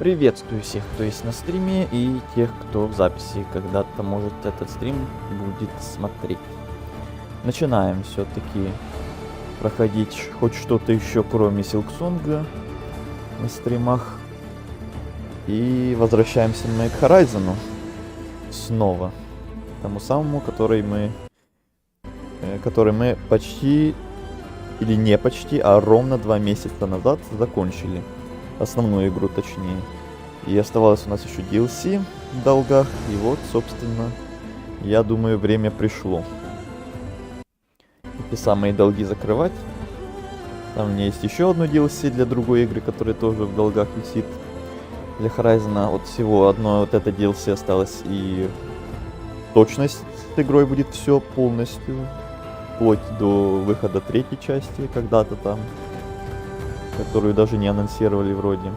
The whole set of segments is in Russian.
Приветствую всех, кто есть на стриме, и тех, кто в записи когда-то может этот стрим будет смотреть. Начинаем все-таки проходить хоть что-то еще, кроме Силксонга на стримах. И возвращаемся мы к Horizon снова. Тому самому, который мы почти, или не почти, а ровно 2 месяца назад закончили. Основную игру, точнее. И оставалось у нас еще DLC в долгах. И вот, собственно, я думаю, время пришло эти самые долги закрывать. Там у меня есть еще одно DLC для другой игры, которая тоже в долгах висит. Для Horizon вот всего одно вот это DLC осталось, и точность с игрой будет все полностью. Вплоть до выхода третьей части когда-то там, которую даже не анонсировали вроде.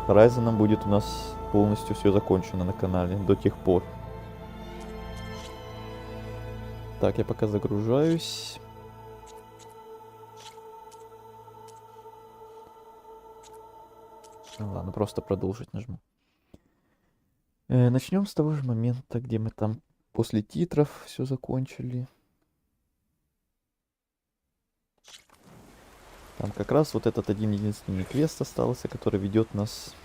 Horizon будет у нас полностью все закончено на канале до тех пор. Так, я пока загружаюсь. Ну, ладно, просто продолжить нажму. Начнем с того же момента, где мы там после титров все закончили. Там как раз вот этот один единственный квест остался, который ведет нас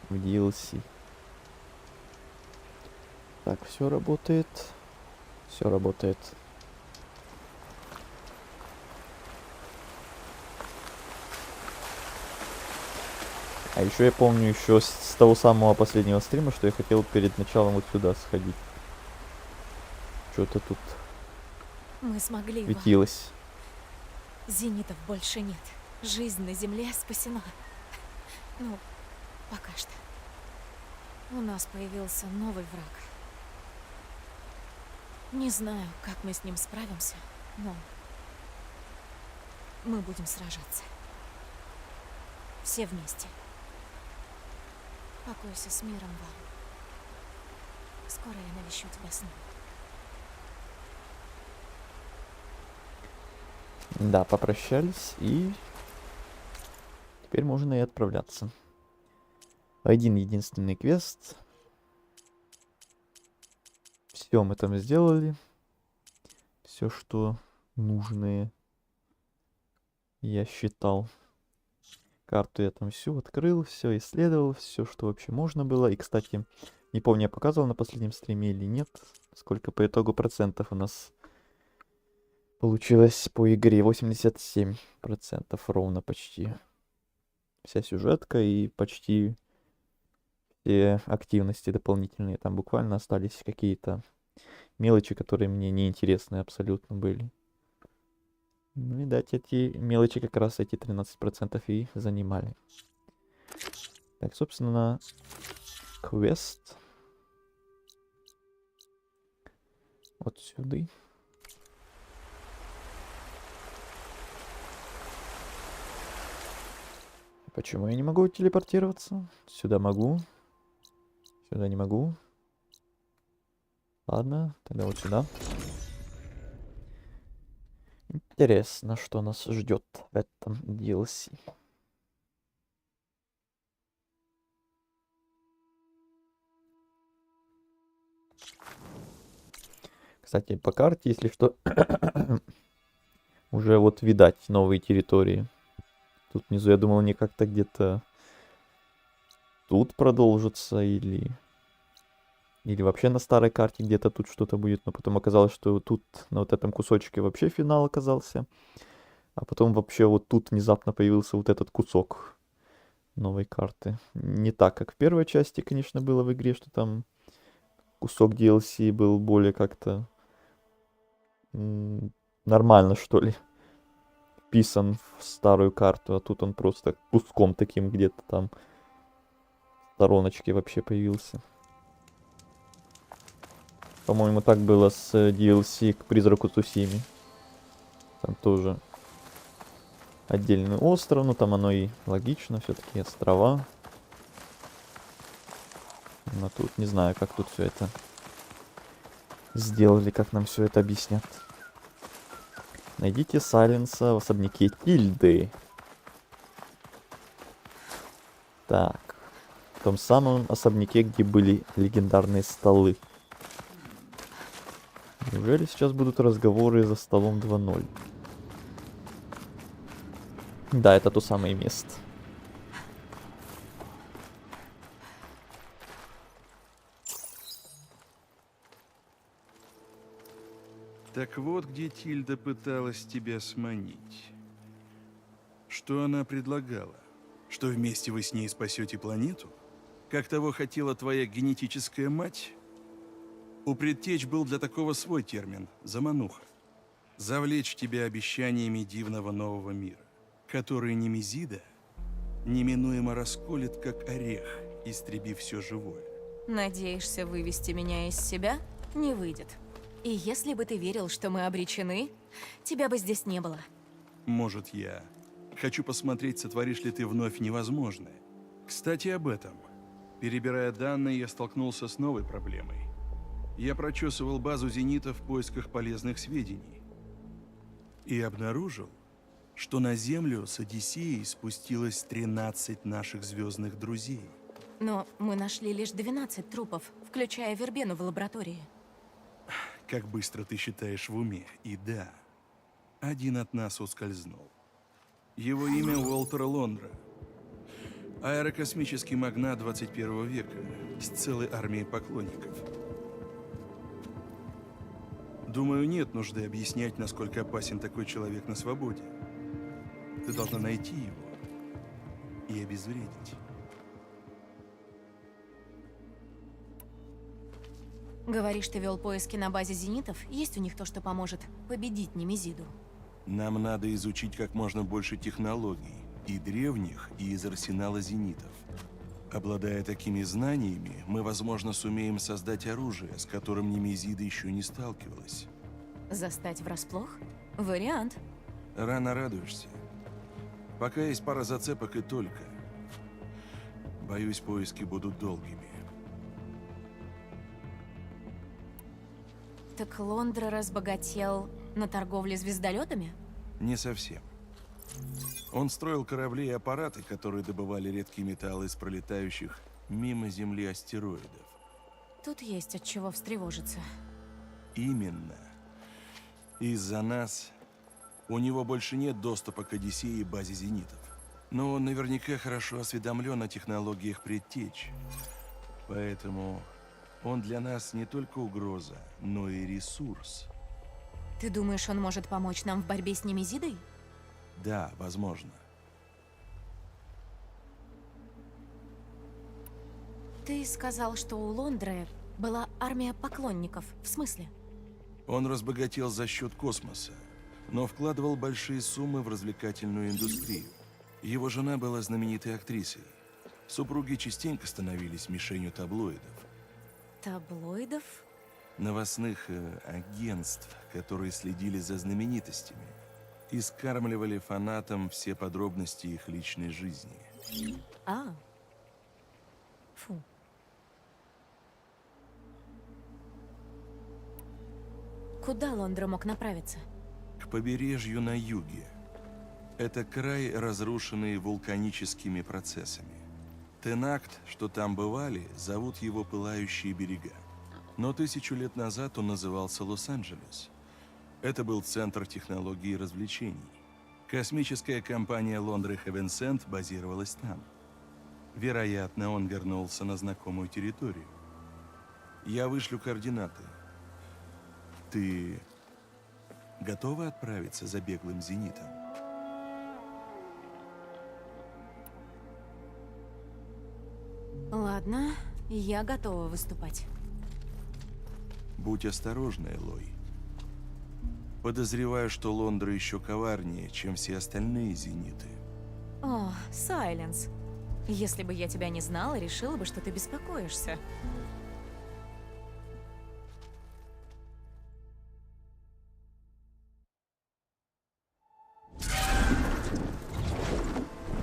в DLC. Так, все работает. Все работает. А еще я помню еще с того самого последнего стрима, что я хотел перед началом вот сюда сходить. Что-то тут Мы смогли, светилось. Зенитов больше нет. Жизнь на Земле спасена. Ну, пока что. У нас появился новый враг. Не знаю, как мы с ним справимся, но мы будем сражаться. Все вместе. Покойся с миром, Ван. Скоро я навещу тебя снова. Да, попрощались, и теперь можно и отправляться. Один единственный квест. Все мы там сделали. Все, что нужное, я считал. Карту я там всю открыл, все исследовал, все, что вообще можно было. И, кстати, не помню, я показывал на последнем стриме или нет, сколько по итогу процентов у нас получилось по игре. 87% ровно почти. Вся сюжетка и почти все активности дополнительные. Там буквально остались какие-то мелочи, которые мне неинтересны абсолютно были. Ну, видать, эти мелочи как раз эти 13% и занимали. Так, собственно, квест. Вот сюда. Почему я не могу телепортироваться? Сюда могу. Сюда не могу. Ладно, тогда вот сюда. Интересно, что нас ждет в этом DLC. Кстати, по карте, если что, уже вот видать новые территории. Тут внизу, я думал, они как-то где-то тут продолжатся или вообще на старой карте где-то тут что-то будет. Но потом оказалось, что тут на вот этом кусочке вообще финал оказался. А потом вообще вот тут внезапно появился вот этот кусок новой карты. Не так, как в первой части, конечно, было в игре, что там кусок DLC был более как-то нормально, что ли, вписан в старую карту, а тут он просто куском таким где-то там в стороночке вообще появился. По-моему, так было с DLC к Призраку Цусимы. Там тоже отдельный остров, но там оно и логично, все-таки острова. Но тут не знаю, как тут все это сделали, как нам все это объяснят. Найдите Сайленса в особняке Тильды. Так. В том самом особняке, где были легендарные столы. Неужели сейчас будут разговоры за столом 2.0? Да, это то самое место. Так вот, где Тильда пыталась тебя сманить. Что она предлагала? Что вместе вы с ней спасете планету? Как того хотела твоя генетическая мать? У предтеч был для такого свой термин – замануха. Завлечь тебя обещаниями дивного нового мира, который Немезида неминуемо расколет, как орех, истребив все живое. Надеешься вывести меня из себя? Не выйдет. И если бы ты верил, что мы обречены, тебя бы здесь не было. Может, я хочу посмотреть, сотворишь ли ты вновь невозможное. Кстати, об этом. Перебирая данные, я столкнулся с новой проблемой. Я прочесывал базу зенитов в поисках полезных сведений. И обнаружил, что на Землю с Одиссеей спустилось 13 наших звездных друзей. Но мы нашли лишь 12 трупов, включая Вербену в лаборатории. Как быстро ты считаешь в уме. И да, один от нас ускользнул. Его имя Уолтер Лондра. Аэрокосмический магнат 21 века с целой армией поклонников. Думаю, нет нужды объяснять, насколько опасен такой человек на свободе. Ты должна найти его и обезвредить. Говоришь, ты вел поиски на базе зенитов? Есть у них то, что поможет победить Немезиду? Нам надо изучить как можно больше технологий, и древних, и из арсенала зенитов. Обладая такими знаниями, мы, возможно, сумеем создать оружие, с которым Немезида еще не сталкивалась. Застать врасплох? Вариант. Рано радуешься. Пока есть пара зацепок и только. Боюсь, поиски будут долгими. Так Лондра разбогател на торговле звездолетами? Не совсем. Он строил корабли и аппараты, которые добывали редкие металлы из пролетающих мимо Земли астероидов. Тут есть от чего встревожиться. Именно. Из-за нас у него больше нет доступа к Одиссее и базе зенитов. Но он наверняка хорошо осведомлен о технологиях предтеч. Поэтому он для нас не только угроза, но и ресурс. Ты думаешь, он может помочь нам в борьбе с Немезидой? Да, возможно. Ты сказал, что у Лондры была армия поклонников. В смысле? Он разбогател за счет космоса, но вкладывал большие суммы в развлекательную индустрию. Его жена была знаменитой актрисой. Супруги частенько становились мишенью таблоидов. Таблоидов? Новостных агентств, которые следили за знаменитостями и скармливали фанатам все подробности их личной жизни. А. Фу. Куда Лондра мог направиться? К побережью на юге. Это край, разрушенный вулканическими процессами. Тенакт, что там бывали, зовут его «Пылающие берега». Но 1000 лет назад он назывался Лос-Анджелес. Это был центр технологий и развлечений. Космическая компания Лондры Хевенсенд базировалась там. Вероятно, он вернулся на знакомую территорию. Я вышлю координаты. Ты готова отправиться за беглым зенитом? Ладно, я готова выступать. Будь осторожна, Элой. Подозреваю, что Лондра еще коварнее, чем все остальные зениты. О, Сайленс. Если бы я тебя не знала, решила бы, что ты беспокоишься.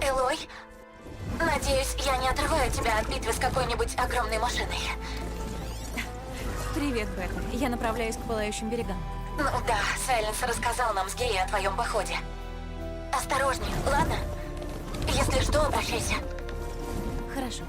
Элой, надеюсь, я не отрываю тебя от битвы с какой-нибудь огромной машиной. Привет, Бек. Я направляюсь к пылающим берегам. Ну да, Сайленс рассказал нам с Геей о твоем походе. Осторожней, ладно? Если что, обращайся. Хорошо.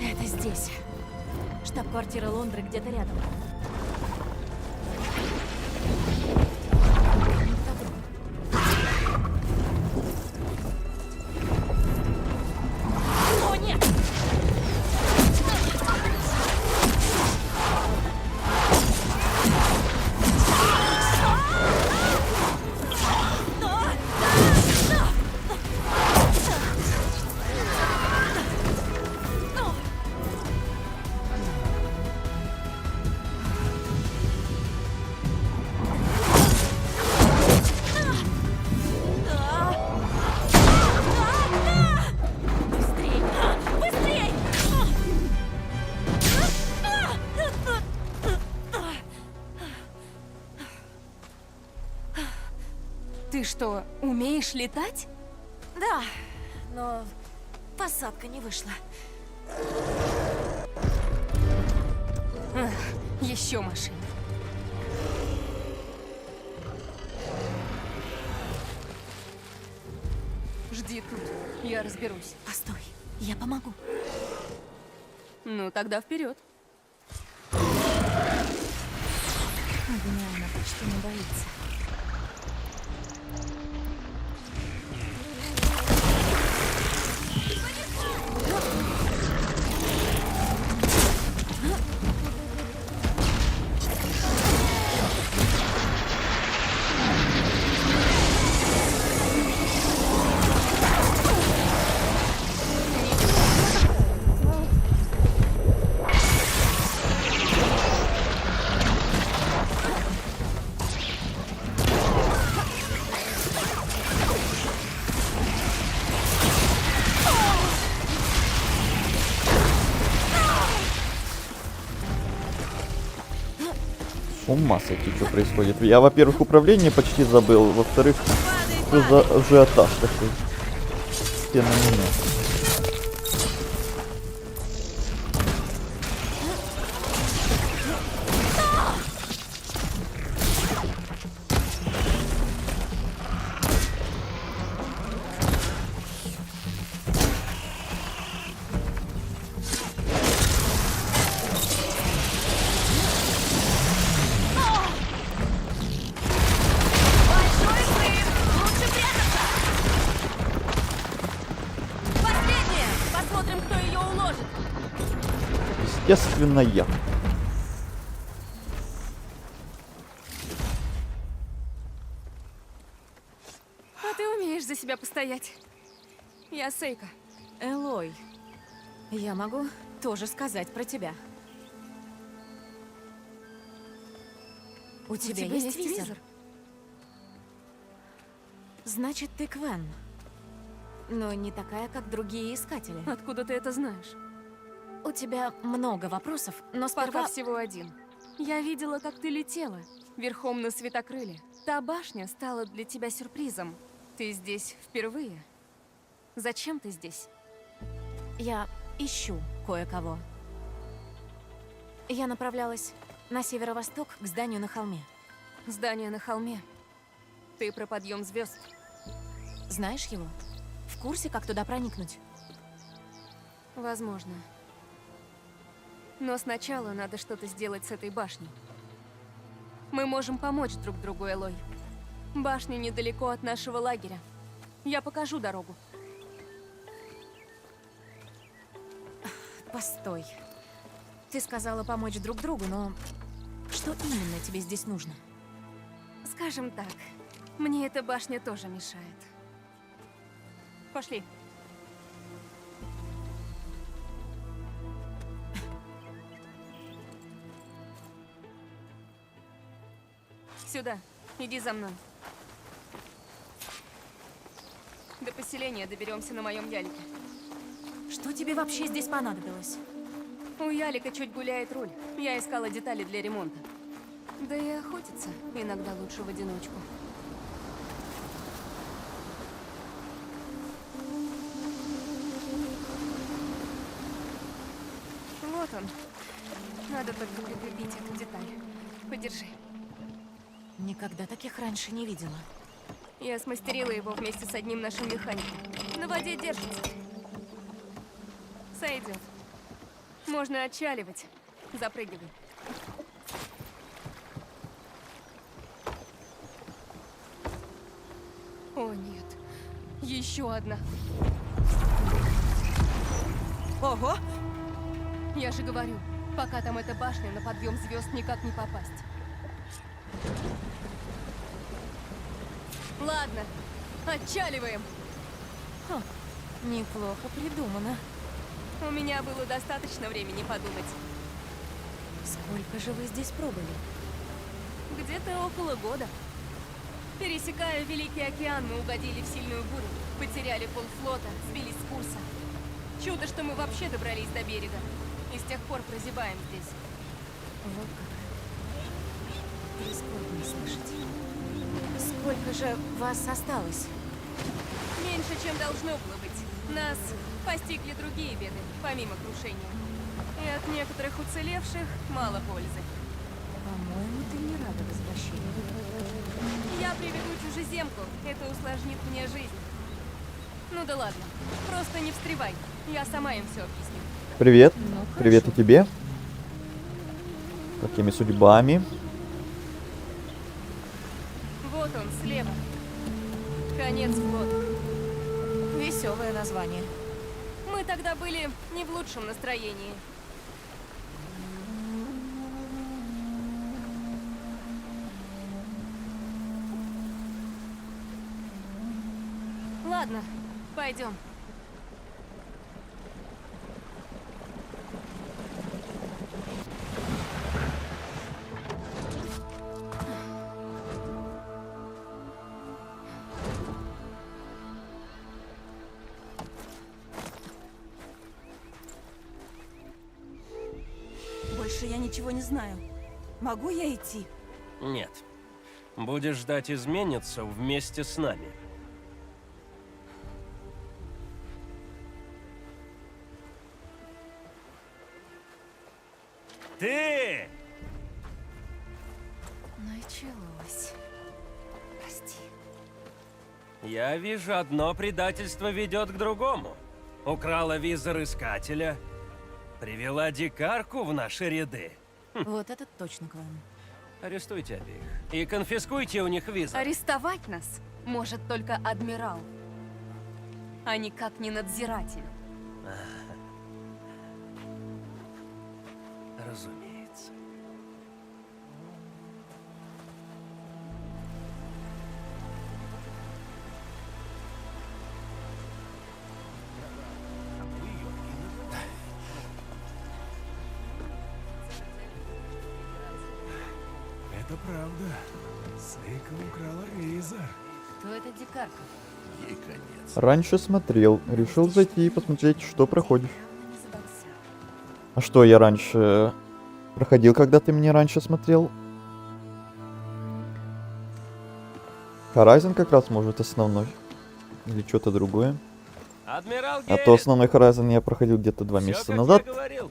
Это здесь. Штаб-квартира Лондры где-то рядом. О, нет! Быстрей! Быстрей! Ты что, умеешь летать? Да, но посадка не вышла. Еще машина. Жди тут, я разберусь. Постой, я помогу. Ну, тогда вперед. Огня она почти не боится. С ума сойти, что происходит. Я, во-первых, управление почти забыл, во-вторых, что за ажиотаж такой. Все на меня. Большой взрыв! Лучше прятаться! Последняя! Посмотрим, кто ее уложит. Естественно, я. А ты умеешь за себя постоять. Я Сейка. Элой, я могу тоже сказать про тебя. У тебя есть визор? Значит, ты Квен. Но не такая, как другие искатели. Откуда ты это знаешь? У тебя много вопросов, но Пока сперва... всего один. Я видела, как ты летела, верхом на светокрыле. Та башня стала для тебя сюрпризом. Ты здесь впервые. Зачем ты здесь? Я ищу кое-кого. Я направлялась на северо-восток к зданию на холме. Здание на холме. Ты про подъем звезд. Знаешь его? В курсе, как туда проникнуть? Возможно. Но сначала надо что-то сделать с этой башней. Мы можем помочь друг другу, Элой. Башня недалеко от нашего лагеря. Я покажу дорогу. Постой. Ты сказала помочь друг другу, но что именно тебе здесь нужно? Скажем так, мне эта башня тоже мешает. Пошли. Сюда. Иди за мной. До поселения доберемся на моем ялике. Что тебе вообще здесь понадобилось? У ялика чуть гуляет руль. Я искала детали для ремонта. Да и охотиться иногда лучше в одиночку. Вот он. Надо только прикрепить эту деталь. Подержи. Никогда таких раньше не видела. Я смастерила его вместе с одним нашим механиком. На воде держится. Сойдет. Можно отчаливать. Запрыгивай. О, нет. Еще одна. Ого! Я же говорю, пока там эта башня, на подъем звезд никак не попасть. Ладно, отчаливаем. Неплохо придумано. У меня было достаточно времени подумать. Сколько же вы здесь пробыли? Где-то около года. Пересекая Великий океан, мы угодили в сильную бурю. Потеряли полфлота, сбились с курса. Чудо, что мы вообще добрались до берега. И с тех пор прозябаем здесь. Вот как. Прискорбно слышать. Сколько же вас осталось? Меньше, чем должно было быть. Нас постигли другие беды, помимо крушения. И от некоторых уцелевших мало пользы. По-моему, ты не рада возвращению. Я приведу чужеземку, это усложнит мне жизнь. Ну да ладно, просто не встревай, я сама им все объясню. Привет. Ну, Привет и хорошо. тебе. Какими судьбами? Вот он, слева. Конец флота. Веселое название. Мы тогда были не в лучшем настроении. Ладно, пойдем. Больше я ничего не знаю. Могу я идти? Нет. Будешь ждать изменницу вместе с нами. Ты! Началось. Прости. Я вижу, одно предательство ведет к другому. Украла визор искателя, привела дикарку в наши ряды. Вот этот точно к вам. Арестуйте обеих и конфискуйте у них визор. Арестовать нас может только адмирал, а никак не надзиратель. Разумеется. Это правда. Сейка украла визор. Кто эта дикарка? Ей конец. Раньше смотрел. Решил зайти и посмотреть, что проходишь. А что я раньше проходил, когда ты меня раньше смотрел? Horizon как раз может основной. Или что-то другое. Адмирал А Геррит, то основной Horizon я проходил где-то 2 всё, месяца как назад. я говорил.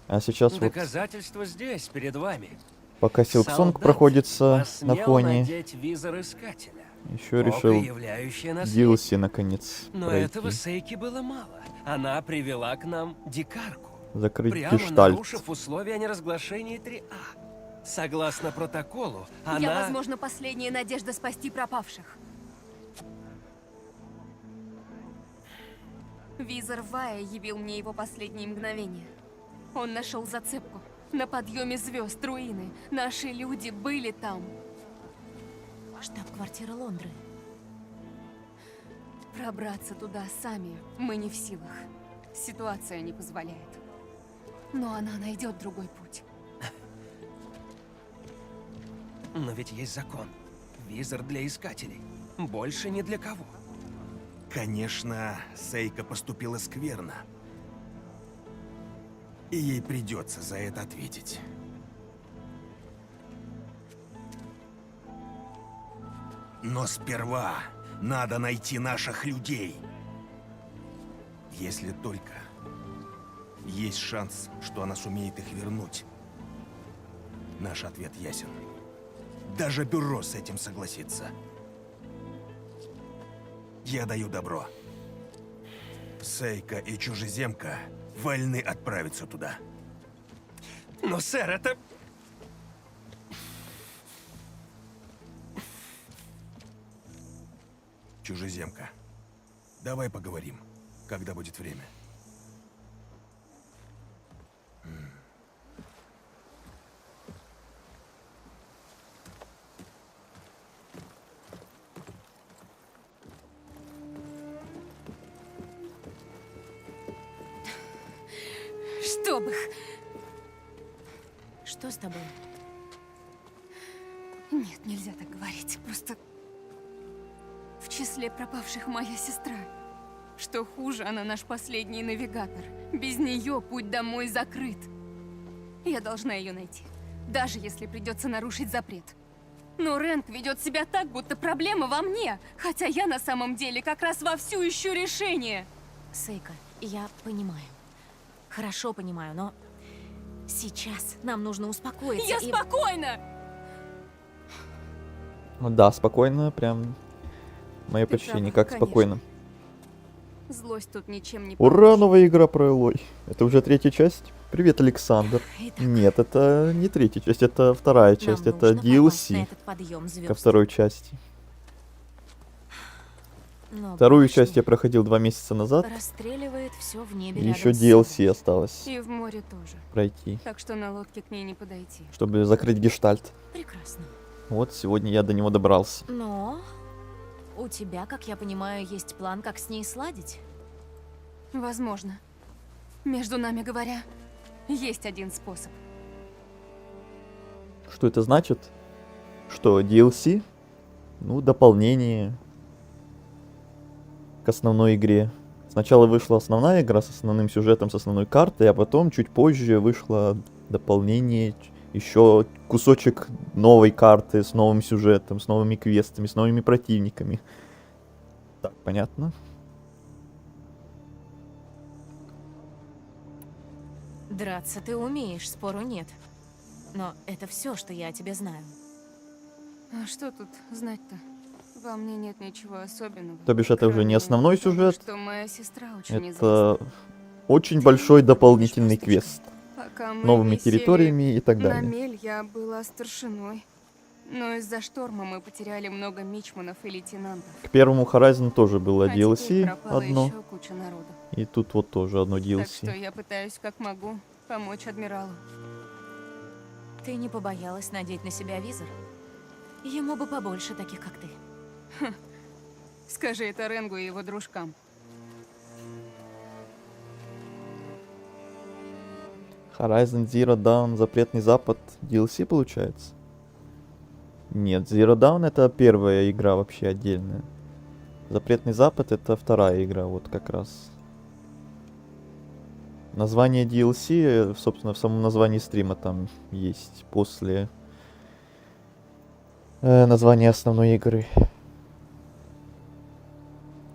А сейчас вот Доказательства здесь, перед вами. пока Silksong Солдат проходится на посмел фоне, надеть визор искателя. еще Око, решил являющее наследие. DLC наконец Но пройти. этого Сейки было мало. Она привела к нам дикарку, Закрыть прямо гештальт. нарушив условия о неразглашении 3А. Согласно протоколу, Я, она... возможно, последняя надежда спасти пропавших. Визор Вая явил мне его последние мгновения. Он нашел зацепку. На подъеме звезд, руины. Наши люди были там. Штаб-квартира Лондры. Пробраться туда сами мы не в силах. Ситуация не позволяет. Но она найдет другой путь. Но ведь есть закон. Визор для искателей. Больше ни для кого. Конечно, Сейка поступила скверно. И ей придется за это ответить. Но сперва надо найти наших людей. Если только есть шанс, что она сумеет их вернуть. Наш ответ ясен. Даже бюро с этим согласится. Я даю добро. Сейка и чужеземка вольны отправиться туда. Но, сэр, это... Чужеземка, давай поговорим, когда будет время. Чтоб их... Что с тобой? Нет, нельзя так говорить. Просто... В числе пропавших моя сестра. Что хуже, она наш последний навигатор. Без нее путь домой закрыт. Я должна ее найти. Даже если придется нарушить запрет. Но Рэнк ведет себя так, будто проблема во мне. Хотя я на самом деле как раз вовсю ищу решение. Сейка, я понимаю. Хорошо понимаю, но сейчас нам нужно успокоиться. Я и... спокойна! Да, спокойно, прям... Мое Ты почтение, права, как конечно. спокойно. Злость тут ничем не Ура, поможет. новая игра про Элой. Это уже третья часть? Привет, Александр. Итак, Нет, это не третья часть, это вторая нам часть, это нужно попасть на DLC этот подъем звезд. ко второй части. Но Вторую башня часть я проходил 2 месяца назад, расстреливает все в небе и рядом еще с собой. DLC осталось И в море тоже. пройти, Так что на лодке к ней не подойти. чтобы закрыть гештальт. Прекрасно. Вот, сегодня я до него добрался. Но у тебя, как я понимаю, есть план, как с ней сладить? Возможно. Между нами говоря, есть один способ. Что это значит? Что DLC? Ну, дополнение к основной игре. Сначала вышла основная игра с основным сюжетом, с основной картой, а потом чуть позже вышло дополнение, еще кусочек новой карты с новым сюжетом, с новыми квестами, с новыми противниками. Так, понятно? Драться ты умеешь, спору нет. Но это все, что я о тебе знаю. А что тут знать-то? Во мне нет ничего особенного. То бишь это уже не кроме основной того, сюжет, что моя сестра очень это известна. очень большой дополнительный квест. Пока мы Новыми не сели территориями и так на далее. мель, я была старшиной. Но из-за шторма мы потеряли много мичманов и лейтенантов. К первому Horizon тоже было А теперь DLC пропала одно, еще куча народу. и тут вот тоже одно Так что DLC. я пытаюсь как могу помочь адмиралу. Ты не побоялась надеть на себя визор? Ему бы побольше таких, как ты. Скажи это Ренгу и его дружкам. Horizon Zero Dawn, Запретный Запад, DLC получается? Нет, Zero Dawn это первая игра вообще отдельная. Запретный Запад это вторая игра, вот как раз. Название DLC, собственно, в самом названии стрима там есть после названия основной игры.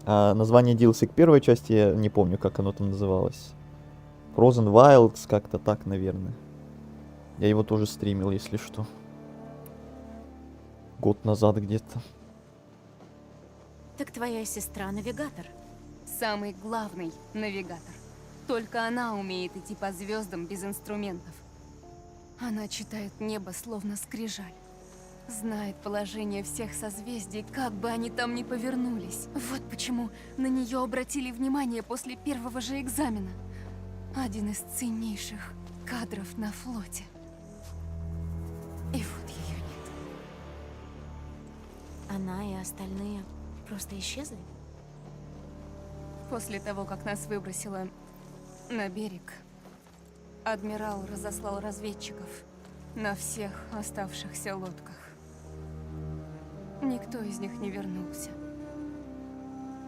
А название DLC к первой части я не помню, как оно там называлось. Frozen Wilds, как-то так, наверное. Я его тоже стримил, если что. Год назад где-то. Так твоя сестра навигатор. Самый главный навигатор. Только она умеет идти по звездам без инструментов. Она читает небо словно скрижаль. Знает положение всех созвездий, как бы они там ни повернулись. Вот почему на нее обратили внимание после первого же экзамена. Один из ценнейших кадров на флоте. И вот ее нет. Она и остальные просто исчезли? После того, как нас выбросило на берег, адмирал разослал разведчиков на всех оставшихся лодках. Никто из них не вернулся.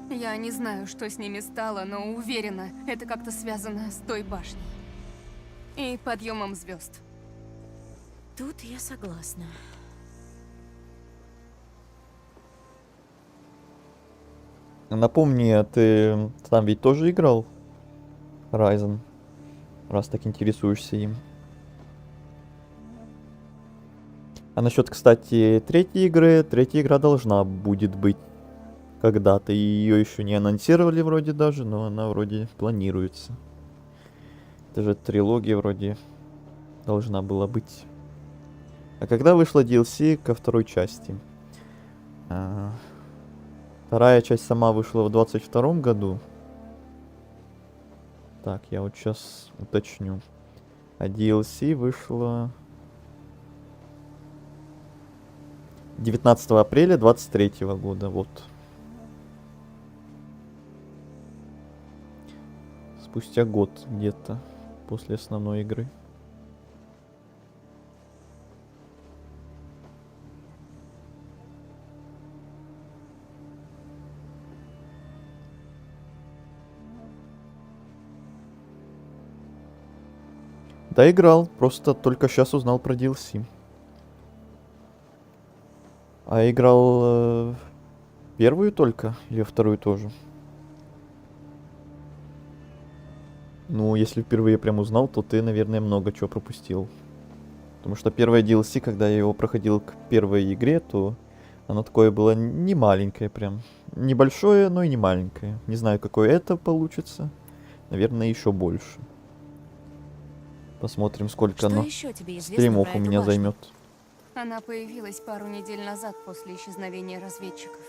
Я не знаю, что с ними стало, но уверена, это как-то связано с той башней. И подъемом звезд. Тут я согласна. Напомни, ты там ведь тоже играл? Horizon. Раз так интересуешься им. А насчет, кстати, третьей игры. Третья игра должна будет быть когда-то. Ее еще не анонсировали вроде даже, но она вроде планируется. Это же трилогия вроде должна была быть. А когда вышла DLC ко второй части? Вторая часть сама вышла в 22-м году. Так, я вот сейчас уточню. А DLC вышла 19 апреля 23 года. Вот. Спустя год где-то после основной игры. Да, играл, просто только сейчас узнал про DLC. А играл первую только или вторую тоже? Ну, если впервые прям узнал, то ты, наверное, много чего пропустил. Потому что первое DLC, когда я его проходил к первой игре, то оно такое было не маленькое прям. Небольшое, но и не маленькое. Не знаю, какое это получится. Наверное, еще больше. Посмотрим, сколько Что оно еще тебе известно стримов про у эту меня башню? займет. Она появилась пару недель назад после исчезновения разведчиков.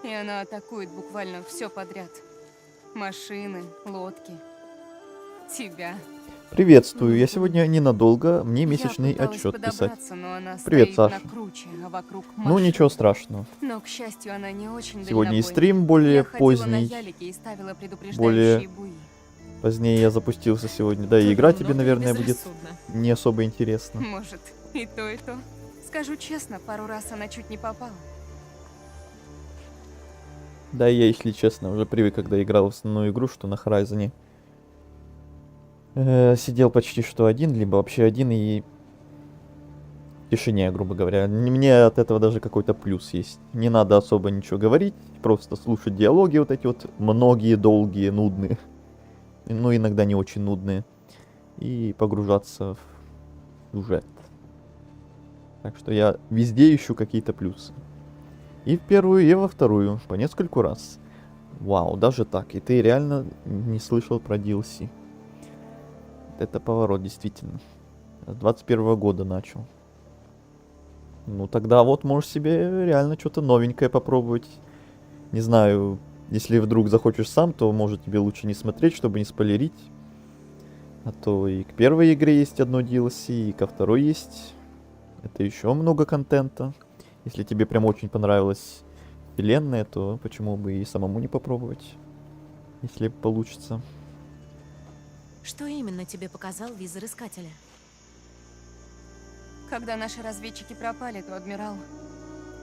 И она атакует буквально все подряд. Машины, лодки. Тебя. Приветствую, я сегодня ненадолго, мне месячный Я пыталась отчет писать. подобраться, но она Привет, стоит Саша. на круче, а вокруг Ну, машин. ничего страшного. Но, к счастью, она не очень Сегодня и дальнобойная. стрим более Я ходила на поздний. ялике и ставила предупреждающие буи. Позднее я запустился сегодня. Да, и игра тебе, Много наверное, будет безрассудно. не особо интересна. Может, и то, и то. Скажу честно, пару раз она чуть не попала. Да, я, если честно, уже привык, когда играл в основную игру, что на Horizon сидел почти что один, либо вообще один и в тишине, грубо говоря. Мне от этого даже какой-то плюс есть. Не надо особо ничего говорить, просто слушать диалоги вот эти вот многие, долгие, нудные. Ну, иногда не очень нудные. И погружаться в сюжет. Так что я везде ищу какие-то плюсы. И в первую, и во вторую. По нескольку раз. Вау, даже так. И ты реально не слышал про DLC. Это поворот, действительно. С 21 года начал. Ну, тогда вот можешь себе реально что-то новенькое попробовать. Не знаю, если вдруг захочешь сам, то, может, тебе лучше не смотреть, чтобы не спойлерить. А то и к первой игре есть одно DLC, и ко второй есть. Это еще много контента. Если тебе прям очень понравилась вселенная, то почему бы и самому не попробовать, если получится. Что именно тебе показал визор искателя? Когда наши разведчики пропали, то адмирал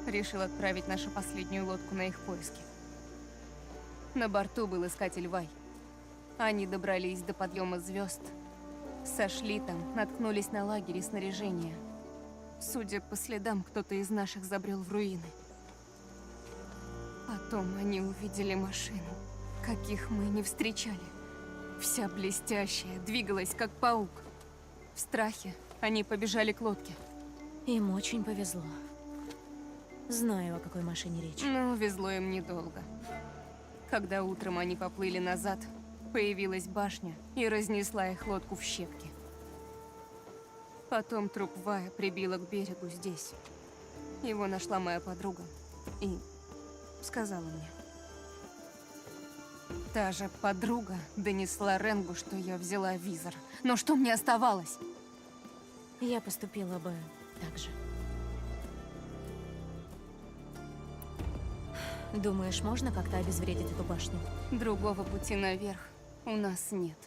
решил отправить нашу последнюю лодку на их поиски. На борту был искатель Вай. Они добрались до подъема звезд, сошли там, наткнулись на лагерь и снаряжение. Судя по следам, кто-то из наших забрел в руины. Потом они увидели машину, каких мы не встречали. Вся блестящая, двигалась как паук. В страхе они побежали к лодке. Им очень повезло. Знаю, о какой машине речь. Но везло им недолго. Когда утром они поплыли назад, появилась башня и разнесла их лодку в щепки. Потом труп Вая прибило к берегу здесь. Его нашла моя подруга и сказала мне. Та же подруга донесла Ренгу, что я взяла визор. Но что мне оставалось? Я поступила бы так же. Думаешь, можно как-то обезвредить эту башню? Другого пути наверх у нас нет.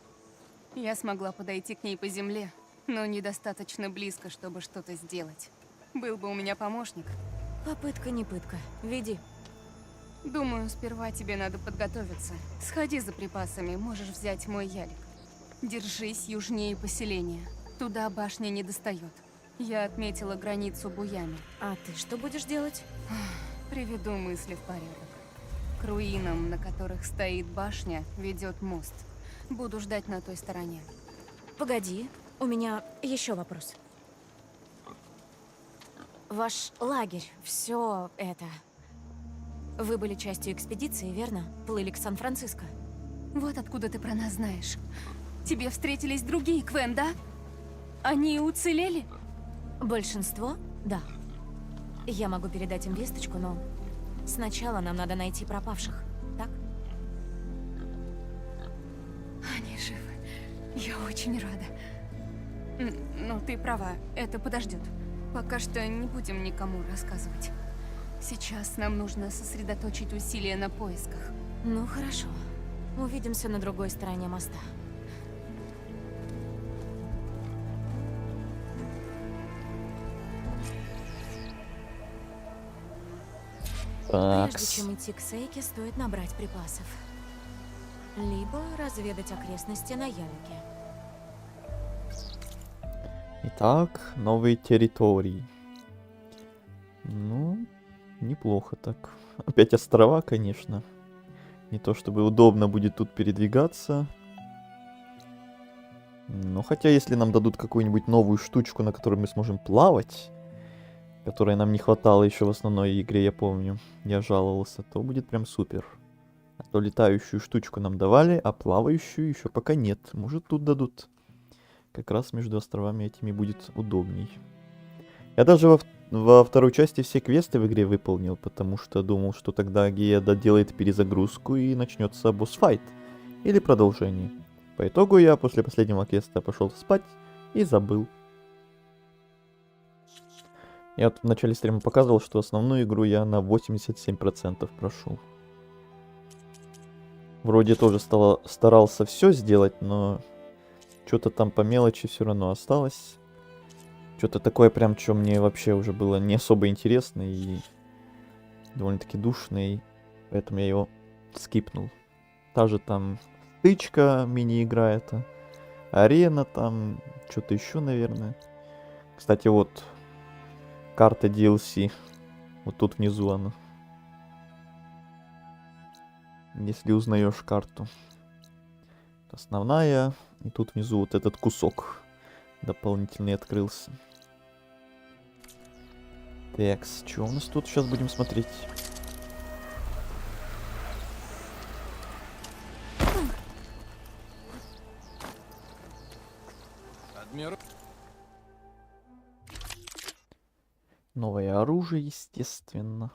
Я смогла подойти к ней по земле, но недостаточно близко, чтобы что-то сделать. Был бы у меня помощник. Попытка не пытка. Веди. Думаю, сперва тебе надо подготовиться. Сходи за припасами, можешь взять мой ялик. Держись южнее поселения. Туда башня не достает. Я отметила границу буями. А ты что будешь делать? Приведу мысли в порядок. К руинам, на которых стоит башня, ведет мост. Буду ждать на той стороне. Погоди, у меня еще вопрос. Ваш лагерь, все это... Вы были частью экспедиции, верно? Плыли к Сан-Франциско. Вот откуда ты про нас знаешь. Тебе встретились другие, Квен, да? Они уцелели? Большинство? Да. Я могу передать им весточку, но сначала нам надо найти пропавших, так? Они живы. Я очень рада. Ну, ты права, это подождет. Пока что не будем никому рассказывать. Сейчас нам нужно сосредоточить усилия на поисках. Ну, хорошо. Увидимся на другой стороне моста. Прежде Такс. чем идти к Сейке, стоит набрать припасов. Либо разведать окрестности на Ялике. Итак, новые территории. Ну, неплохо так. Опять острова, конечно. Не то чтобы удобно будет тут передвигаться. Но хотя, если нам дадут какую-нибудь новую штучку, на которой мы сможем плавать, которой нам не хватало еще в основной игре, я помню, я жаловался, то будет прям супер. А то летающую штучку нам давали, а плавающую еще пока нет. Может, тут дадут. Как раз между островами этими будет удобней. Я даже во второй части все квесты в игре выполнил, потому что думал, что тогда Гея доделает перезагрузку и начнется босс-файт. Или продолжение. По итогу я после последнего квеста пошел спать и забыл. Я вот в начале стрима показывал, что основную игру я на 87% прошел. Вроде тоже старался все сделать, но что-то там по мелочи все равно осталось. Что-то такое прям, что мне вообще уже было не особо интересно и довольно-таки душно, и поэтому я его скипнул. Та же там стычка, мини-игра это, арена там, что-то еще, наверное. Кстати, вот карта DLC, вот тут внизу она. Если узнаешь карту. Основная, и тут внизу вот этот кусок дополнительный открылся. Так, что у нас тут сейчас будем смотреть? Новое оружие, естественно.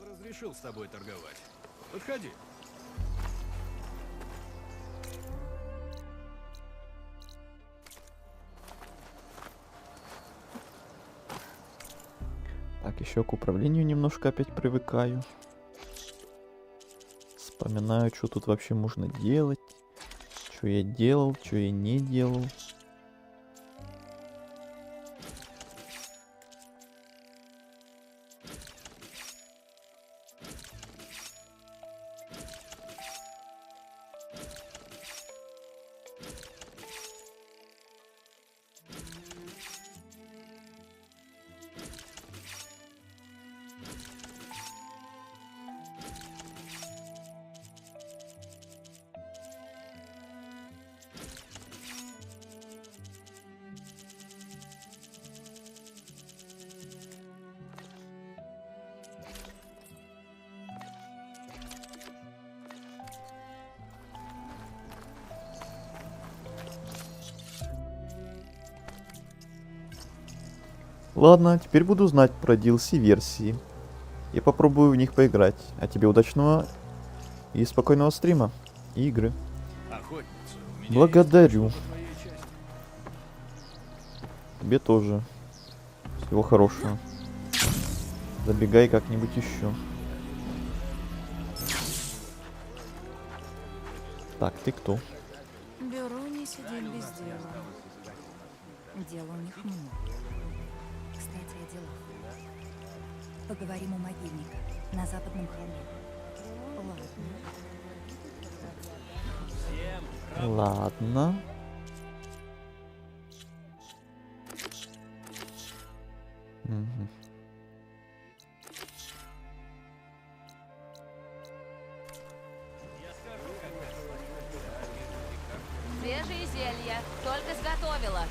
Разрешил с тобой торговать. Подходи. Так, еще к управлению немножко опять привыкаю. Вспоминаю, что тут вообще можно делать. Что я делал, что я не делал. Ладно, теперь буду знать про DLC-версии. И попробую в них поиграть. А тебе удачного и спокойного стрима и игры. Охотница, у меня Благодарю. есть кое-что по твоей части. Тебе тоже. Всего хорошего. Забегай как-нибудь еще. Так, ты кто? Бюро не сидим без дела. Дел у них много. Кстати, о делах. Поговорим у могильника на западном холме. Ладно. Ладно. Мгм. Свежие зелья. Только сготовила.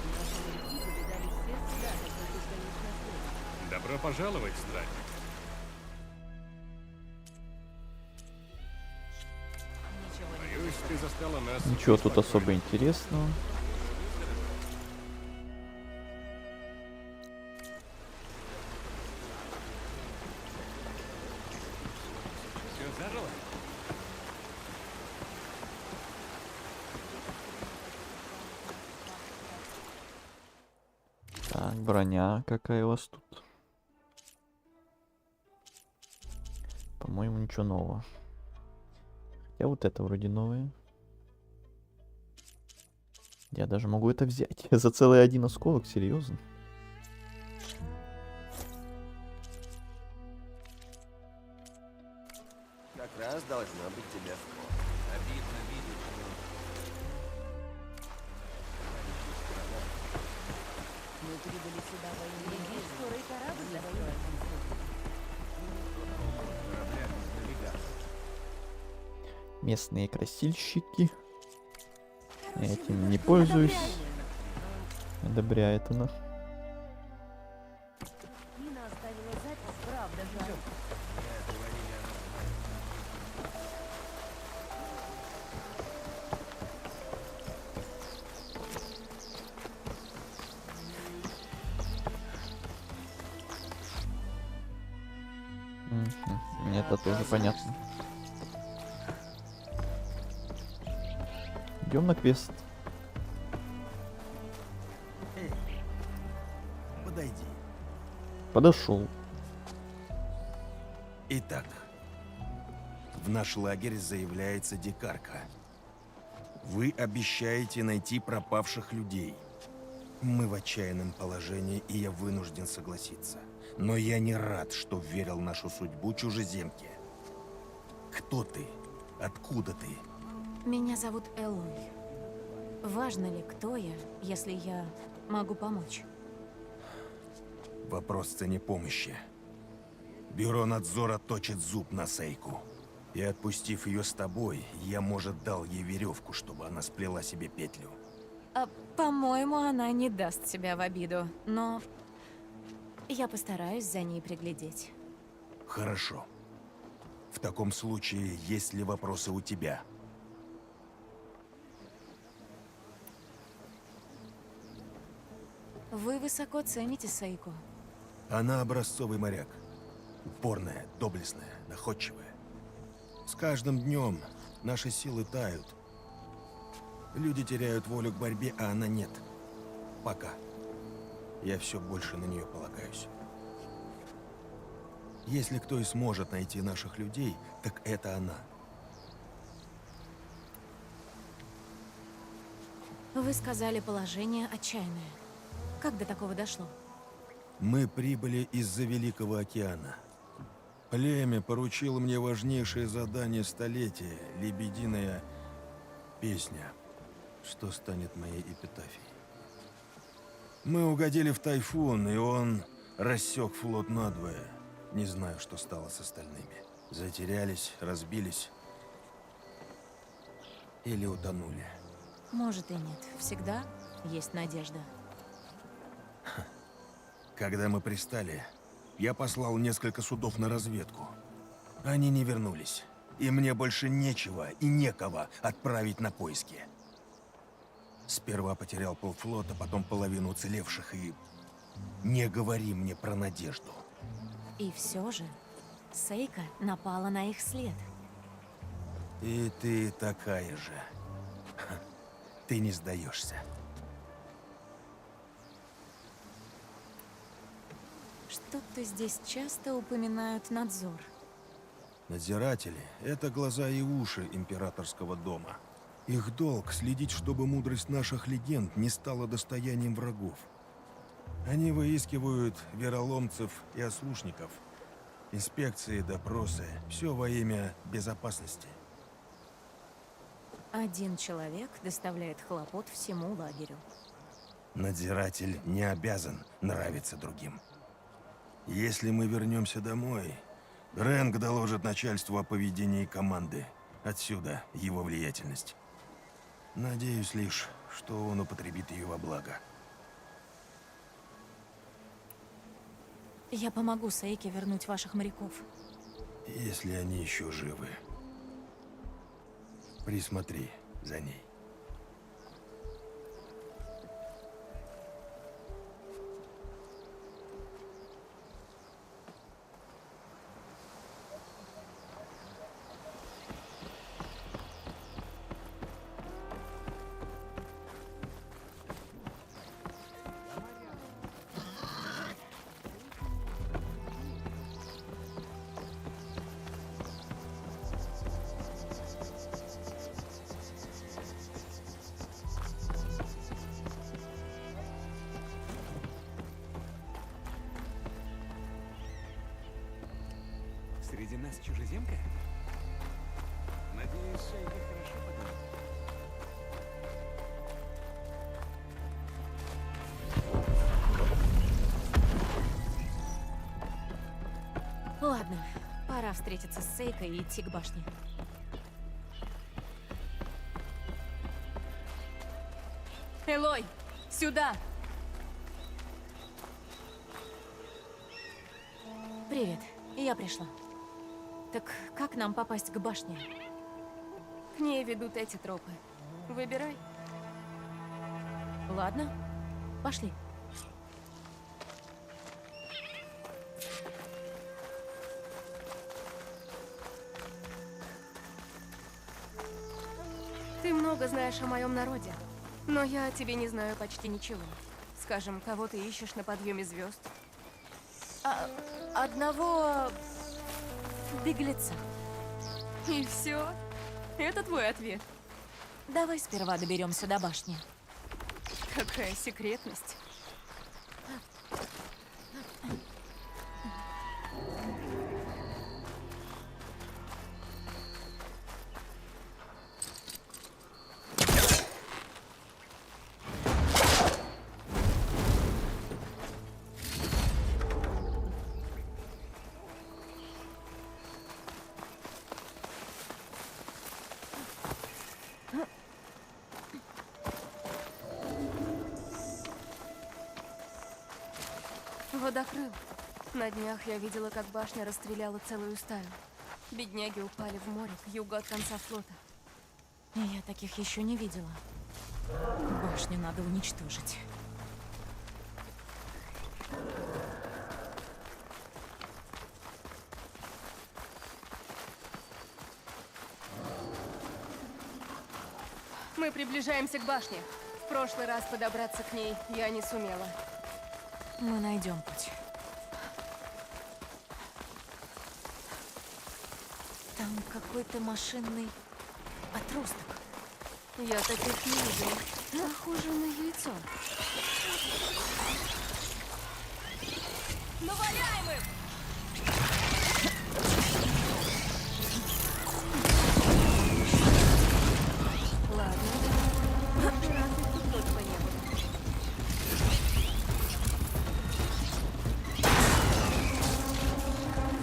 Добро пожаловать, странник. Боюсь, ты застала нас. Ничего тут беспокойно. особо интересного. Всё заживо? Так, броня какая у вас тут? По-моему, ничего нового. Хотя вот это вроде новое. Я даже могу это взять. За целый один осколок, серьезно. Как раз должно быть тебе вкус. Обидно видеть, Местные красильщики. Я этим не пользуюсь. Одобряет она. Мгм. Это тоже понятно. Идем на квест. Подойди. Подошел. Итак, в наш лагерь заявляется дикарка. Вы обещаете найти пропавших людей. Мы в отчаянном положении, и я вынужден согласиться. Но я не рад, что верил в нашу судьбу чужеземке. Кто ты? Откуда ты? Меня зовут Элой. Важно ли, кто я, если я могу помочь? Вопрос в цене помощи. Бюро надзора точит зуб на Сейку. И отпустив ее с тобой, я, может, дал ей веревку, чтобы она сплела себе петлю. По-моему, она не даст себя в обиду, но я постараюсь за ней приглядеть. Хорошо. В таком случае, есть ли вопросы у тебя? Вы высоко цените Сейку. Она образцовый моряк. Упорная, доблестная, находчивая. С каждым днем наши силы тают. Люди теряют волю к борьбе, а она нет. Пока. Я все больше на нее полагаюсь. Если кто и сможет найти наших людей, так это она. Вы сказали, положение отчаянное. Как до такого дошло? Мы прибыли из-за Великого океана. Племя поручило мне важнейшее задание столетия — лебединая песня, что станет моей эпитафией. Мы угодили в тайфун, и он рассек флот надвое. Не знаю, что стало с остальными. Затерялись, разбились или утонули. Может и нет. Всегда есть надежда. Когда мы пристали, я послал несколько судов на разведку. Они не вернулись, и мне больше нечего и некого отправить на поиски. Сперва потерял полфлота, потом половину уцелевших, и не говори мне про надежду. И все же Сейка напала на их след. И ты такая же. Ха, ты не сдаешься. Что-то здесь часто упоминают надзор. Надзиратели — это глаза и уши императорского дома. Их долг — следить, чтобы мудрость наших легенд не стала достоянием врагов. Они выискивают вероломцев и ослушников. Инспекции, допросы — все во имя безопасности. А Один человек доставляет хлопот всему лагерю. Надзиратель не обязан нравиться другим. Если мы вернемся домой, Грэнк доложит начальству о поведении команды. Отсюда его влиятельность. Надеюсь лишь, что он употребит ее во благо. Я помогу Сейке вернуть ваших моряков. Если они еще живы. Присмотри за ней. Среди нас чужеземка? Надеюсь, Сейка хорошо подумала. Ладно, пора встретиться с Сейкой и идти к башне. Элой, сюда! Привет, я пришла. Так как нам попасть к башне? К ней ведут эти тропы. Выбирай. Ладно, пошли. Ты много знаешь о моем народе, но я о тебе не знаю почти ничего. Скажем, кого ты ищешь на подъеме звезд? Одного беглеца. И все? Это твой ответ? Давай сперва доберемся до башни. Какая секретность. Водокрыл. На днях я видела, как башня расстреляла целую стаю. Бедняги упали в море к югу от конца флота. Я таких еще не видела. Башню надо уничтожить. Мы приближаемся к башне. В прошлый раз подобраться к ней я не сумела. Мы найдем путь. Там какой-то машинный отросток. Я таких не видела. Похоже на яйцо. Наваляем их! Ладно. Операции тут точно не было.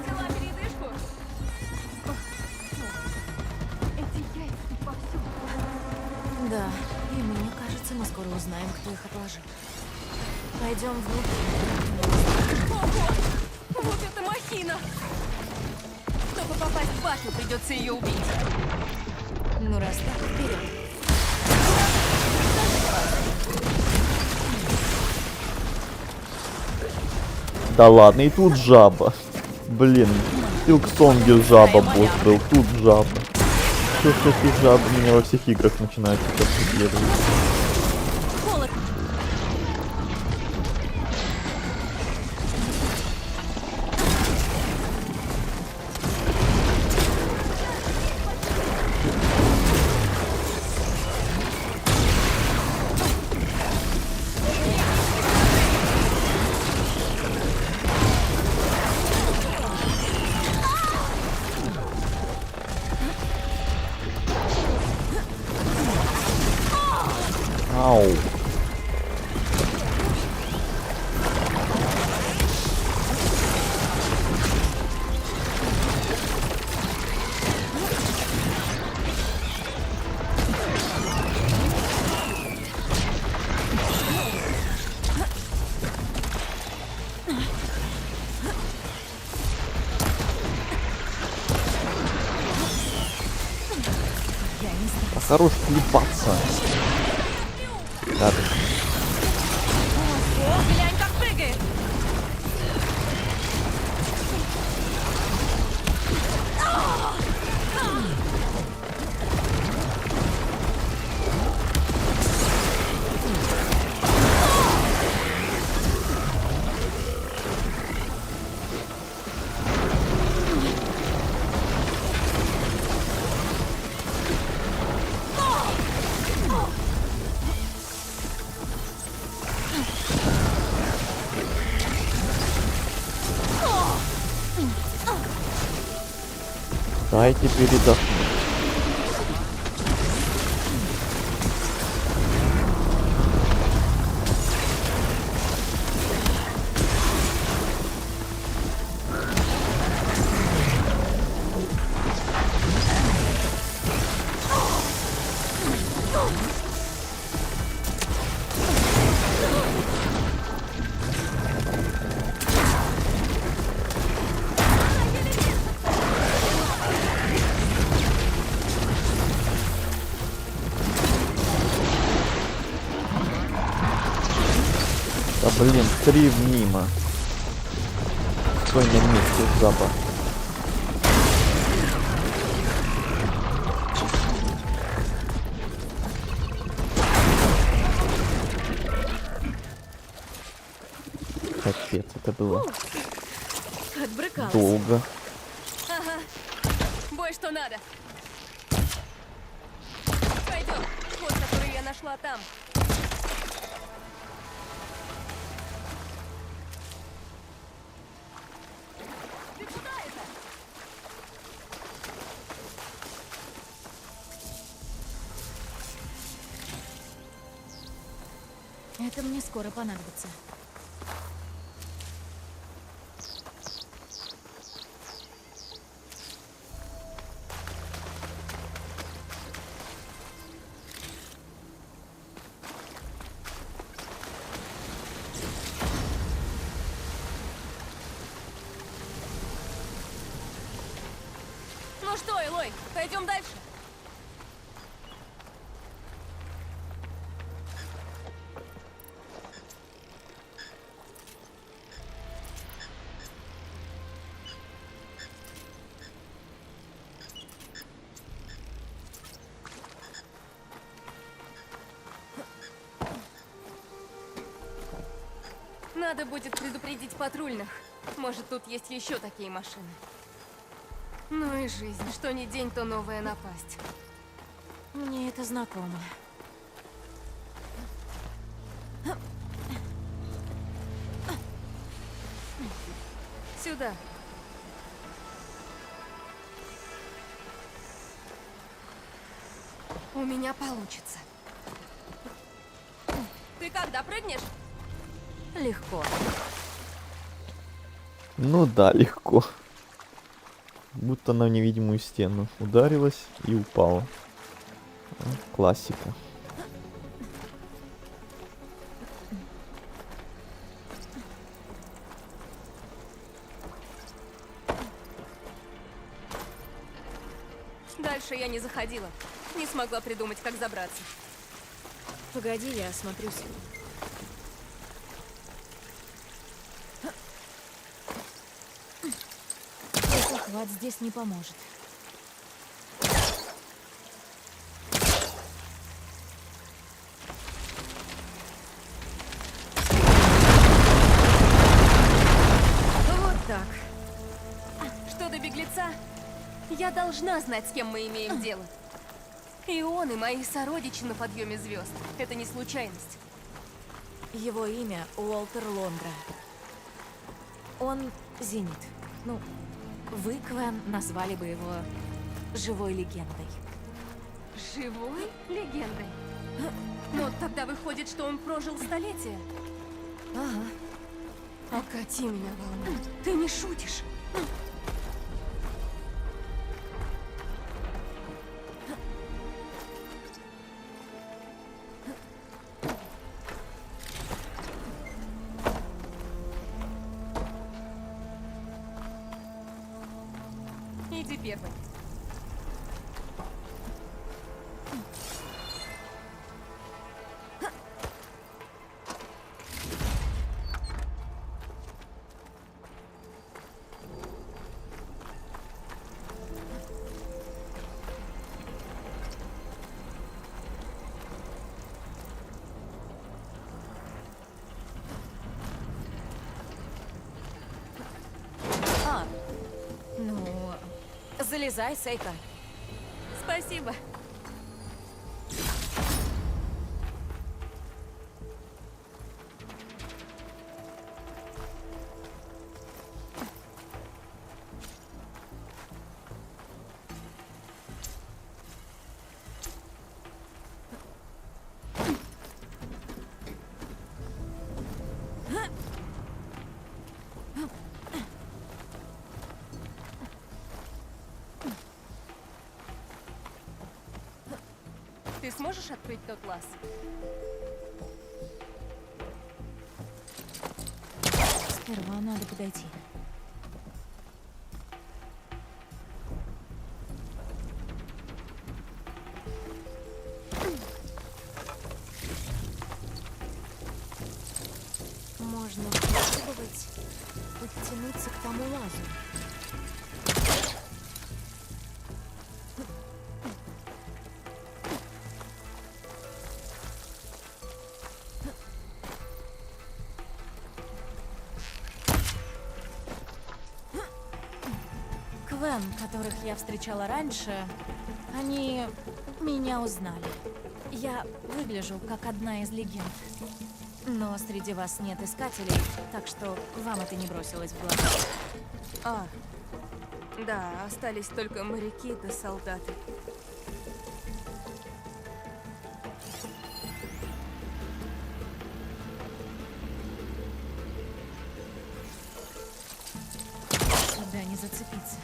Взяла передышку? Эти яйца тут повсюду. Да, и мне кажется, мы скоро узнаем, кто их отложил. Пойдем внутрь. Ого! Вот это махина! Чтобы попасть в башню, придется ее убить. Ну раз так, вперед. Да ладно, и тут жаба. Блин, в Силксонге жаба босс был, тут жаба. Что ж эти жабы меня во всех играх начинают сейчас преследовать? Холод. Ау. А хорош клепаться. Да, ты. О, глянь, как прыгает! Дайте передохнуть. Да блин, 3 мимо. Стой на месте, запах. Капец, это было Отбрыкалась. долго. Ага. Бой, что надо. Пойдем. Код, который я нашла там. Ты куда это? Это мне скоро понадобится. Ну что, Элой, пойдем дальше? Надо будет предупредить патрульных. Может, тут есть еще такие машины. Ну и жизнь. Что ни день, то новая напасть. Мне это знакомо. Сюда. У меня получится. Ты как, допрыгнешь? Легко. Ну да, легко. Будто на невидимую стену ударилась и упала. Классика. Дальше я не заходила. Не смогла придумать, как забраться. Погоди, я осмотрюсь. Захват здесь не поможет. Вот так. Что до беглеца, я должна знать, с кем мы имеем дело. И он, и мои сородичи на подъеме звезд. Это не случайность. Его имя Уолтер Лондра. Он Зенит. Ну, вы, Квен, назвали бы его живой легендой. Живой легендой. Но Тогда выходит, что он прожил столетие. Ага. Окати меня волну. Ты не шутишь. Иди первый. Ну, залезай, Сейка. Спасибо. Ты сможешь открыть тот лаз? Сперва надо подойти. Можно попробовать подтянуться к тому лазу. Квен, которых я встречала раньше, они меня узнали. Я выгляжу как одна из легенд. Но среди вас нет искателей, так что вам это не бросилось в глаза. А, да, остались только моряки да солдаты. Сюда не зацепиться.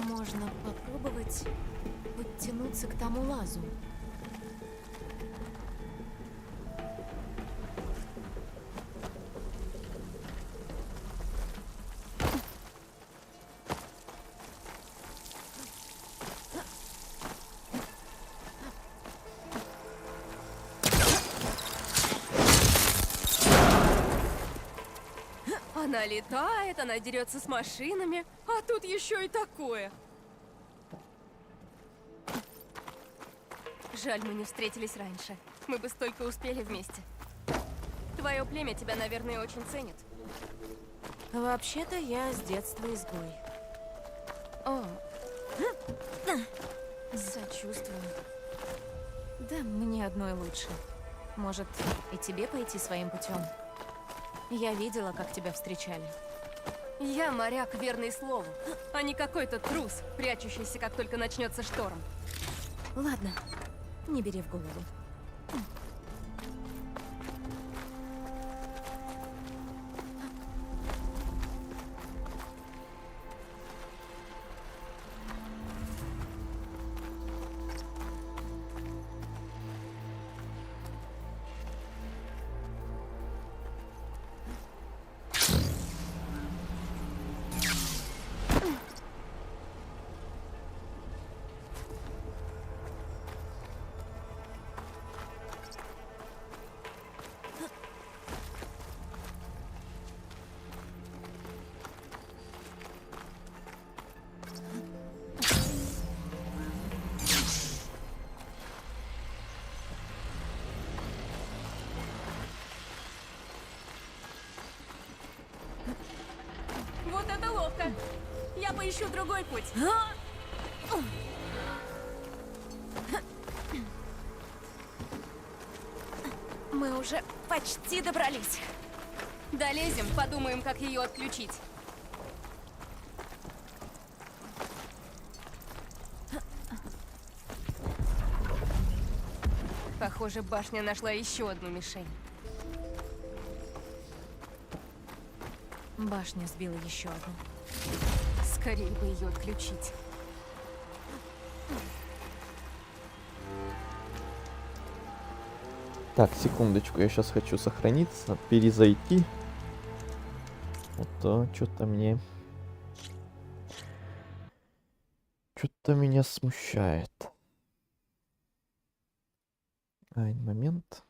Можно попробовать подтянуться к тому лазу. Она летает, она дерется с машинами, а тут еще и такое. Жаль, мы не встретились раньше. Мы бы столько успели вместе. Твое племя тебя, наверное, очень ценит. Вообще-то я с детства изгой. О, сочувствую. Да, мне одной лучше. Может, и тебе пойти своим путем? Я видела, как тебя встречали. Я моряк, верный слову, а не какой-то трус, прячущийся, как только начнется шторм. Ладно, не бери в голову. Ошибка. Я поищу другой путь. Мы уже почти добрались. Долезем, подумаем, как ее отключить. Похоже, башня нашла еще одну мишень. Башня сбила еще одну. Скорее бы ее отключить. Так, секундочку, я сейчас хочу сохраниться, перезайти. Вот то, что-то мне... Что-то меня смущает. Один момент.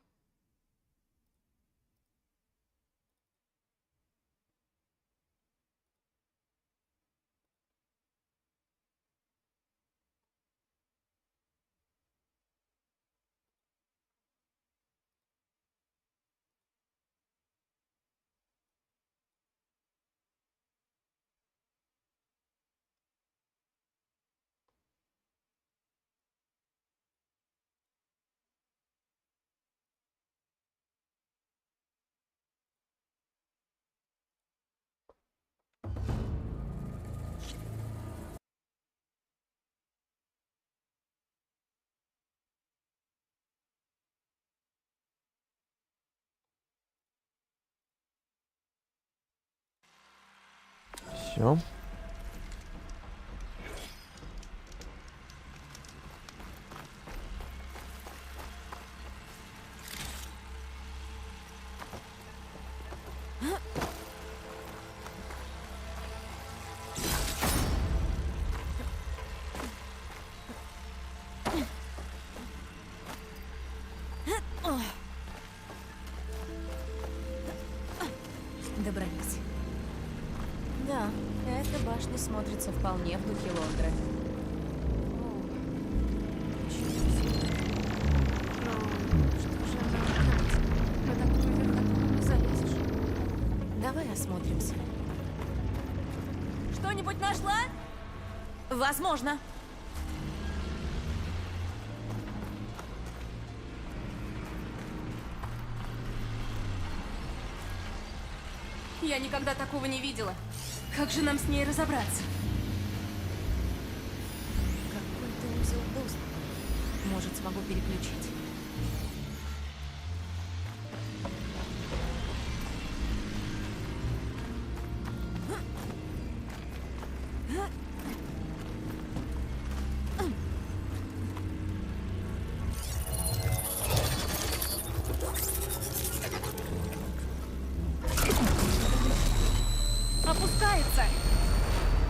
Все. Добрались. Да, эта башня смотрится вполне в духе Лондра. Что же нам делать? На такую верхотуру не залезешь. Давай осмотримся. Что-нибудь нашла? Возможно. Я никогда такого не видела. Как же нам с ней разобраться? Какой-то узел доступа. Может, смогу переключить. Опускается!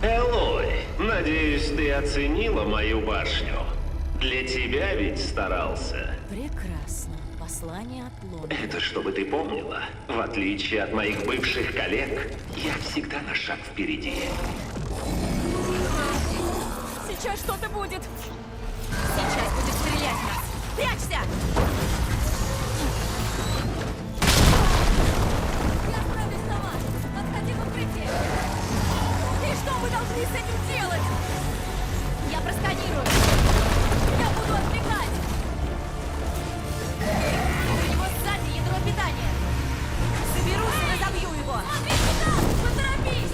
Элой, надеюсь, ты оценила мою башню. Для тебя ведь старался. Прекрасно. Послание от Лондра. Это чтобы ты помнила. В отличие от моих бывших коллег, я всегда на шаг впереди. Сейчас что-то будет! Сейчас будет стрелять в нас. Прячься! Я справлюсь сама! Отходи в укрытие! И что мы должны с этим делать? Я просканирую. Я буду отвлекать! У него сзади ядро питания. Соберусь и разобью его. Смотри сюда! Поторопись!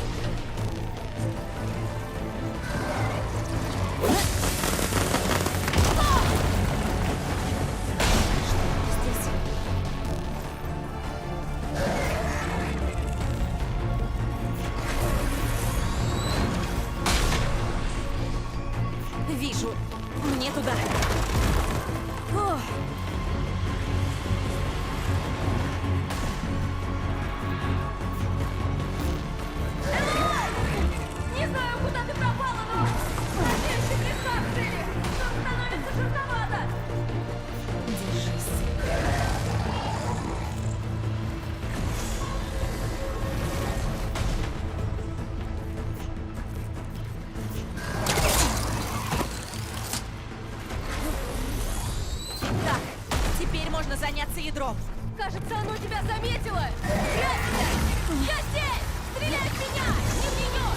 Здесь. Вижу. Мне туда. Ох. Не знаю, куда ты пропала, но... Надеюсь, ты близка к цели! Все становится жутковато! Держись. Так, теперь можно заняться ядром. Кажется, оно тебя заметило! Прячься! Я здесь! Стреляй в меня! Не в нее!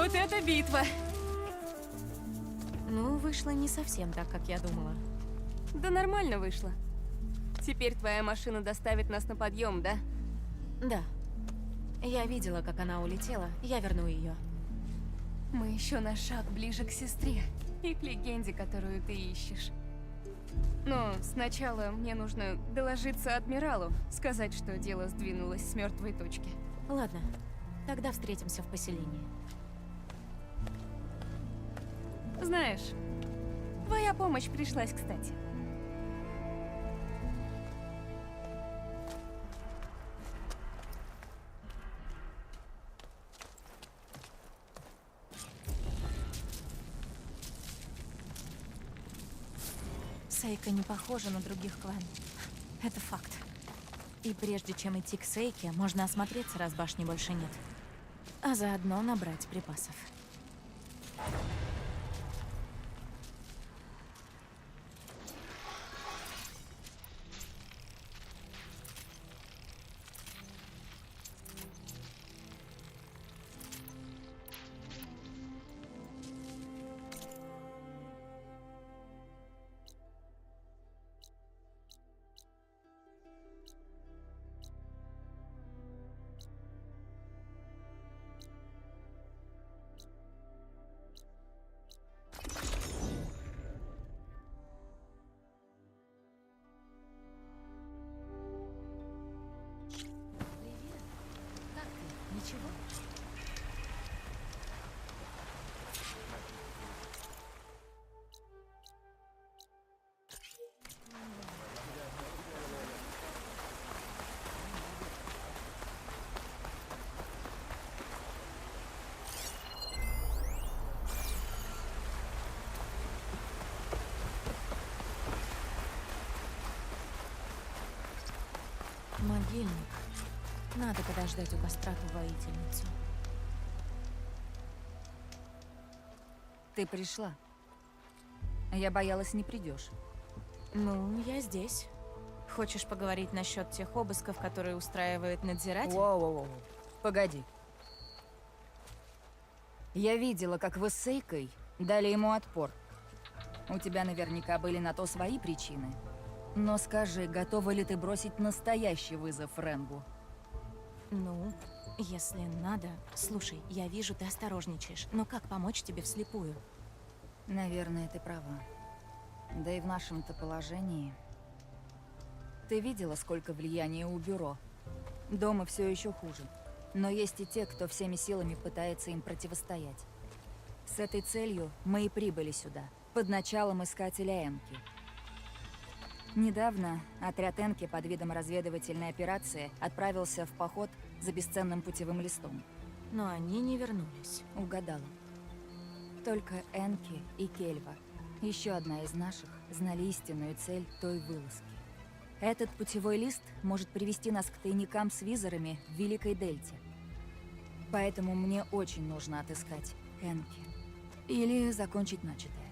Вот это битва! Ну, вышло не совсем так, как я думала. Да нормально вышло. Теперь твоя машина доставит нас на подъем, да? Да. Я видела, как она улетела. Я верну ее. Мы еще на шаг ближе к сестре и к легенде, которую ты ищешь. Но сначала мне нужно доложиться адмиралу, сказать, что дело сдвинулось с мертвой точки. Ладно, тогда встретимся в поселении. Знаешь, твоя помощь пришлась кстати. Сейка не похожа на других клан. Это факт. И прежде чем идти к Сейке, можно осмотреться, раз башни больше нет. А заодно набрать припасов. Ничего? Могильник. Надо подождать у костра ту воительницу. Ты пришла. Я боялась, не придешь. Ну, я здесь. Хочешь поговорить насчет тех обысков, которые устраивает надзиратель? Воу-воу-воу. Погоди. Я видела, как вы с Сейкой дали ему отпор. У тебя наверняка были на то свои причины. Но скажи, готова ли ты бросить настоящий вызов Ренгу? Ну, если надо... Слушай, я вижу, ты осторожничаешь. Но как помочь тебе вслепую? Наверное, ты права. Да и в нашем-то положении... Ты видела, сколько влияния у бюро? Дома все еще хуже. Но есть и те, кто всеми силами пытается им противостоять. С этой целью мы и прибыли сюда, под началом искателя Энки. Недавно отряд Энки под видом разведывательной операции отправился в поход за бесценным путевым листом. Но они не вернулись. Угадала. Только Энки и Кельва, еще одна из наших, знали истинную цель той вылазки. Этот путевой лист может привести нас к тайникам с визорами в Великой Дельте. Поэтому мне очень нужно отыскать Энки. Или закончить начатое.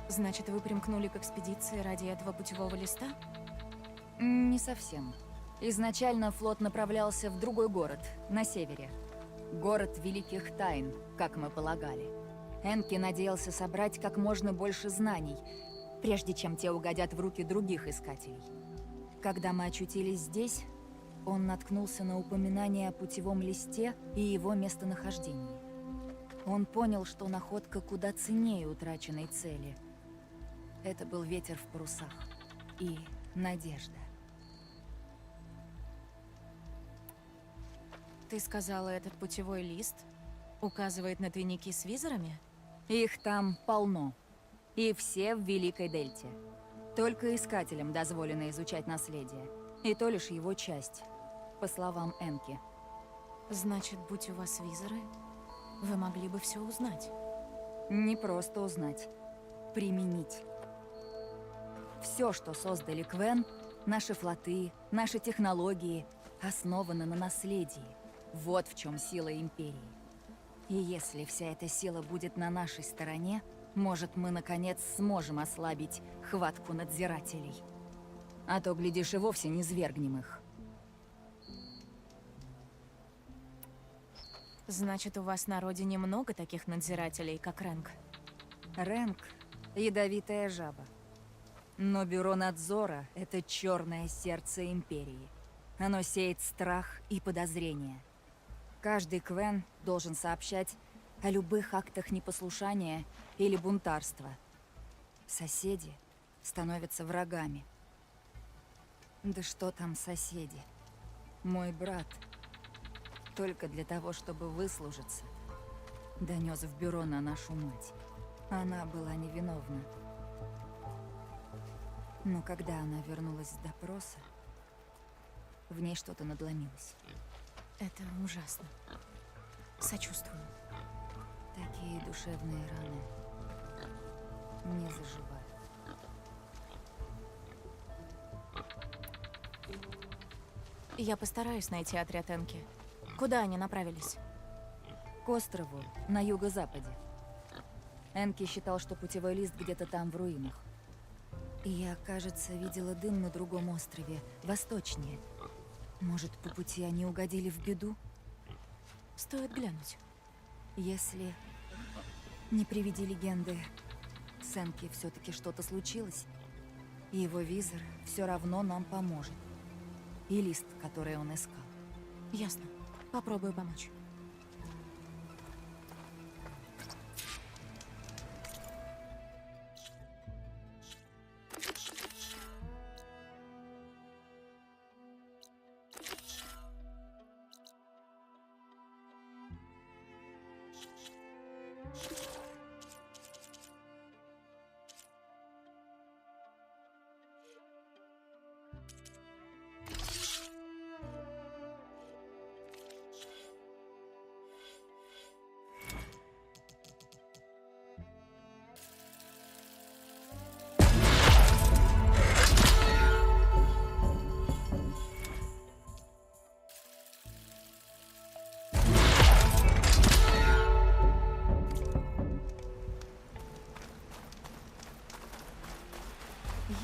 Значит, вы примкнули к экспедиции ради этого путевого листа? Не совсем. Изначально флот направлялся в другой город, на севере. Город Великих Тайн, как мы полагали. Энки надеялся собрать как можно больше знаний, прежде чем те угодят в руки других искателей. Когда мы очутились здесь, он наткнулся на упоминание о путевом листе и его местонахождении. Он понял, что находка куда ценнее утраченной цели. Это был ветер в парусах и надежда. Ты сказала, этот путевой лист указывает на тайники с визорами? Их там полно. И все в Великой Дельте. Только искателям дозволено изучать наследие. И то лишь его часть, по словам Энки. Значит, будь у вас визоры, вы могли бы все узнать. Не просто узнать. Применить. Все, что создали Квен, наши флоты, наши технологии, основано на наследии. Вот в чем сила Империи. И если вся эта сила будет на нашей стороне, может, мы, наконец, сможем ослабить хватку надзирателей. А то, глядишь, и вовсе не свергнем их. Значит, у вас на родине много таких надзирателей, как Рэнк? Рэнк — ядовитая жаба. Но Бюро надзора — это черное сердце Империи. Оно сеет страх и подозрения. Каждый Квен должен сообщать о любых актах непослушания или бунтарства. Соседи становятся врагами. Да что там соседи? Мой брат, только для того, чтобы выслужиться, донес в бюро на нашу мать. Она была невиновна. Но когда она вернулась с допроса, в ней что-то надломилось. Это ужасно. Сочувствую. Такие душевные раны не заживают. Я постараюсь найти отряд Энки. Куда они направились? К острову на юго-западе. Энки считал, что путевой лист где-то там, в руинах. И я, кажется, видела дым на другом острове, восточнее. Может, по пути они угодили в беду? Стоит глянуть. Если, не приведи легенды, с Энки все-таки что-то случилось, его визор все равно нам поможет. И лист, который он искал. Ясно. Попробую помочь.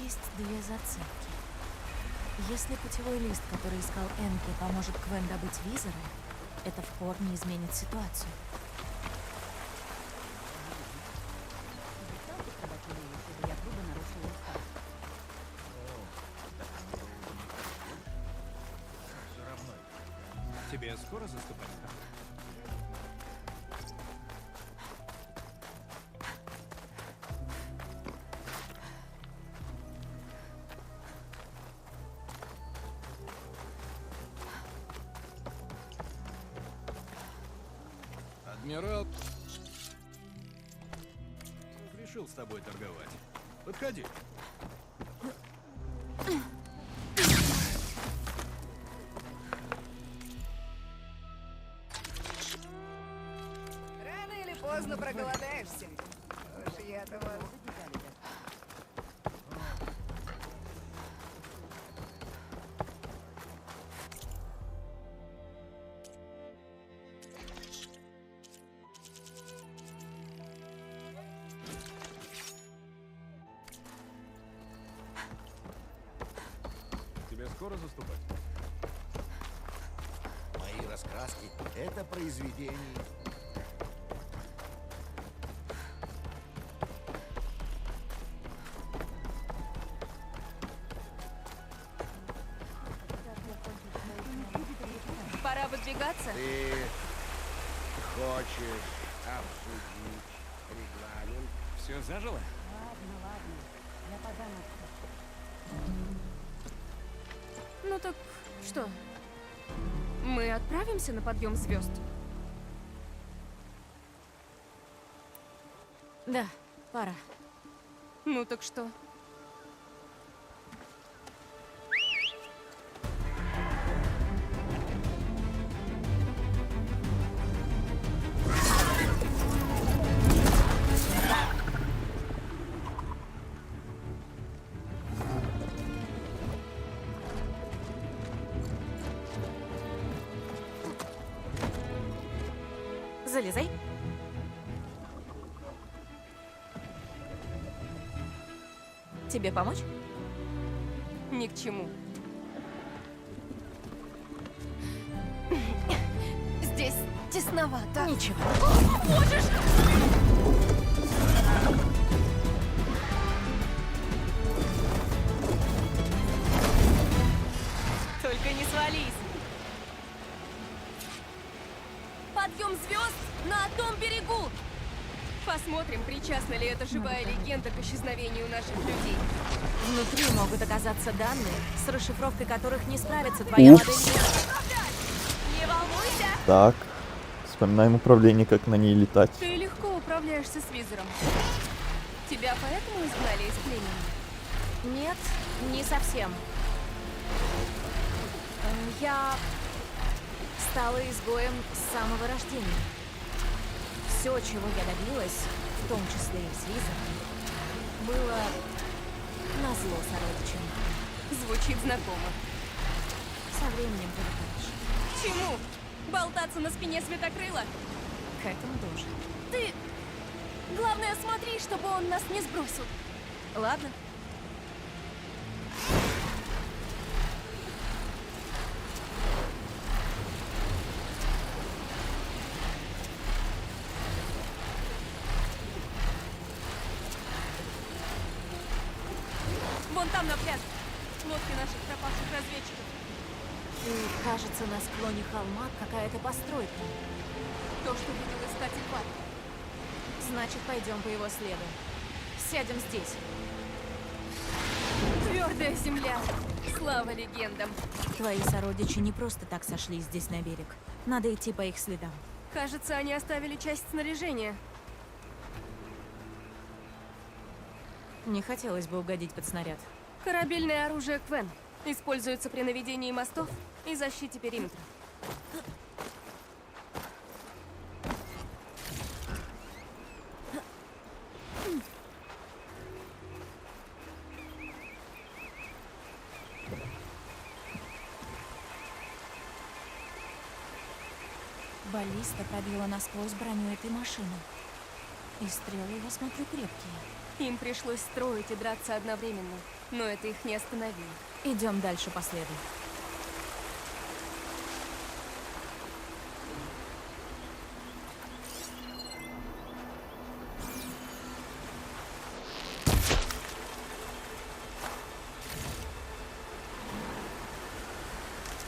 Есть две зацепки. Если путевой лист, который искал Энки, поможет Квен добыть визоры, это в корне изменит ситуацию. Тебе скоро заступать? Адмирал решил с тобой торговать. Подходи. Рано или поздно проголодаешься. Уж я-то вас... Тебе скоро заступать? Мои раскраски — это произведение. Пора выдвигаться? Ты хочешь обсудить регламент? Все зажило? Ну так что? Мы отправимся на подъем звезд? Да, пора. Ну так что? Залезай. Тебе помочь? Ни к чему. Здесь Тесновато. Ничего. Только не свались. Подъем звезд на том берегу. Посмотрим, причастна ли эта живая легенда к исчезновению наших людей. Внутри могут оказаться данные, с расшифровкой которых не справится твоя Упс. модель мира. Не волнуйся. Так. Вспоминаем управление, как на ней летать. Ты легко управляешься с визором. Тебя поэтому изгнали из племени? Нет, не совсем. Я стала изгоем с самого рождения. Все, чего я добилась, в том числе и с визором, было назло сородичам. Звучит знакомо. Со временем привыкаешь. Чему? Болтаться на спине Светокрыла? К этому тоже. Ты... Главное, смотри, чтобы он нас не сбросил. Ладно. Вон там на пляже. Лодки наших пропавших разведчиков. И, кажется, на склоне холма какая-то постройка. То, что видел искатель пар. Значит, пойдем по его следу. Сядем здесь. Твердая земля. Слава легендам. Твои сородичи не просто так сошли здесь на берег. Надо идти по их следам. Кажется, они оставили часть снаряжения. Не хотелось бы угодить под снаряд. Корабельное оружие Квен. Используется при наведении мостов и защите периметра. Баллиста пробила насквозь броню этой машины. И стрелы, я смотрю, крепкие. Им пришлось строить и драться одновременно, но это их не остановило. Идем дальше по следу.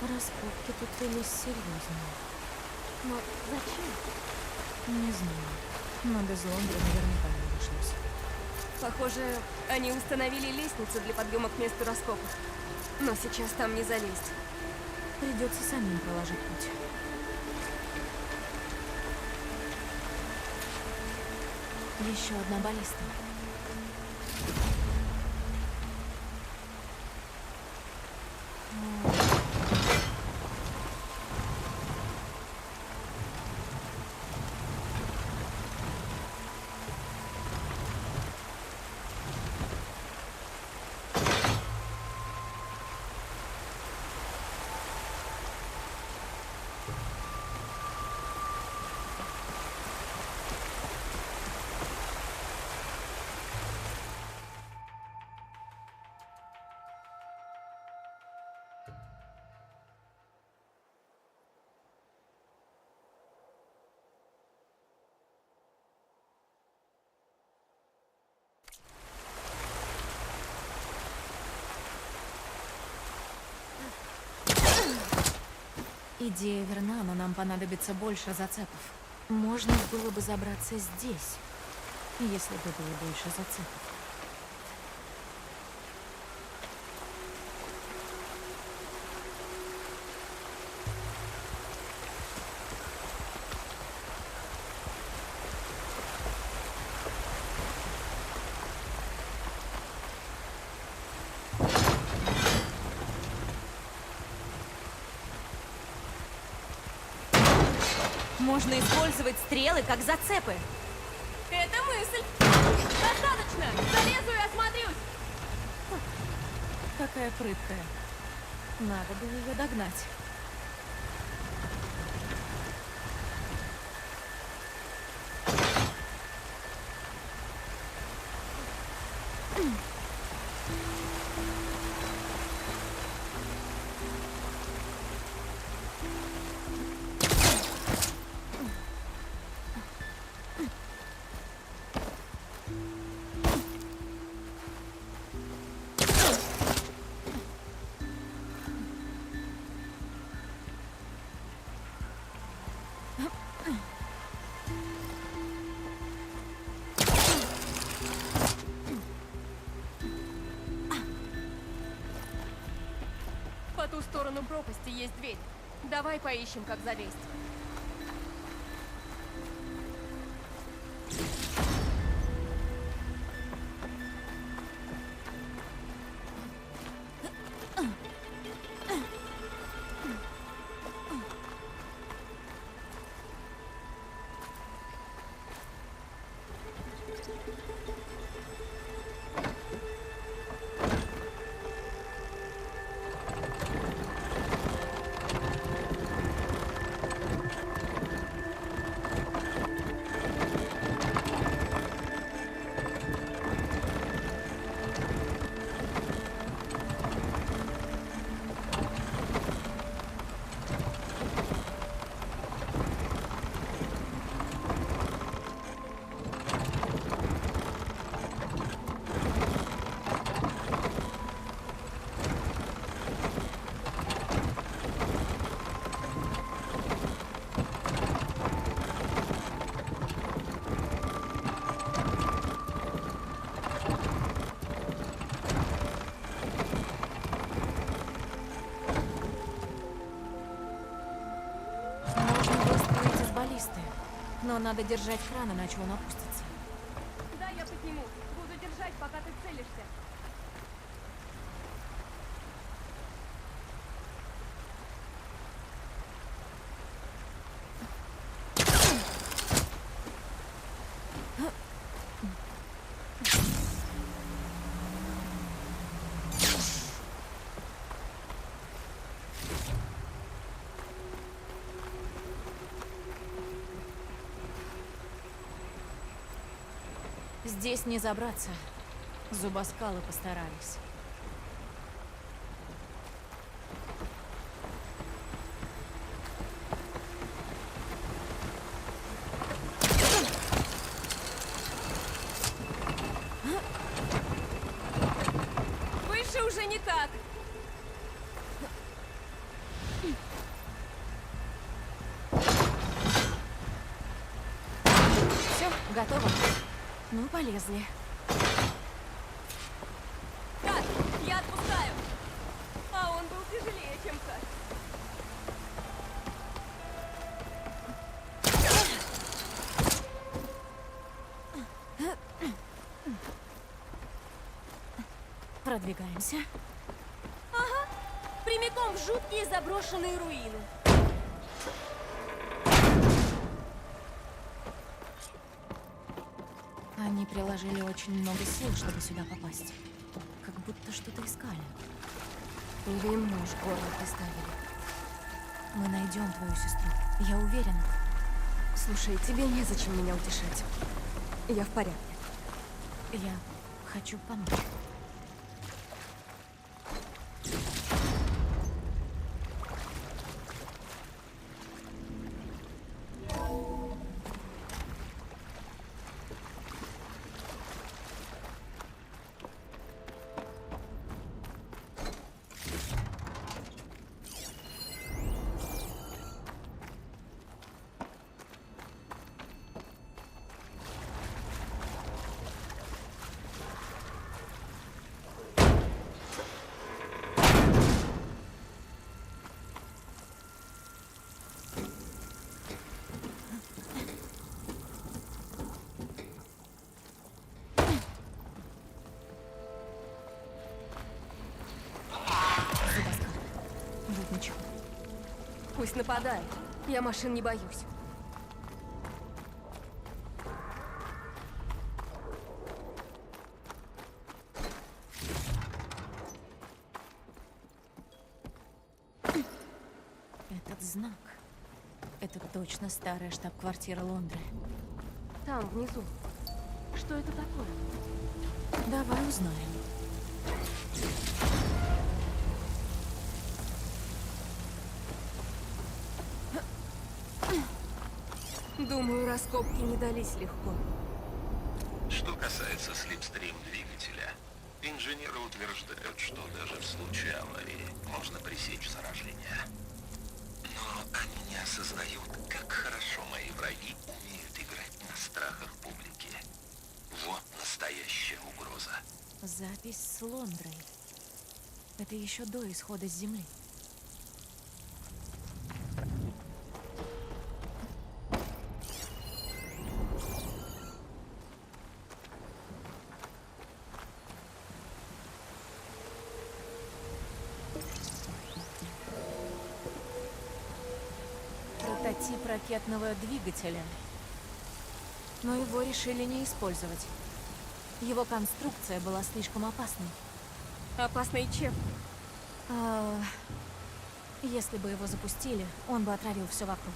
Раскопки тут велись серьезные. Но зачем? Не знаю. Но без Лондра наверняка не обошлось. Похоже, они установили лестницу для подъема к месту раскопок. Но сейчас там не залезть. Придется самим проложить путь. Еще одна баллиста. Идея верна, но нам понадобится больше зацепов. Можно было бы забраться здесь, если бы было больше зацепов. Можно использовать стрелы как зацепы. Это мысль! Достаточно! Залезу и осмотрюсь! Какая прыткая. Надо было ее догнать. сторону пропасти есть дверь. Давай поищем, как залезть. Но надо держать кран, иначе он опустится. Да, я подниму. Буду держать, пока ты целишься. Здесь не забраться. Зубоскалы постарались. Выше уже никак. Все, готово. Ну, полезли. Так, я отпускаю. А он был тяжелее, чем кажется. Продвигаемся. Ага, прямиком в жуткие заброшенные руины. Они приложили очень много сил, чтобы сюда попасть. Как будто что-то искали. Или им нож в горло приставили. Мы найдем твою сестру. Я уверена. Слушай, тебе незачем меня утешать. Я в порядке. Я хочу помочь. Вот ничего. Пусть нападает. Я машин не боюсь. Этот знак. Это точно старая штаб-квартира Лондры. Там, внизу. Что это такое? Давай узнаем. Думаю, раскопки не дались легко. Что касается слипстрим-двигателя, инженеры утверждают, что даже в случае аварии можно пресечь заражение. Но они не осознают, как хорошо мои враги умеют играть на страхах публики. Вот настоящая угроза. Запись с Лондрой. Это еще до исхода с Земли. тип ракетного двигателя. Но его решили не использовать. Его конструкция была слишком опасной. Опасный чем? Если бы его запустили, он бы отравил все вокруг.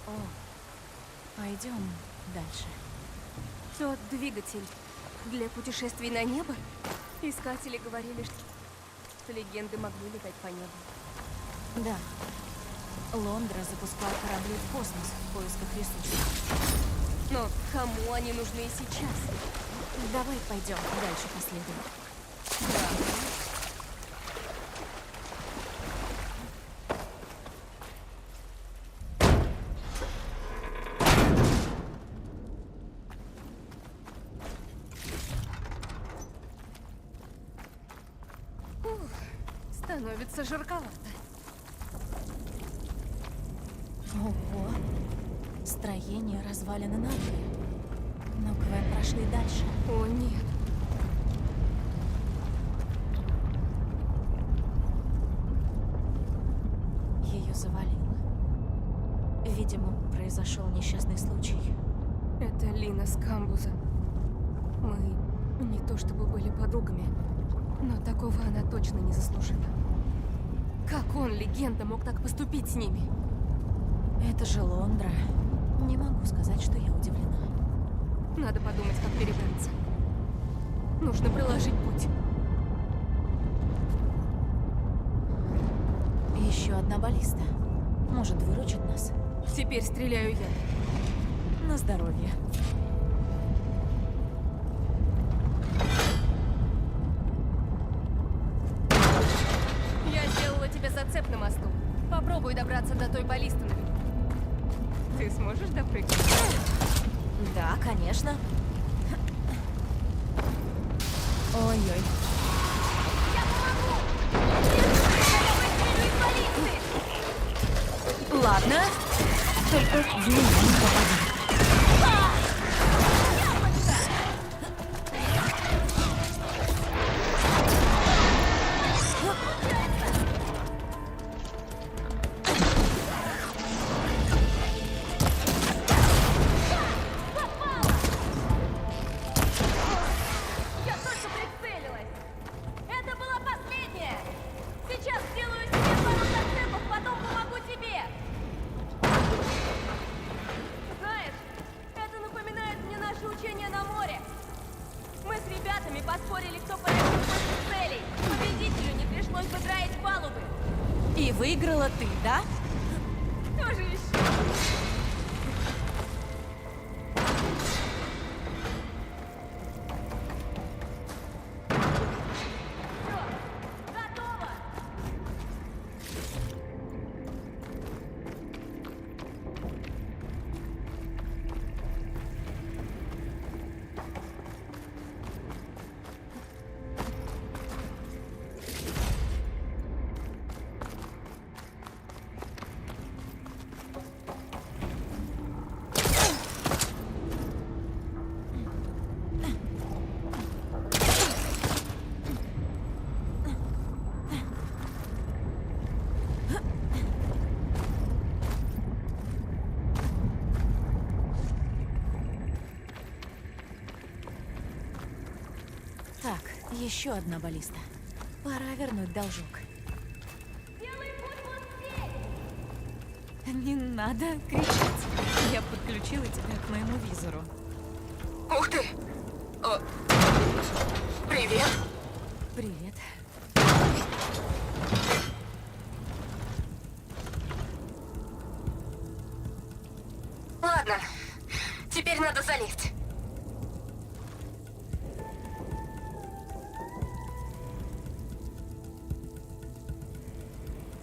О, пойдем дальше. Тот двигатель для путешествий на небо? Искатели говорили, что легенды могли летать по небу. Да. Лондра запускал корабли в космос в поисках ресурсов. Но кому они нужны сейчас? Давай пойдем дальше по следу. Становится жарковато. Ого. Строение развалено надвое. Но Квен прошли дальше. О, нет. Ее завалило. Видимо, произошел несчастный случай. Это Лина с камбуза. Мы не то чтобы были подругами, но такого она точно не заслужила. Как он, легенда, мог так поступить с ними? Это же Лондра. Не могу сказать, что я удивлена. Надо подумать, как перебраться. Нужно проложить путь. Еще одна баллиста. Может, выручит нас? Теперь стреляю я. На здоровье. Я сделала тебе зацеп на мосту. Попробуй добраться до той баллисты наверху. Ты сможешь допрыгнуть? Да, конечно. Ой-ой. Ладно. Только в меня не попади. И выиграла ты, да? Тоже еще. Так, еще одна баллиста. Пора вернуть должок. Делай путь быстрее! Не надо кричать. Я подключила тебя к моему визору. Ух ты! О, привет! Привет. Ладно, теперь надо залезть.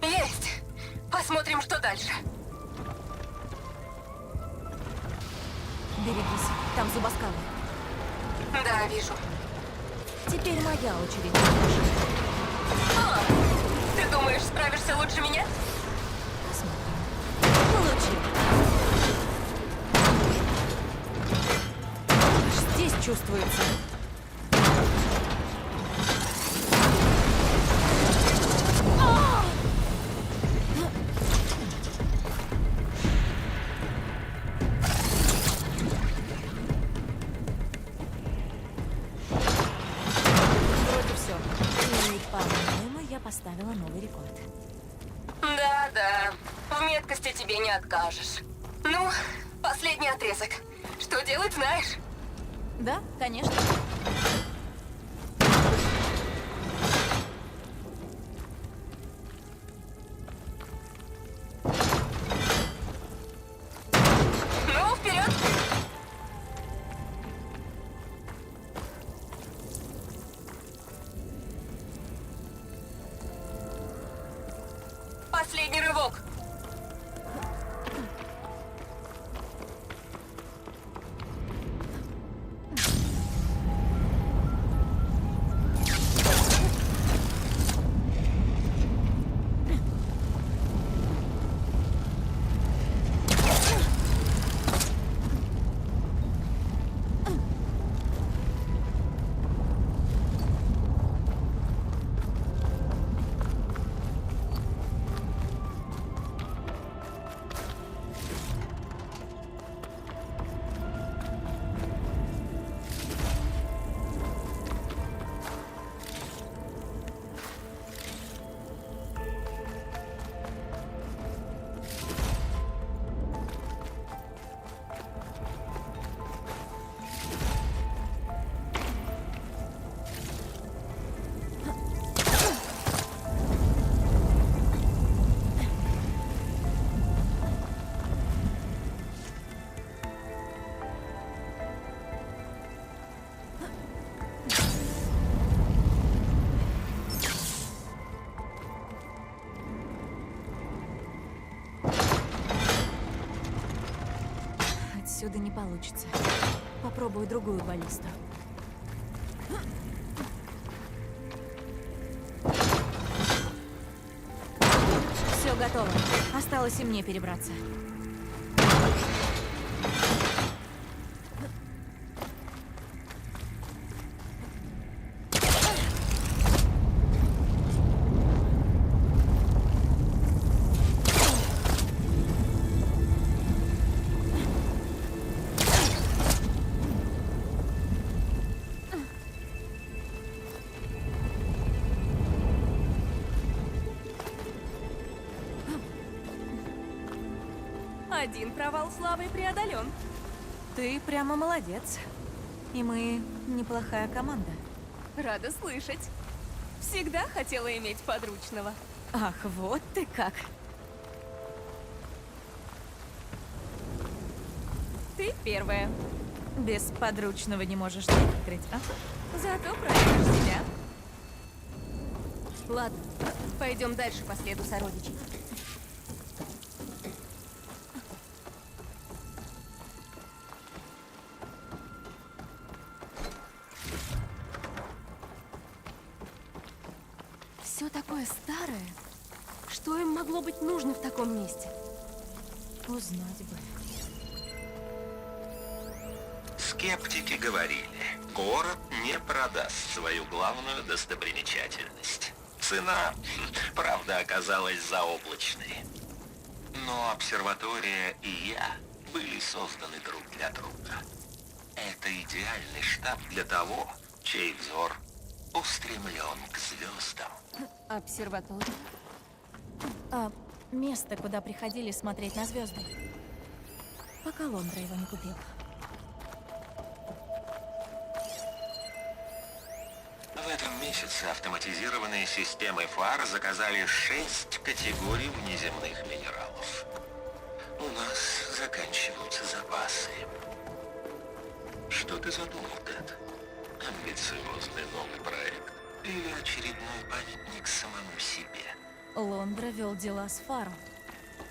Есть! Посмотрим, что дальше. Берегись, там зубоскалы. Да, вижу. Теперь моя очередь. О, ты думаешь, справишься лучше меня? Посмотрим. Получи. Аж здесь чувствуется. рекорд. Да-да, в меткости тебе не откажешь. Ну, последний отрезок. Что делать, знаешь? Да, конечно. Ну, вперед! Последний рывок. Отсюда не получится. Попробую другую баллисту. Все готово. Осталось и мне перебраться. Один провал славы преодолен. Ты прямо молодец. И мы неплохая команда. Рада слышать. Всегда хотела иметь подручного. Ах, вот ты как. Ты первая. Без подручного не можешь дверь открыть, а? Зато проверишь себя. Ладно, пойдем дальше по следу сородичей. Все такое старое. Что им могло быть нужно в таком месте? Узнать бы. Скептики говорили, город не продаст свою главную достопримечательность. Цена, правда, оказалась заоблачной. Но обсерватория и я были созданы друг для друга. Это идеальный штаб для того, чей взор устремлен к звездам. Обсерватория? А место, куда приходили смотреть на звезды. Пока Лондра его не купил. В этом месяце автоматизированные системы фар заказали 6 категорий внеземных минералов. У нас заканчиваются запасы. Что ты задумал, Тед? Амбициозный новый проект? Или очередной памятник самому себе? Лондра вел дела с Фаром.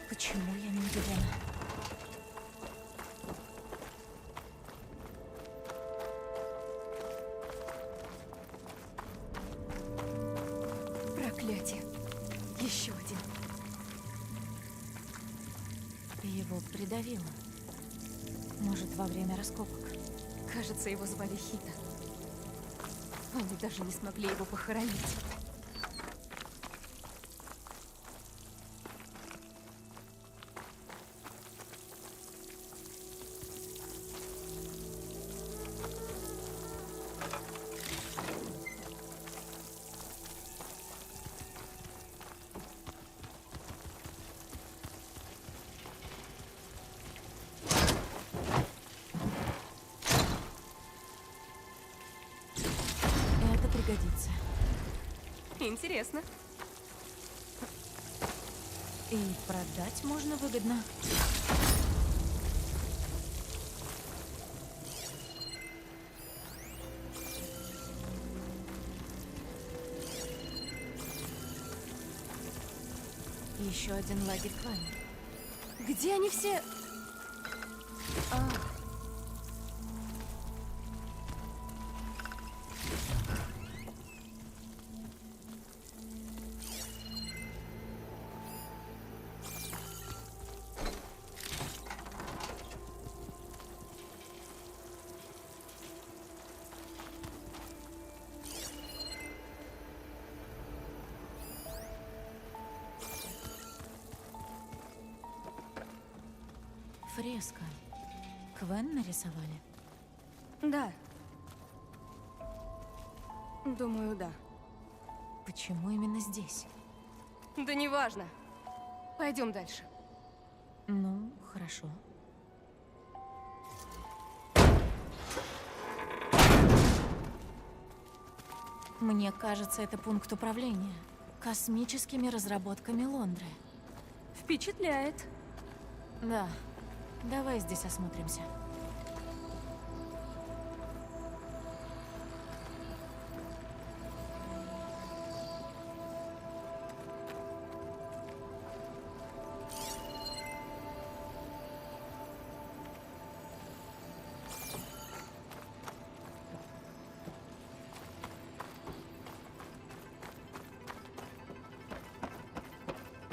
Почему я не удивлена? Проклятие. Еще один. Его придавило. Может, во время раскопок. Кажется, его звали Хита. Они даже не смогли его похоронить. пригодится. Интересно. И продать можно выгодно. Еще один лагерь клана. Где они все? А, Фреска. Квен нарисовали? да. Думаю, да. Почему именно здесь? Да неважно. Пойдем дальше. Ну, хорошо. Мне кажется, это пункт управления космическими разработками Лондры. Впечатляет. Да. Давай здесь осмотримся.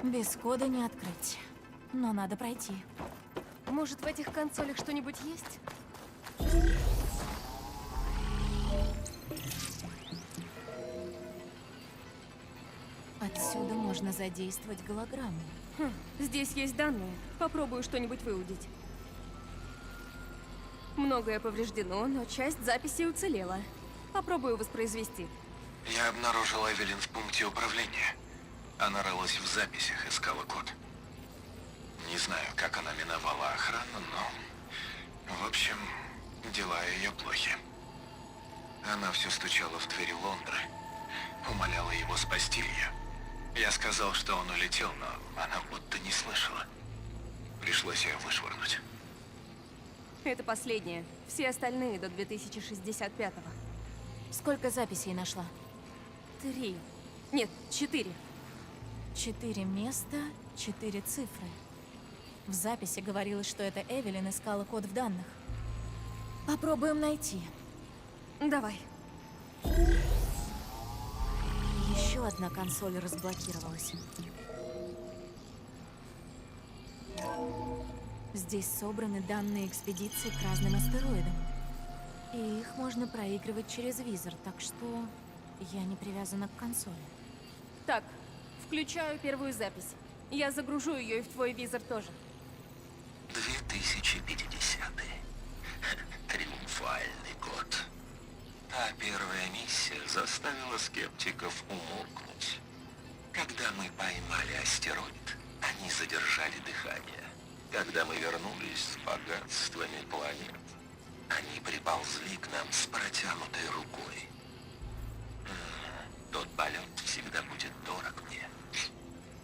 Без кода не открыть. Но надо пройти. Может, в этих консолях что-нибудь есть? Отсюда можно задействовать голограмму. Здесь есть данные. Попробую что-нибудь выудить. Многое повреждено, но часть записей уцелела. Попробую воспроизвести. Я обнаружил Эвелин в пункте управления. Она рылась в записях, искала код. Не знаю, как она миновала охрану, но... В общем, дела ее плохи. Она все стучала в двери Лондры. Умоляла его спасти ее. Я сказал, что он улетел, но она будто не слышала. Пришлось ее вышвырнуть. Это последнее. Все остальные до 2065-го. Сколько записей нашла? 3. Нет, 4. 4 места, 4 цифры. В записи говорилось, что это Эвелин искала код в данных. Попробуем найти. Давай. Еще одна консоль разблокировалась. Здесь собраны данные экспедиции к разным астероидам. И их можно проигрывать через визор, так что я не привязана к консоли. Так, включаю первую запись. Я загружу ее и в твой визор тоже. 2050. Триумфальный год. Та первая миссия заставила скептиков умолкнуть. Когда мы поймали астероид, они задержали дыхание. Когда мы вернулись с богатствами планет, они приползли к нам с протянутой рукой. Тот полет всегда будет дорог мне.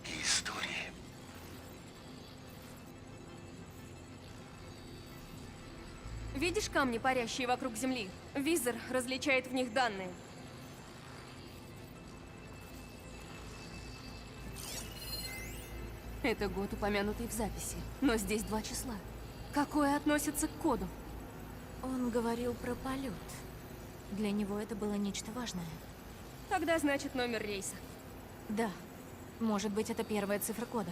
И истории. Видишь камни, парящие вокруг Земли? Визор различает в них данные. Это год, упомянутый в записи. Но здесь 2 числа. Какое относится к коду? Он говорил про полет. Для него это было нечто важное. Тогда значит номер рейса. Да. Может быть, это первая цифра кода.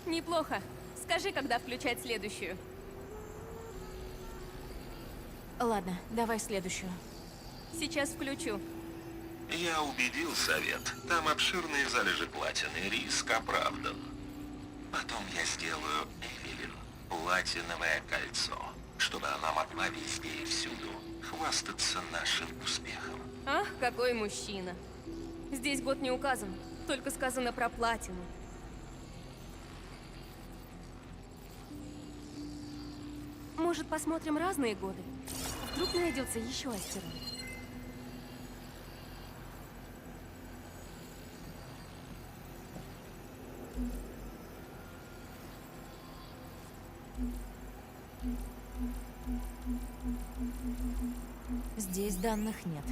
Неплохо. Скажи, когда включать следующую. Ладно, давай следующую. Сейчас включу. Я убедил совет. Там обширные залежи платины, риск оправдан. Потом я сделаю Эвелин платиновое кольцо, чтобы она могла везде и всюду хвастаться нашим успехом. Ах, какой мужчина. Здесь год не указан, только сказано про платину. Может, посмотрим разные годы? Вдруг найдется еще астероид. Здесь данных нет.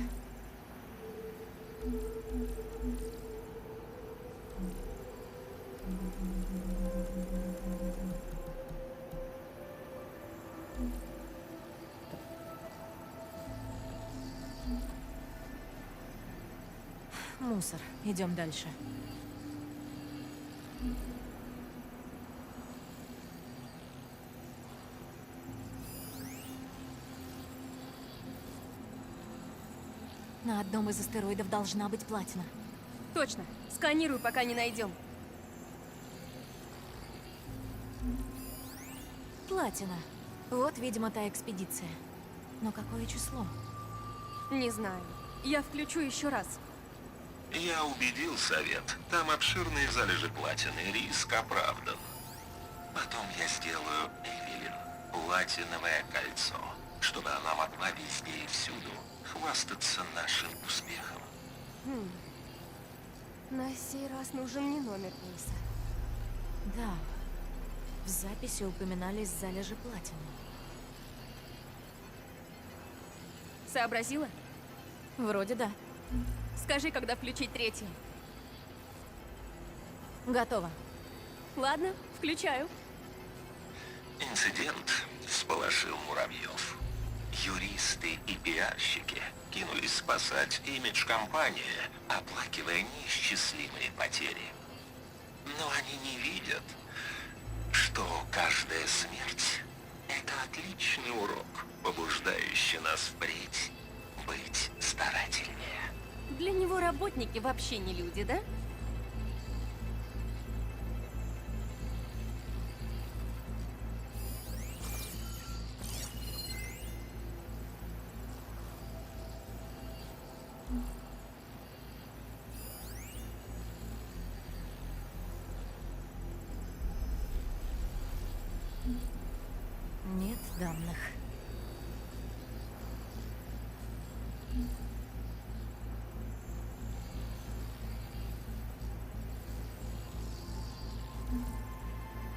Мусор. Идем дальше. На одном из астероидов должна быть платина. Точно. Сканирую, пока не найдем. Платина. Вот, видимо, та экспедиция. Но какое число? Не знаю. Я включу еще раз. Я убедил совет. Там обширные залежи платины, риск оправдан. Потом я сделаю Эвелин платиновое кольцо, чтобы она могла везде и всюду хвастаться нашим успехом. На сей раз нужен не номер рейса. Да. В записи упоминались залежи платины. Сообразила? Вроде да. Скажи, когда включить третий. Готово. Ладно, включаю. Инцидент всполошил муравьев. Юристы и пиарщики кинулись спасать имидж компании, оплакивая неисчислимые потери. Но они не видят, что каждая смерть — это отличный урок, побуждающий нас впредь быть старательнее. Для него работники вообще не люди, да? Нет данных.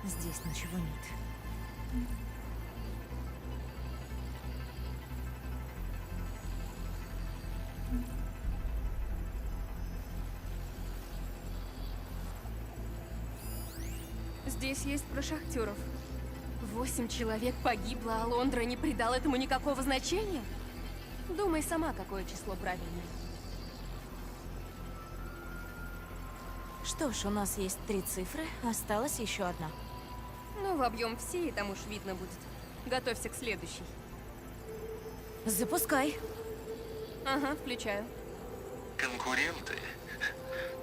Здесь ничего нет. Здесь есть про шахтеров. 8 человек погибло, а Лондра не придал этому никакого значения? Думай сама, какое число правильное. Что ж, у нас есть 3 цифры, осталась еще одна. Ну, вобьем все, и там уж видно будет. Готовься к следующей. Запускай. Ага, включаю. Конкуренты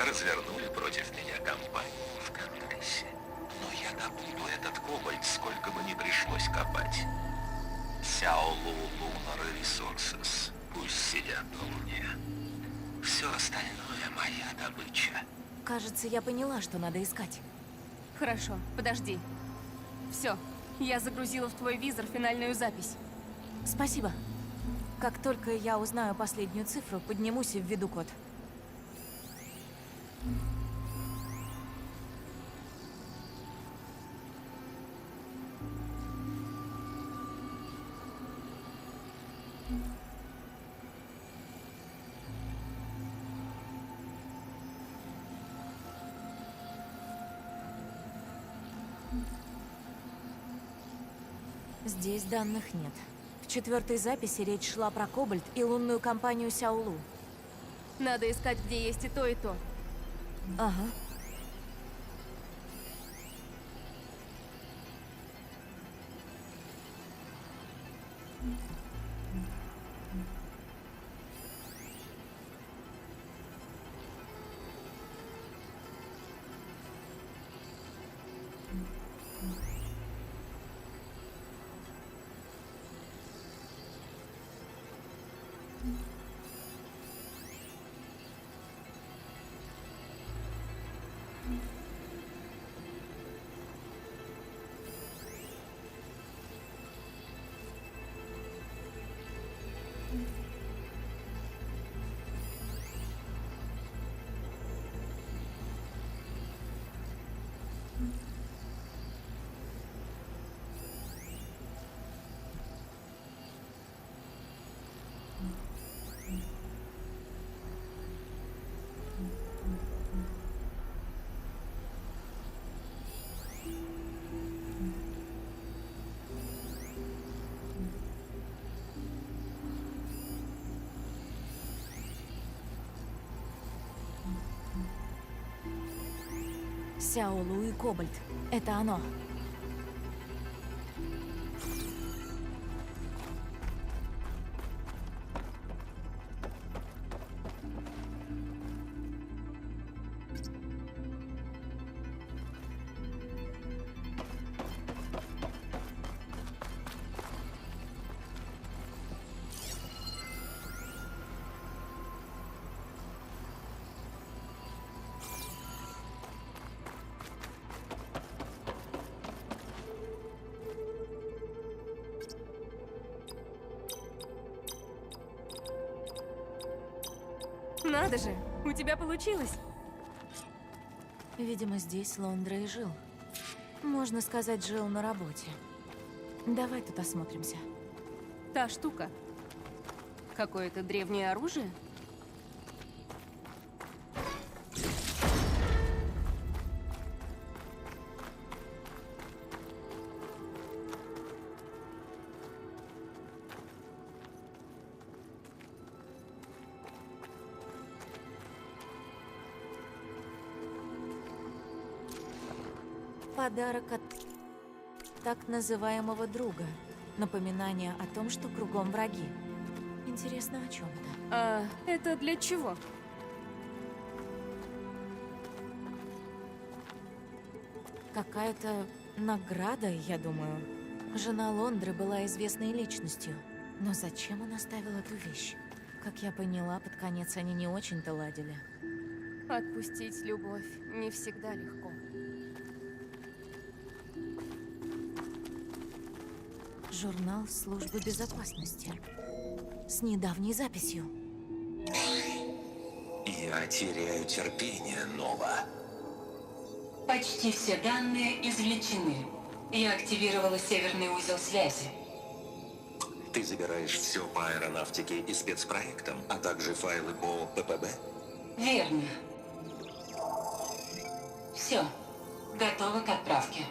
развернули против меня кампанию в Конгрессе. Но я добуду этот кобальт, сколько бы ни пришлось копать. Сяолу Lunar Resources. Пусть сидят на Луне. Все остальное моя добыча. Кажется, я поняла, что надо искать. Хорошо, подожди. Все, я загрузила в твой визор финальную запись. Спасибо. Как только я узнаю последнюю цифру, поднимусь и введу код. Здесь данных нет. В 4-й записи речь шла про Кобальт и лунную компанию Сяолу. Надо искать, где есть и то, и то. Ага. Сяолу и Кобальт. Это оно. Надо же, у тебя получилось. Видимо, здесь Лондра и жил. Можно сказать, жил на работе. Давай тут осмотримся. Та штука. Какое-то древнее оружие? Подарок от так называемого друга. Напоминание о том, что кругом враги. Интересно, о чем это? А это для чего? Какая-то награда, я думаю. Жена Лондры была известной личностью. Но зачем он оставил эту вещь? Как я поняла, под конец они не очень-то ладили. Отпустить любовь не всегда легко. Журнал службы безопасности. С недавней записью. Я теряю терпение, Нова. Почти все данные извлечены. Я активировала северный узел связи. Ты забираешь все по аэронавтике и спецпроектам, а также файлы по ППБ? Верно. Все. Готово к отправке.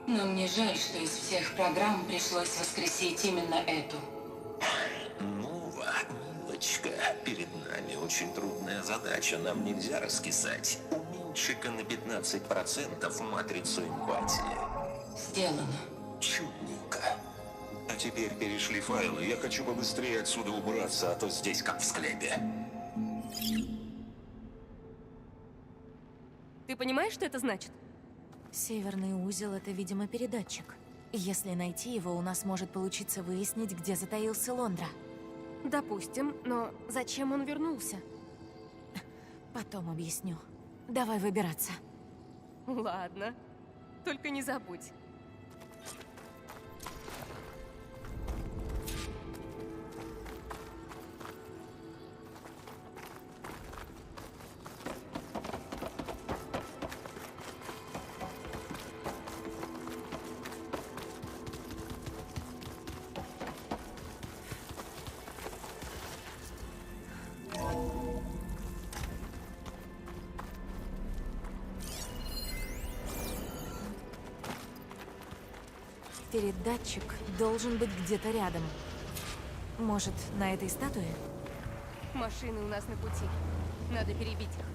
Но мне жаль, что из всех программ пришлось воскресить именно эту. Нова, милочка, перед нами очень трудная задача, нам нельзя раскисать. Уменьши-ка на 15% матрицу эмпатии. Сделано. Чудненько. А теперь перешли файлы, я хочу побыстрее отсюда убраться, а то здесь как в склепе. Ты понимаешь, что это значит? Северный узел — это, видимо, передатчик. Если найти его, у нас может получиться выяснить, где затаился Лондра. Допустим, но зачем он вернулся? Потом объясню. Давай выбираться. Ладно. Только не забудь. Передатчик должен быть где-то рядом. Может, на этой статуе? Машины у нас на пути. Надо перебить их.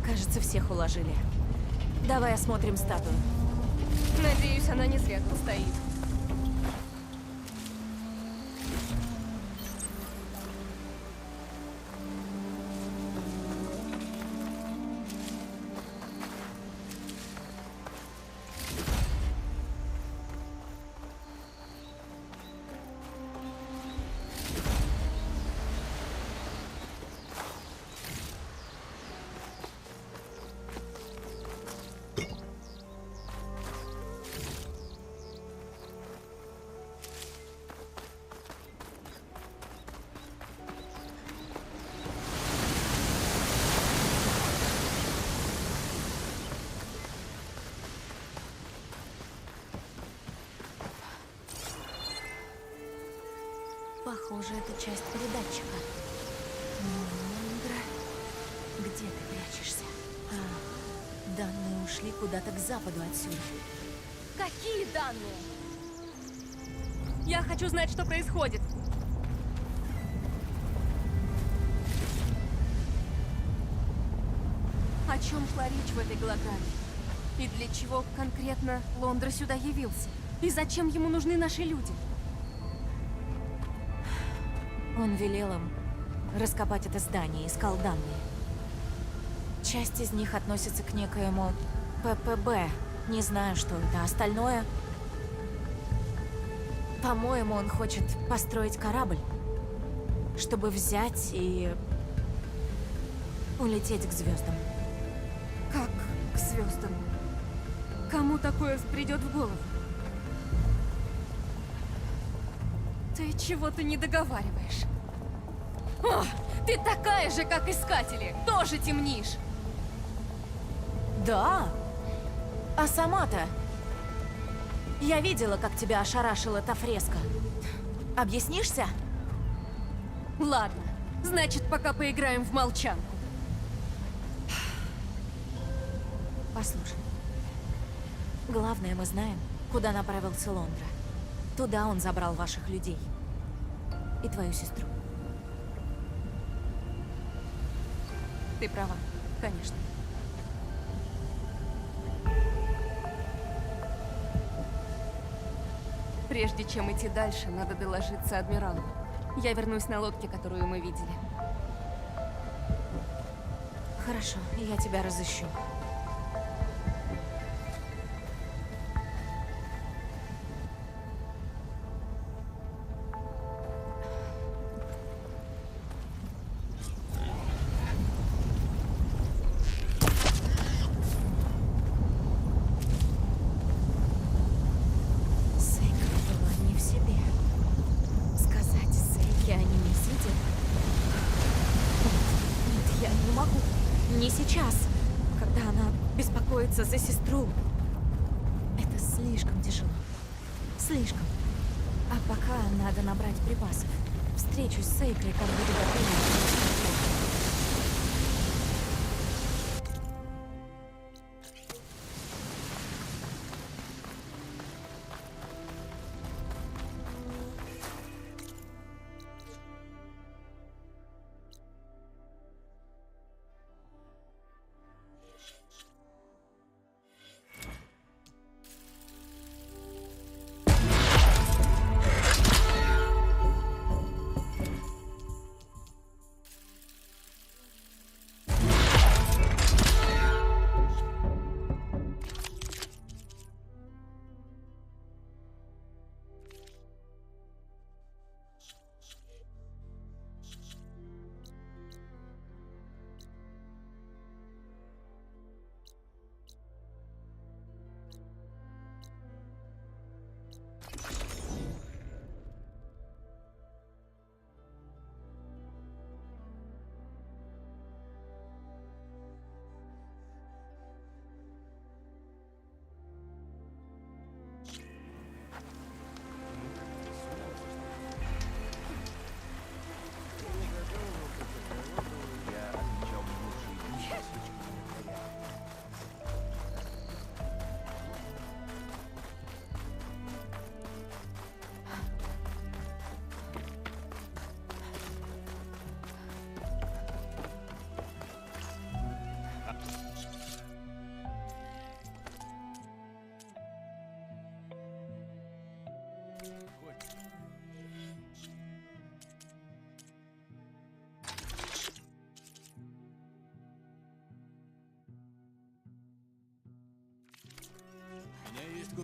Кажется, всех уложили. Давай осмотрим статую. Надеюсь, она не зря тут стоит. Похоже, это часть передатчика. Лондра, где ты прячешься? Данные ушли куда-то к западу отсюда. Какие данные? Я хочу знать, что происходит. О чем шла речь в этой голограмме? И для чего конкретно Лондра сюда явился? И зачем ему нужны наши люди? Он велел им раскопать это здание, искал данные. Часть из них относится к некоему ППБ. Не знаю, что это. Остальное... По-моему, он хочет построить корабль, чтобы взять и улететь к звездам. Как к звездам? Кому такое придет в голову? Ты чего-то не договариваешь. О, ты такая же, как Искатели, тоже темнишь. Да? А сама-то? Я видела, как тебя ошарашила та фреска. Объяснишься? Ладно, значит, пока поиграем в молчанку. Послушай. Главное, мы знаем, куда направился Лондра. Туда он забрал ваших людей. И твою сестру. Ты права, конечно. Прежде чем идти дальше, надо доложиться адмиралу. Я вернусь на лодке, которую мы видели. Хорошо, я тебя разыщу. Не сейчас, когда она беспокоится за сестру. Это слишком тяжело. Слишком. А пока надо набрать припасов. Встречусь с Эйкой, как буду готова. По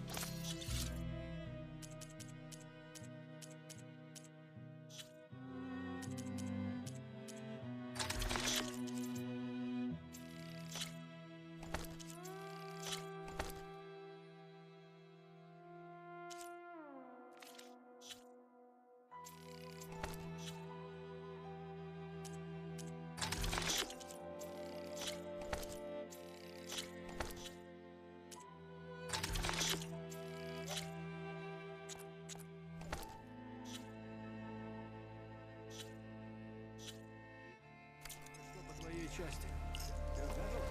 твоей части. Все заживо?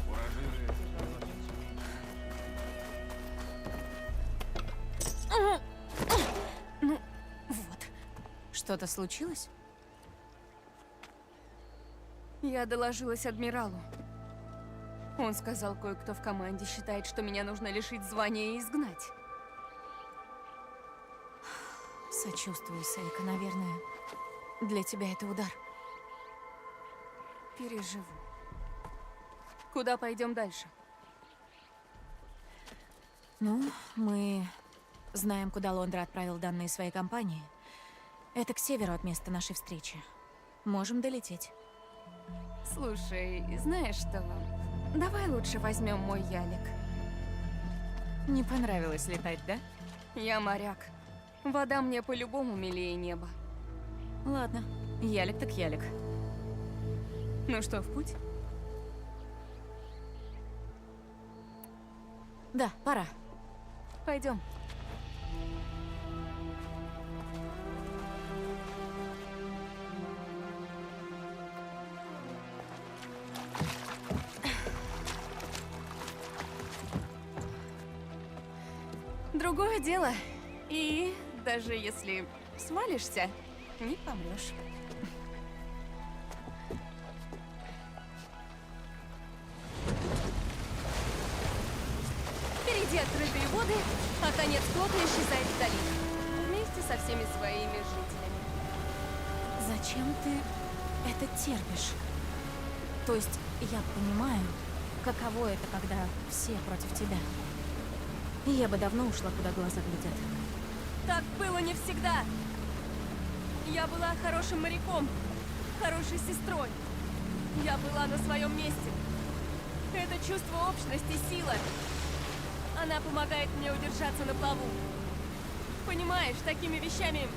Уражиры. Ну, вот. Что-то случилось? Я доложилась адмиралу. Он сказал, кое-кто в команде считает, что меня нужно лишить звания и изгнать. Сочувствую, Сейка, наверное. Для тебя это удар. Переживу. Куда пойдем дальше? Ну, мы знаем, куда Лондра отправил данные своей компании. Это к северу от места нашей встречи. Можем долететь. Слушай, знаешь что? Давай лучше возьмем мой ялик. Не понравилось летать, да? Я моряк. Вода мне по-любому милее неба. Ладно, ялик так ялик. Ну что, в путь? Да, пора. Пойдем. Другое дело. И даже если свалишься, не помрешь. Впереди открытые воды, а конец флота исчезает вдали. Вместе со всеми своими жителями. Зачем ты это терпишь? То есть, я понимаю, каково это, когда все против тебя. И я бы давно ушла, куда глаза глядят. Так было не всегда. Я была хорошим моряком, хорошей сестрой. Я была на своем месте. Это чувство общности, сила. Она помогает мне удержаться на плаву. Понимаешь, такими вещами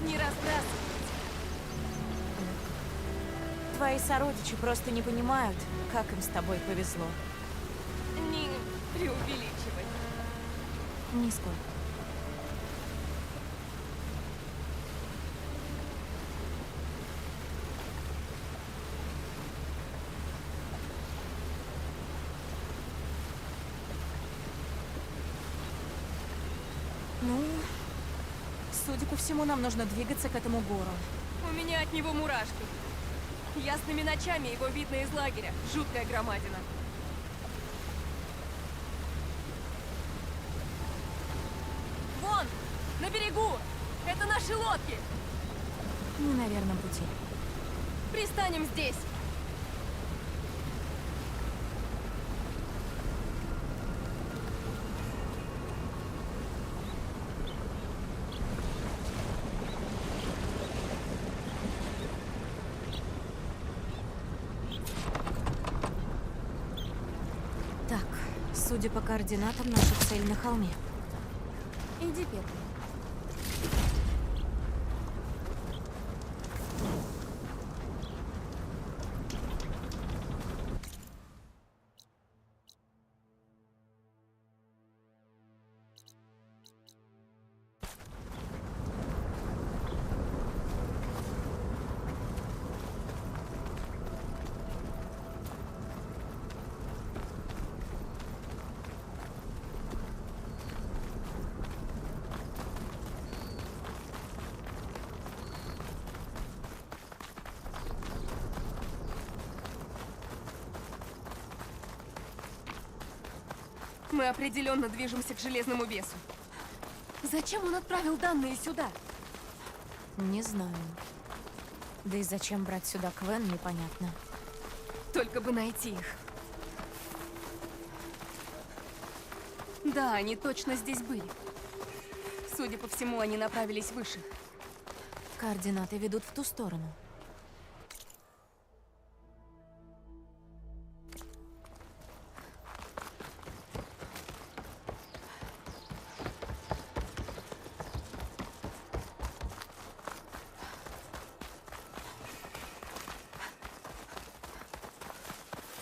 не разбрасываются. Твои сородичи просто не понимают, как им с тобой повезло. Не преувеличивай. Нисколько. Ну, судя по всему, нам нужно двигаться к этому гору. У меня от него мурашки. Ясными ночами его видно из лагеря. Жуткая громадина. Вон! На берегу! Это наши лодки! Мы на верном пути. Пристанем здесь! Так, судя по координатам, наша цель на холме. Иди первый. Мы определенно движемся к железному бесу. Зачем он отправил данные сюда? Не знаю. Да и зачем брать сюда Квен, непонятно. Только бы найти их. Да, они точно здесь были. Судя по всему, они направились выше. Координаты ведут в ту сторону.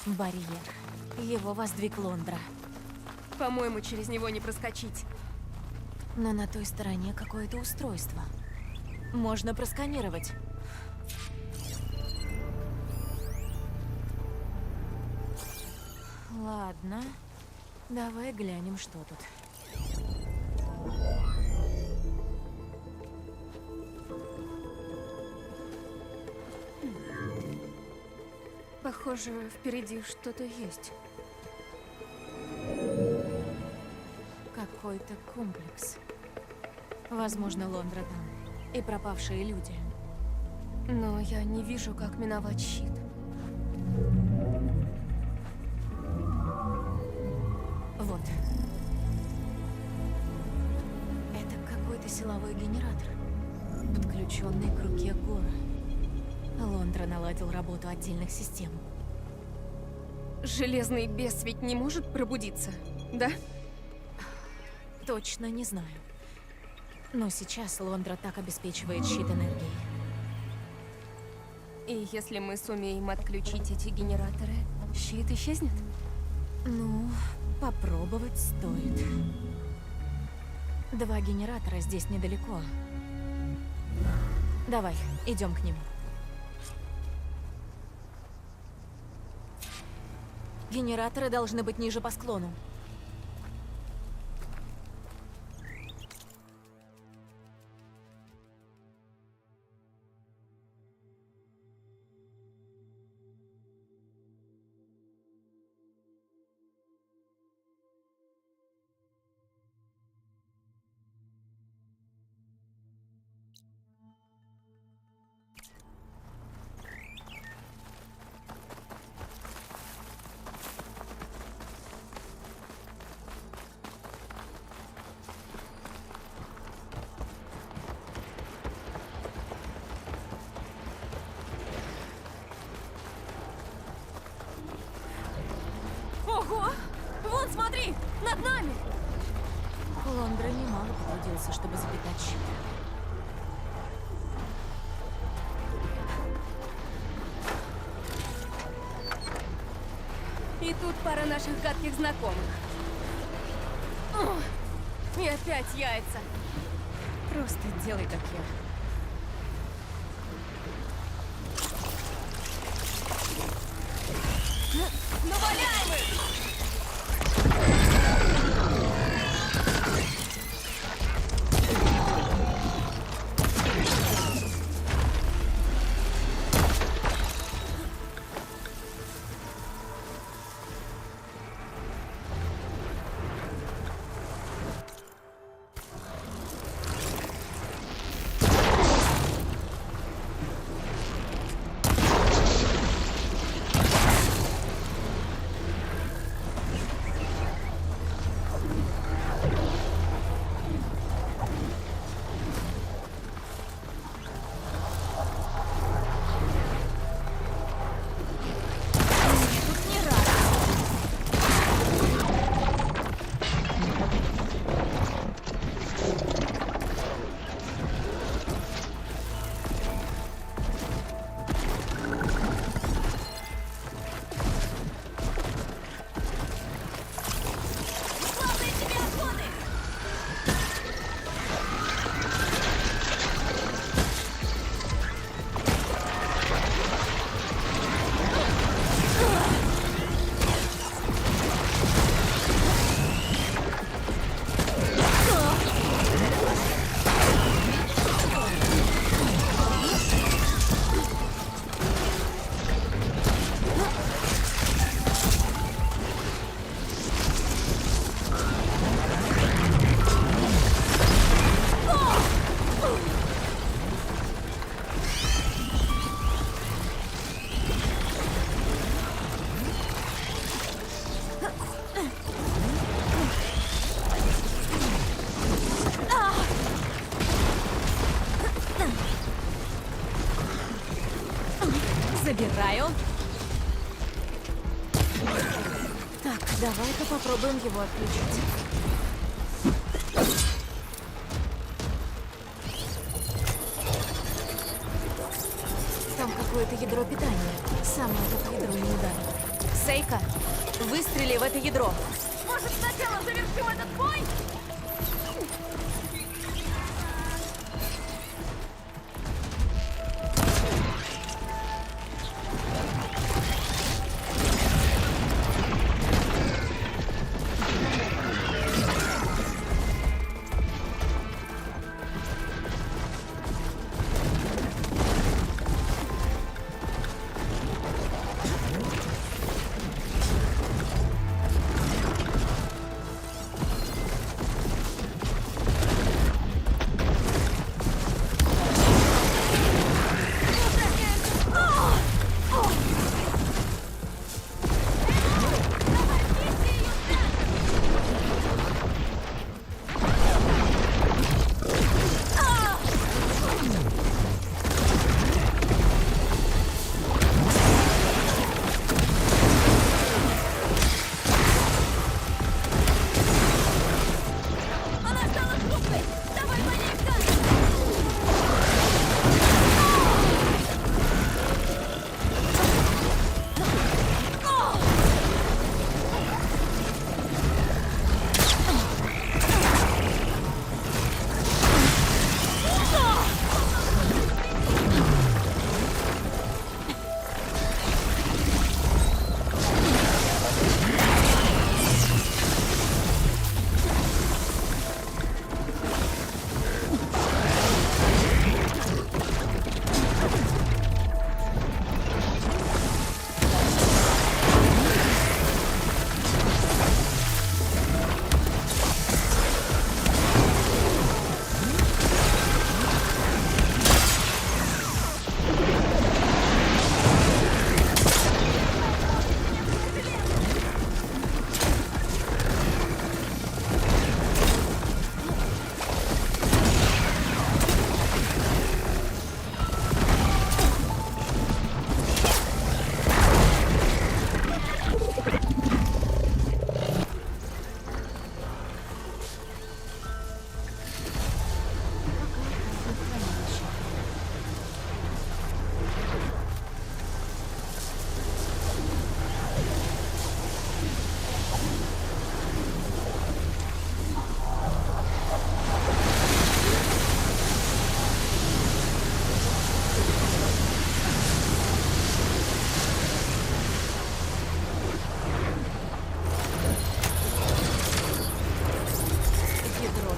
Барьер. Его воздвиг Лондра. По-моему, через него не проскочить. Но на той стороне какое-то устройство. Можно просканировать. Ладно. Давай глянем, что тут. Похоже, впереди что-то есть. Какой-то комплекс. Возможно, Лондра там. И пропавшие люди. Но я не вижу, как миновать щит. Вот. Это какой-то силовой генератор, подключенный к руке Гора. Лондра наладил работу отдельных систем. Железный бес ведь не может пробудиться, да? Точно не знаю. Но сейчас Лондра так обеспечивает щит энергией. И если мы сумеем отключить эти генераторы, щит исчезнет? Ну, попробовать стоит. 2 генератора здесь недалеко. Давай, идем к ним. Генераторы должны быть ниже по склону. Ого! Вон, смотри! Над нами! Лондра немало потрудился, чтобы запитать щит. И тут пара наших гадких знакомых. Ух, и опять яйца. Просто делай, как я. Наваляем их! Забираю. Так, давай-ка попробуем его отключить. Там какое-то ядро питания. Сам я в ядро не ударил. Сейка, выстрели в это ядро. Может, сначала завершим этот бой?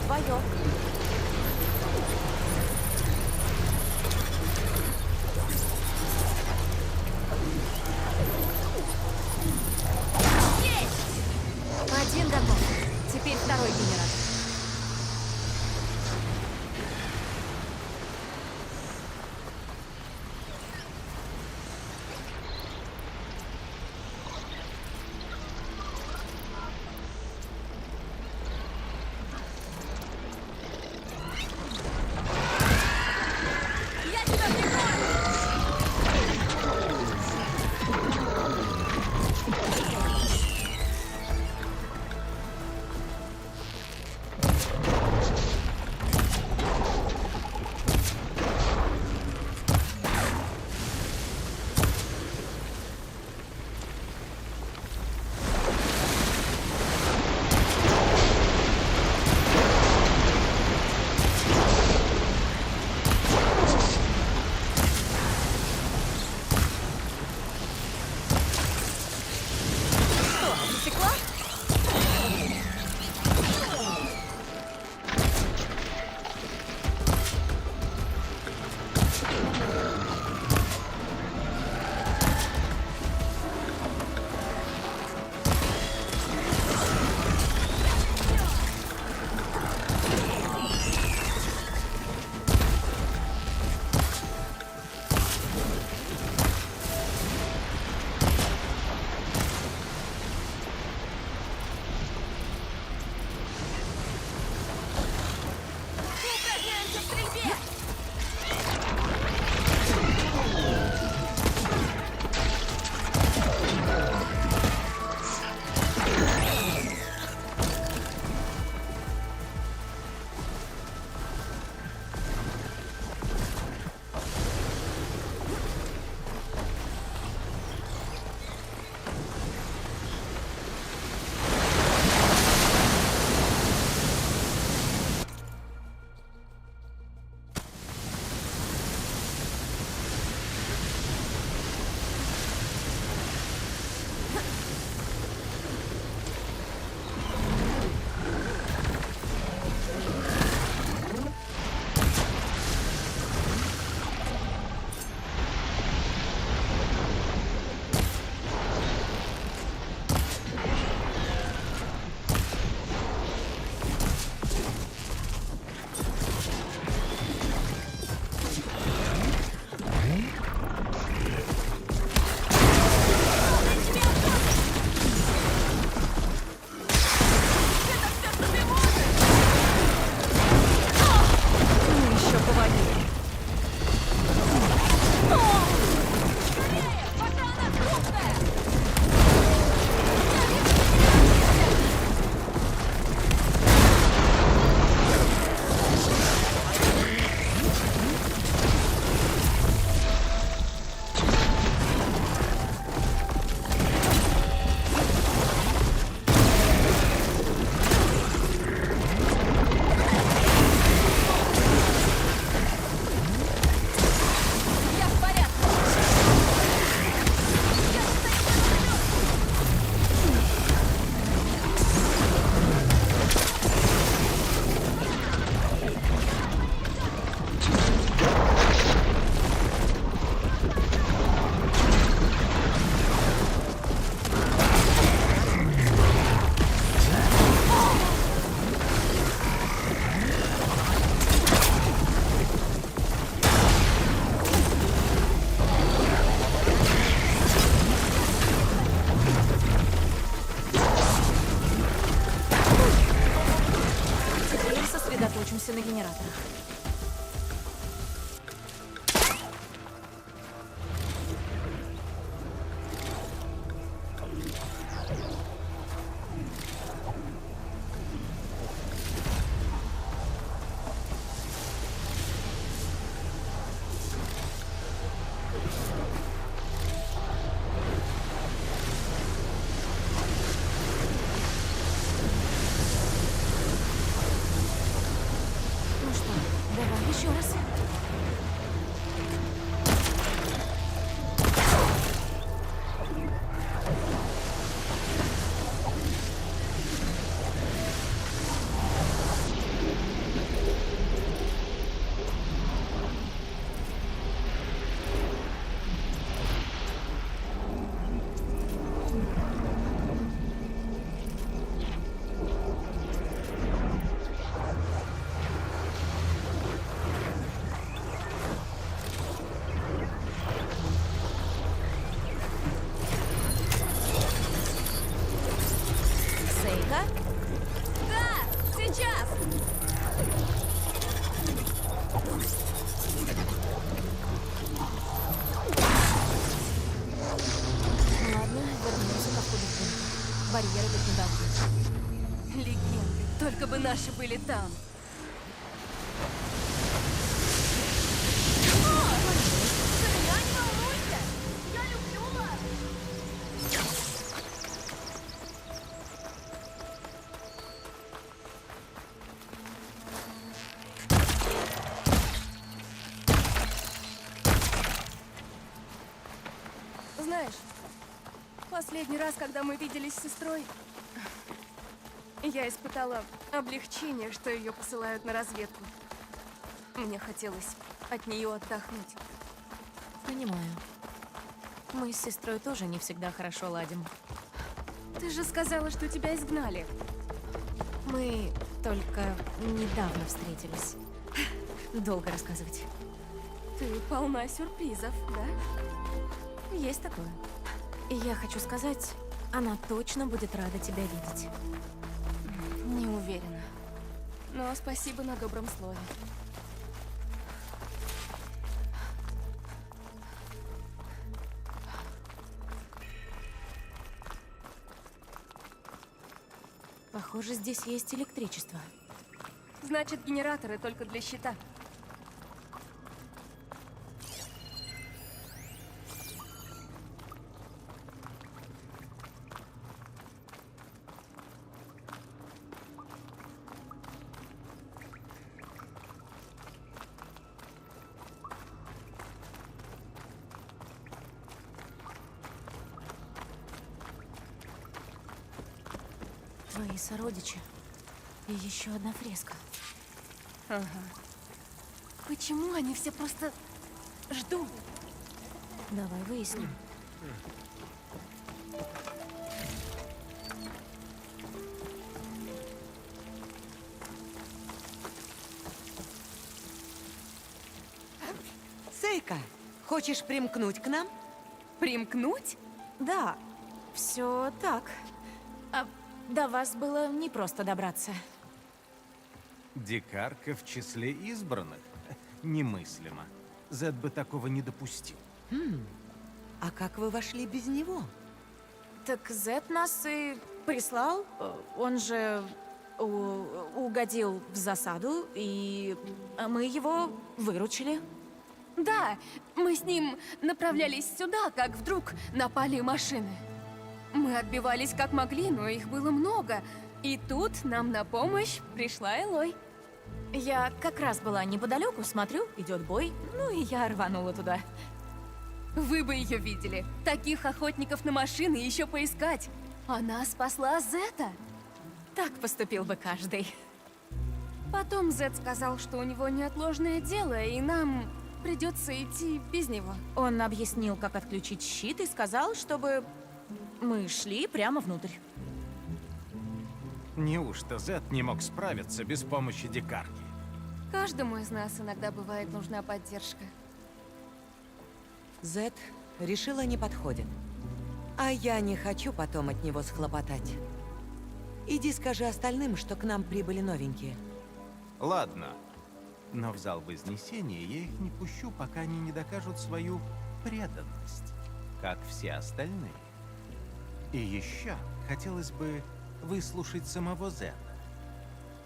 Твое. Один готов. Теперь второй генератор. Давай еще раз. Сейка? Да, сейчас! Ладно, вернемся ко входу в бункер. Барьеры тут не должны. Легенды, только бы наши были там. Знаешь, последний раз, когда мы виделись с сестрой, я испытала облегчение, что ее посылают на разведку. Мне хотелось от нее отдохнуть. Понимаю. Мы с сестрой тоже не всегда хорошо ладим. Ты же сказала, что тебя изгнали. Мы только недавно встретились. Долго рассказывать. Ты полна сюрпризов, да? Есть такое. И я хочу сказать, она точно будет рада тебя видеть. Не уверена. Но спасибо на добром слове. Похоже, здесь есть электричество. Значит, генераторы только для щита. Твои сородичи. И еще одна фреска. Ага. Почему они все просто ждут? Давай выясним. Сейка, хочешь примкнуть к нам? Примкнуть? Да, все так. А до вас было непросто добраться. Дикарка в числе избранных? Немыслимо. Зед бы такого не допустил. А как вы вошли без него? Так Зет нас и прислал. Он же угодил в засаду, и мы его выручили. Да, мы с ним направлялись сюда, как вдруг напали машины. Мы отбивались как могли, но их было много. И тут нам на помощь пришла Элой. Я как раз была неподалеку, смотрю, идет бой, ну и я рванула туда. Вы бы ее видели. Таких охотников на машины еще поискать. Она спасла Зета. Так поступил бы каждый. Потом Зет сказал, что у него неотложное дело, и нам придется идти без него. Он объяснил, как отключить щит, и сказал, чтобы мы шли прямо внутрь. Неужто Зед не мог справиться без помощи дикарки? Каждому из нас иногда бывает нужна поддержка. Зет решила, не подходит. А я не хочу потом от него схлопотать. Иди скажи остальным, что к нам прибыли новенькие. Ладно. Но в зал Вознесения я их не пущу, пока они не докажут свою преданность, как все остальные. И еще хотелось бы выслушать самого Зена.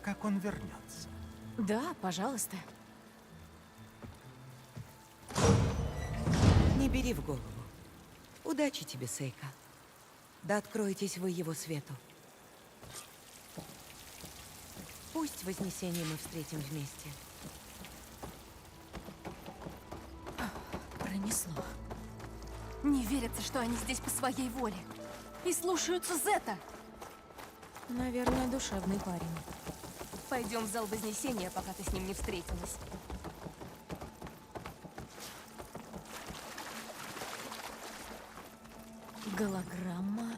Как он вернется. Да, пожалуйста. Не бери в голову. Удачи тебе, Сейка. Да откроетесь вы его свету. Пусть в Вознесении мы встретим вместе. пронесло. Не верится, что они здесь по своей воле. И слушаются Зета. Наверное, душевный парень. Пойдем в зал Вознесения, пока ты с ним не встретилась. Голограмма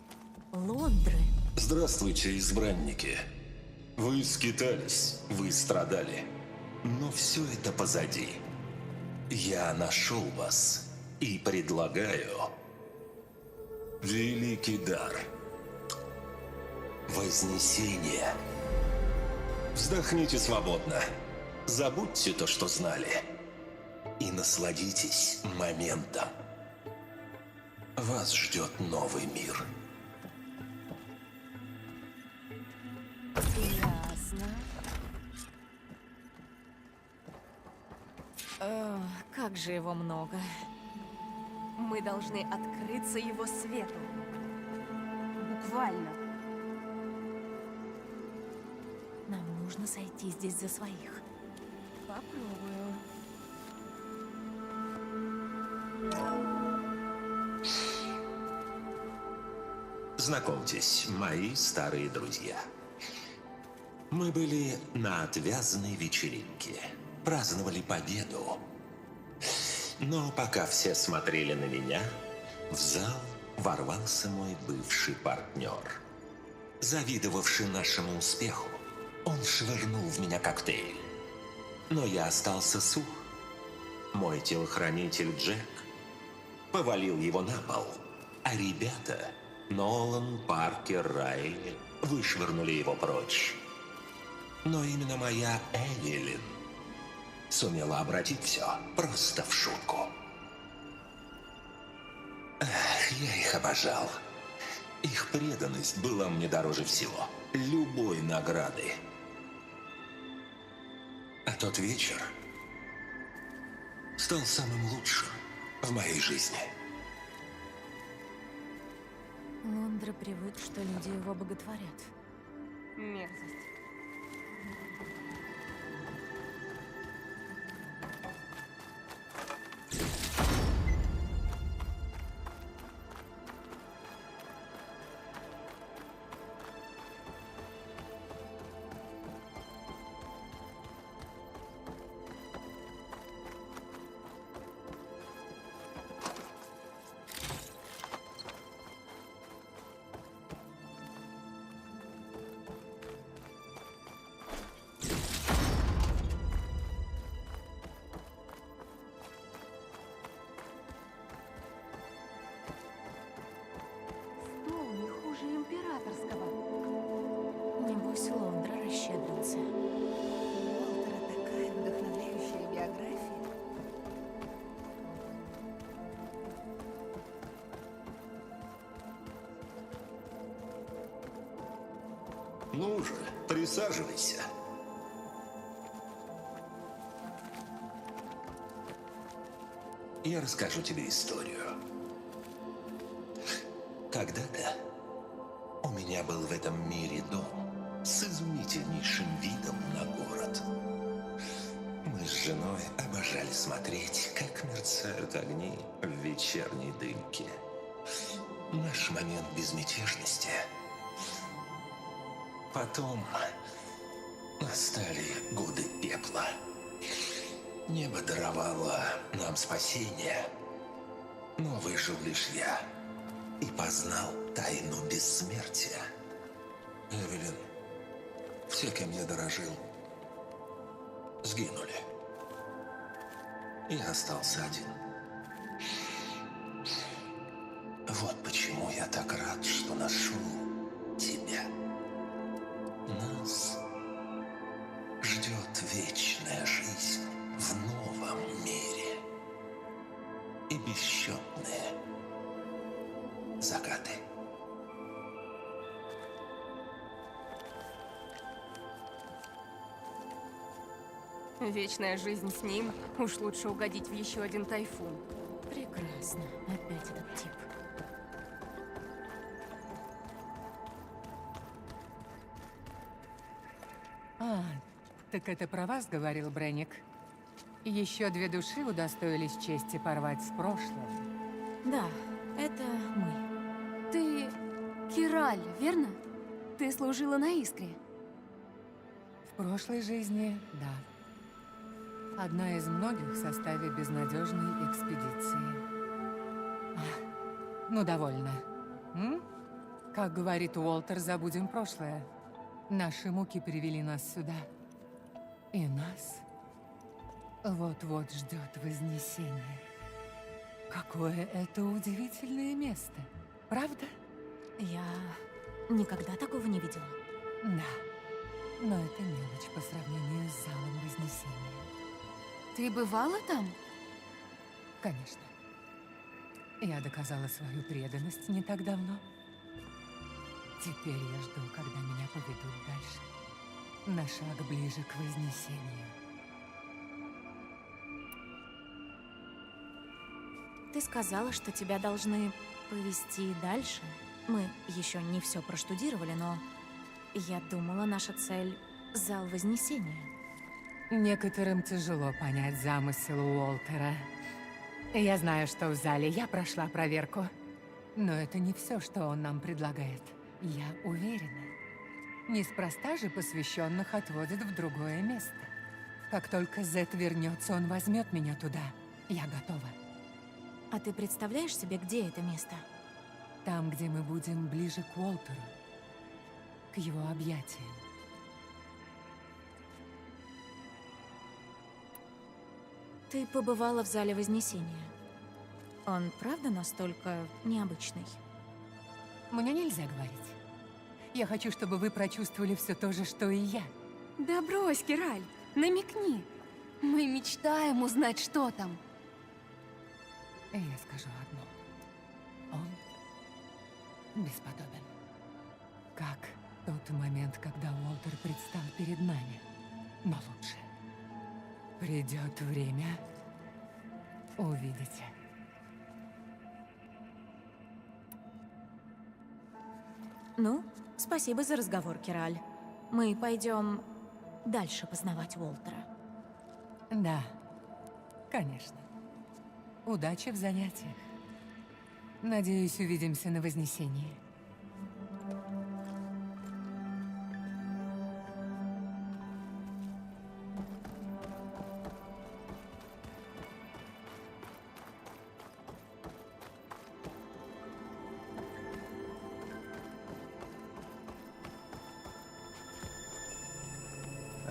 Лондры. Здравствуйте, избранники. Вы скитались, вы страдали. Но все это позади. Я нашел вас и предлагаю великий дар. Вознесение. Вздохните свободно. Забудьте то, что знали. И насладитесь моментом. Вас ждет новый мир. Ясно. Как же его много. Мы должны открыться его свету. Буквально. Нам нужно сойти здесь за своих. Попробую. Знакомьтесь, мои старые друзья. Мы были на отвязной вечеринке. Праздновали победу. Но пока все смотрели на меня, в зал ворвался мой бывший партнер. Завидовавший нашему успеху, он швырнул в меня коктейль. Но я остался сух. Мой телохранитель Джек повалил его на пол, а ребята, Нолан, Паркер, Райли, вышвырнули его прочь. Но именно моя Эвелин сумела обратить все просто в шутку. Ах, я их обожал. Их преданность была мне дороже всего. Любой награды. А тот вечер стал самым лучшим в моей жизни. Лондра привык, что люди его боготворят. Мерзость. Стол не хуже императорского. Небось, Лондра расщедрился. У Уолтера такая вдохновляющая биография. Ну же, присаживайся. Я расскажу тебе историю. Когда-то у меня был в этом мире дом с изумительнейшим видом на город. Мы с женой обожали смотреть, как мерцают огни в вечерней дымке. Наш момент безмятежности. Потом настали годы пепла. Небо даровало нам спасение, но выжил лишь я и познал тайну бессмертия. Эвелин, все, кем я дорожил, сгинули. Я остался один. Вот почему я так рад, что нашел тебя. Нас ждет вечная жизнь в новом мире и бесчетные закаты. Вечная жизнь с ним. Уж лучше угодить в еще один тайфун. Прекрасно. Опять этот тип. Так это про вас говорил Бренник? Еще 2 души удостоились чести порвать с прошлым. Да, это мы. Ты Кираль, верно? Ты служила на Искре. В прошлой жизни, да. Одна из многих в составе безнадежной экспедиции. Ну, довольно. М? Как говорит Уолтер, забудем прошлое. Наши муки привели нас сюда. И нас вот-вот ждет вознесение. Какое это удивительное место, правда? Я никогда такого не видела. Да, но это мелочь по сравнению с залом Вознесения. Ты бывала там? Конечно. Я доказала свою преданность не так давно. Теперь я жду, когда меня поведут дальше. На шаг ближе к Вознесению. Ты сказала, что тебя должны повести дальше. Мы еще не все проштудировали, но я думала, наша цель — зал Вознесения. Некоторым тяжело понять замысел Уолтера. Я знаю, что в зале я прошла проверку. Но это не все, что он нам предлагает. Я уверена. Неспроста же посвященных отводят в другое место. Как только Зет вернется, он возьмет меня туда. Я готова. А ты представляешь себе, где это место? Там, где мы будем ближе к Уолтеру. К его объятиям. Ты побывала в зале Вознесения. Он правда настолько необычный? Мне нельзя говорить. Я хочу, чтобы вы прочувствовали все то же, что и я. Да брось, Кираль, намекни. Мы мечтаем узнать, что там. Я скажу одно. Он бесподобен. Как тот момент, когда Уолтер предстал перед нами. Но лучше. Придет время, увидите. Ну, спасибо за разговор, Кираль. Мы пойдем дальше познавать Уолтера. Да, конечно. Удачи в занятиях. Надеюсь, увидимся на Вознесении.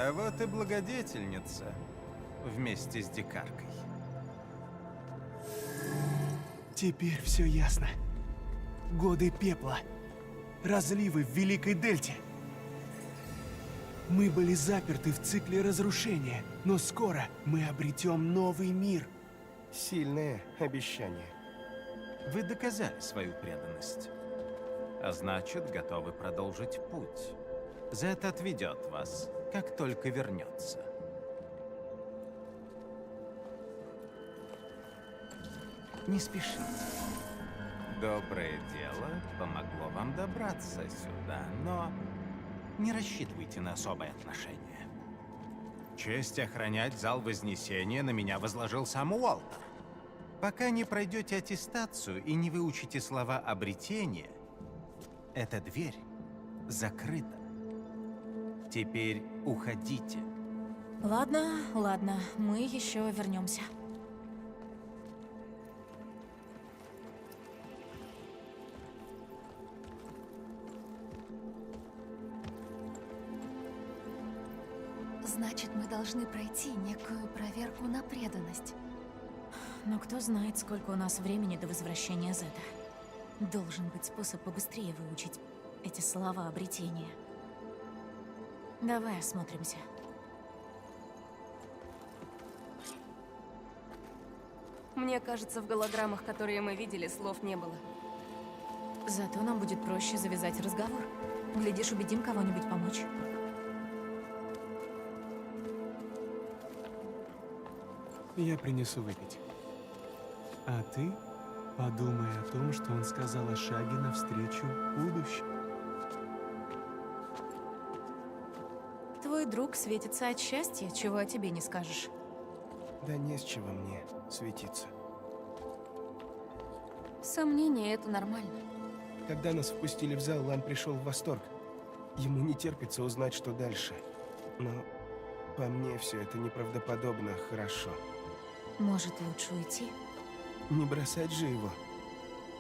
А вот и благодетельница вместе с дикаркой. Теперь все ясно. Годы пепла. Разливы в Великой Дельте. Мы были заперты в цикле разрушения, но скоро мы обретем новый мир. Сильное обещание. Вы доказали свою преданность. А значит, готовы продолжить путь. Зет отведет вас, как только вернется. Не спешите. Доброе дело помогло вам добраться сюда, но не рассчитывайте на особое отношение. Честь охранять зал Вознесения на меня возложил сам Уолтер. Пока не пройдете аттестацию и не выучите слова обретения, эта дверь закрыта. Теперь уходите. Ладно, ладно, мы еще вернемся. Значит, мы должны пройти некую проверку на преданность. Но кто знает, сколько у нас времени до возвращения Зета. Должен быть способ побыстрее выучить эти слова обретения. Давай осмотримся. Мне кажется, в голограммах, которые мы видели, слов не было. Зато нам будет проще завязать разговор. Глядишь, убедим кого-нибудь помочь. Я принесу выпить. А ты подумай о том, что он сказал о шаге навстречу будущему. Твой друг светится от счастья, чего о тебе не скажешь. Да не с чего мне светиться. Сомнения — это нормально. Когда нас впустили в зал, Лан пришел в восторг. Ему не терпится узнать, что дальше. Но по мне все это неправдоподобно хорошо. Может, лучше уйти? Не бросать же его.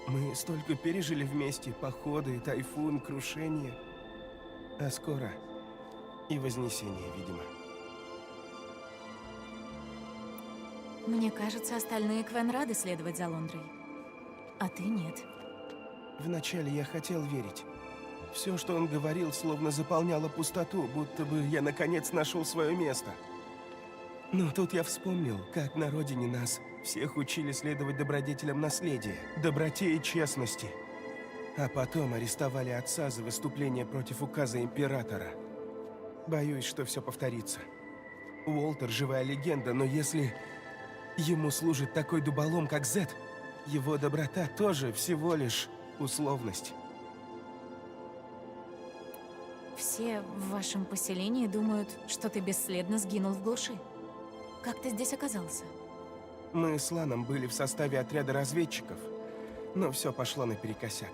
Мы столько пережили вместе: походы, тайфун, крушение. А скоро и вознесение, видимо. Мне кажется, остальные Квен рады следовать за Лондрой. А ты нет. Вначале я хотел верить. Все, что он говорил, словно заполняло пустоту, будто бы я наконец нашел свое место. Но тут я вспомнил, как на родине нас всех учили следовать добродетелям наследия, доброте и честности. А потом арестовали отца за выступление против указа императора. Боюсь, что все повторится. Уолтер — живая легенда, но если ему служит такой дуболом, как Зет, его доброта тоже всего лишь условность. Все в вашем поселении думают, что ты бесследно сгинул в глуши. Как ты здесь оказался? Мы с Ланом были в составе отряда разведчиков, но все пошло наперекосяк.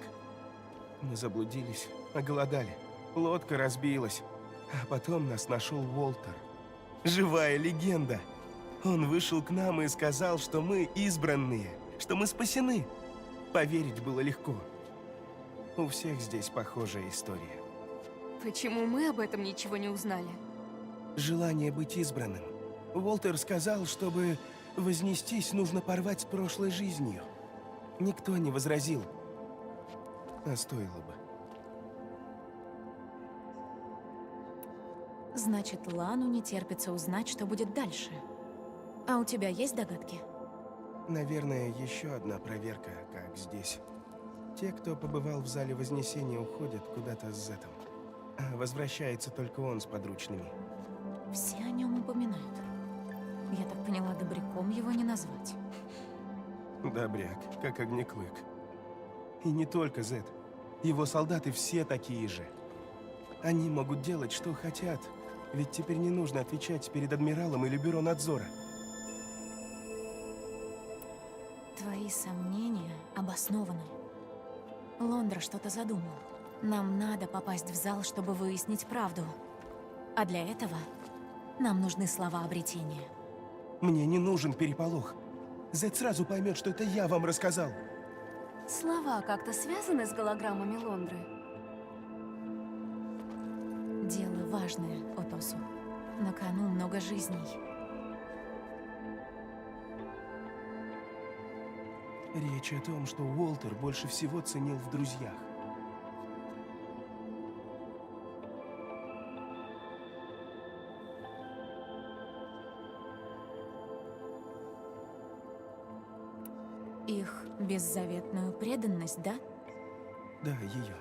Мы заблудились, оголодали, лодка разбилась, а потом нас нашел Уолтер. Живая легенда. Он вышел к нам и сказал, что мы избранные, что мы спасены. Поверить было легко. У всех здесь похожая история. Почему мы об этом ничего не узнали? Желание быть избранным. Уолтер сказал, чтобы вознестись, нужно порвать с прошлой жизнью. Никто не возразил. А стоило бы. Значит, Лану не терпится узнать, что будет дальше. А у тебя есть догадки? Наверное, еще одна проверка, как здесь. Те, кто побывал в зале Вознесения, уходят куда-то с Зетом. А возвращается только он с подручными. Все о нем упоминают. Я так поняла, добряком его не назвать. Добряк, как огнеклык. И не только Зет. Его солдаты все такие же. Они могут делать, что хотят. Ведь теперь не нужно отвечать перед адмиралом или бюро надзора. Твои сомнения обоснованы. Лондра что-то задумал. Нам надо попасть в зал, чтобы выяснить правду. А для этого нам нужны слова обретения. Мне не нужен переполох. Зет сразу поймет, что это я вам рассказал. Слова как-то связаны с голограммами Лондры? Дело важное, Отосу. На кону много жизней. Речь о том, что Уолтер больше всего ценил в друзьях. Их беззаветную преданность, да? Да, ее.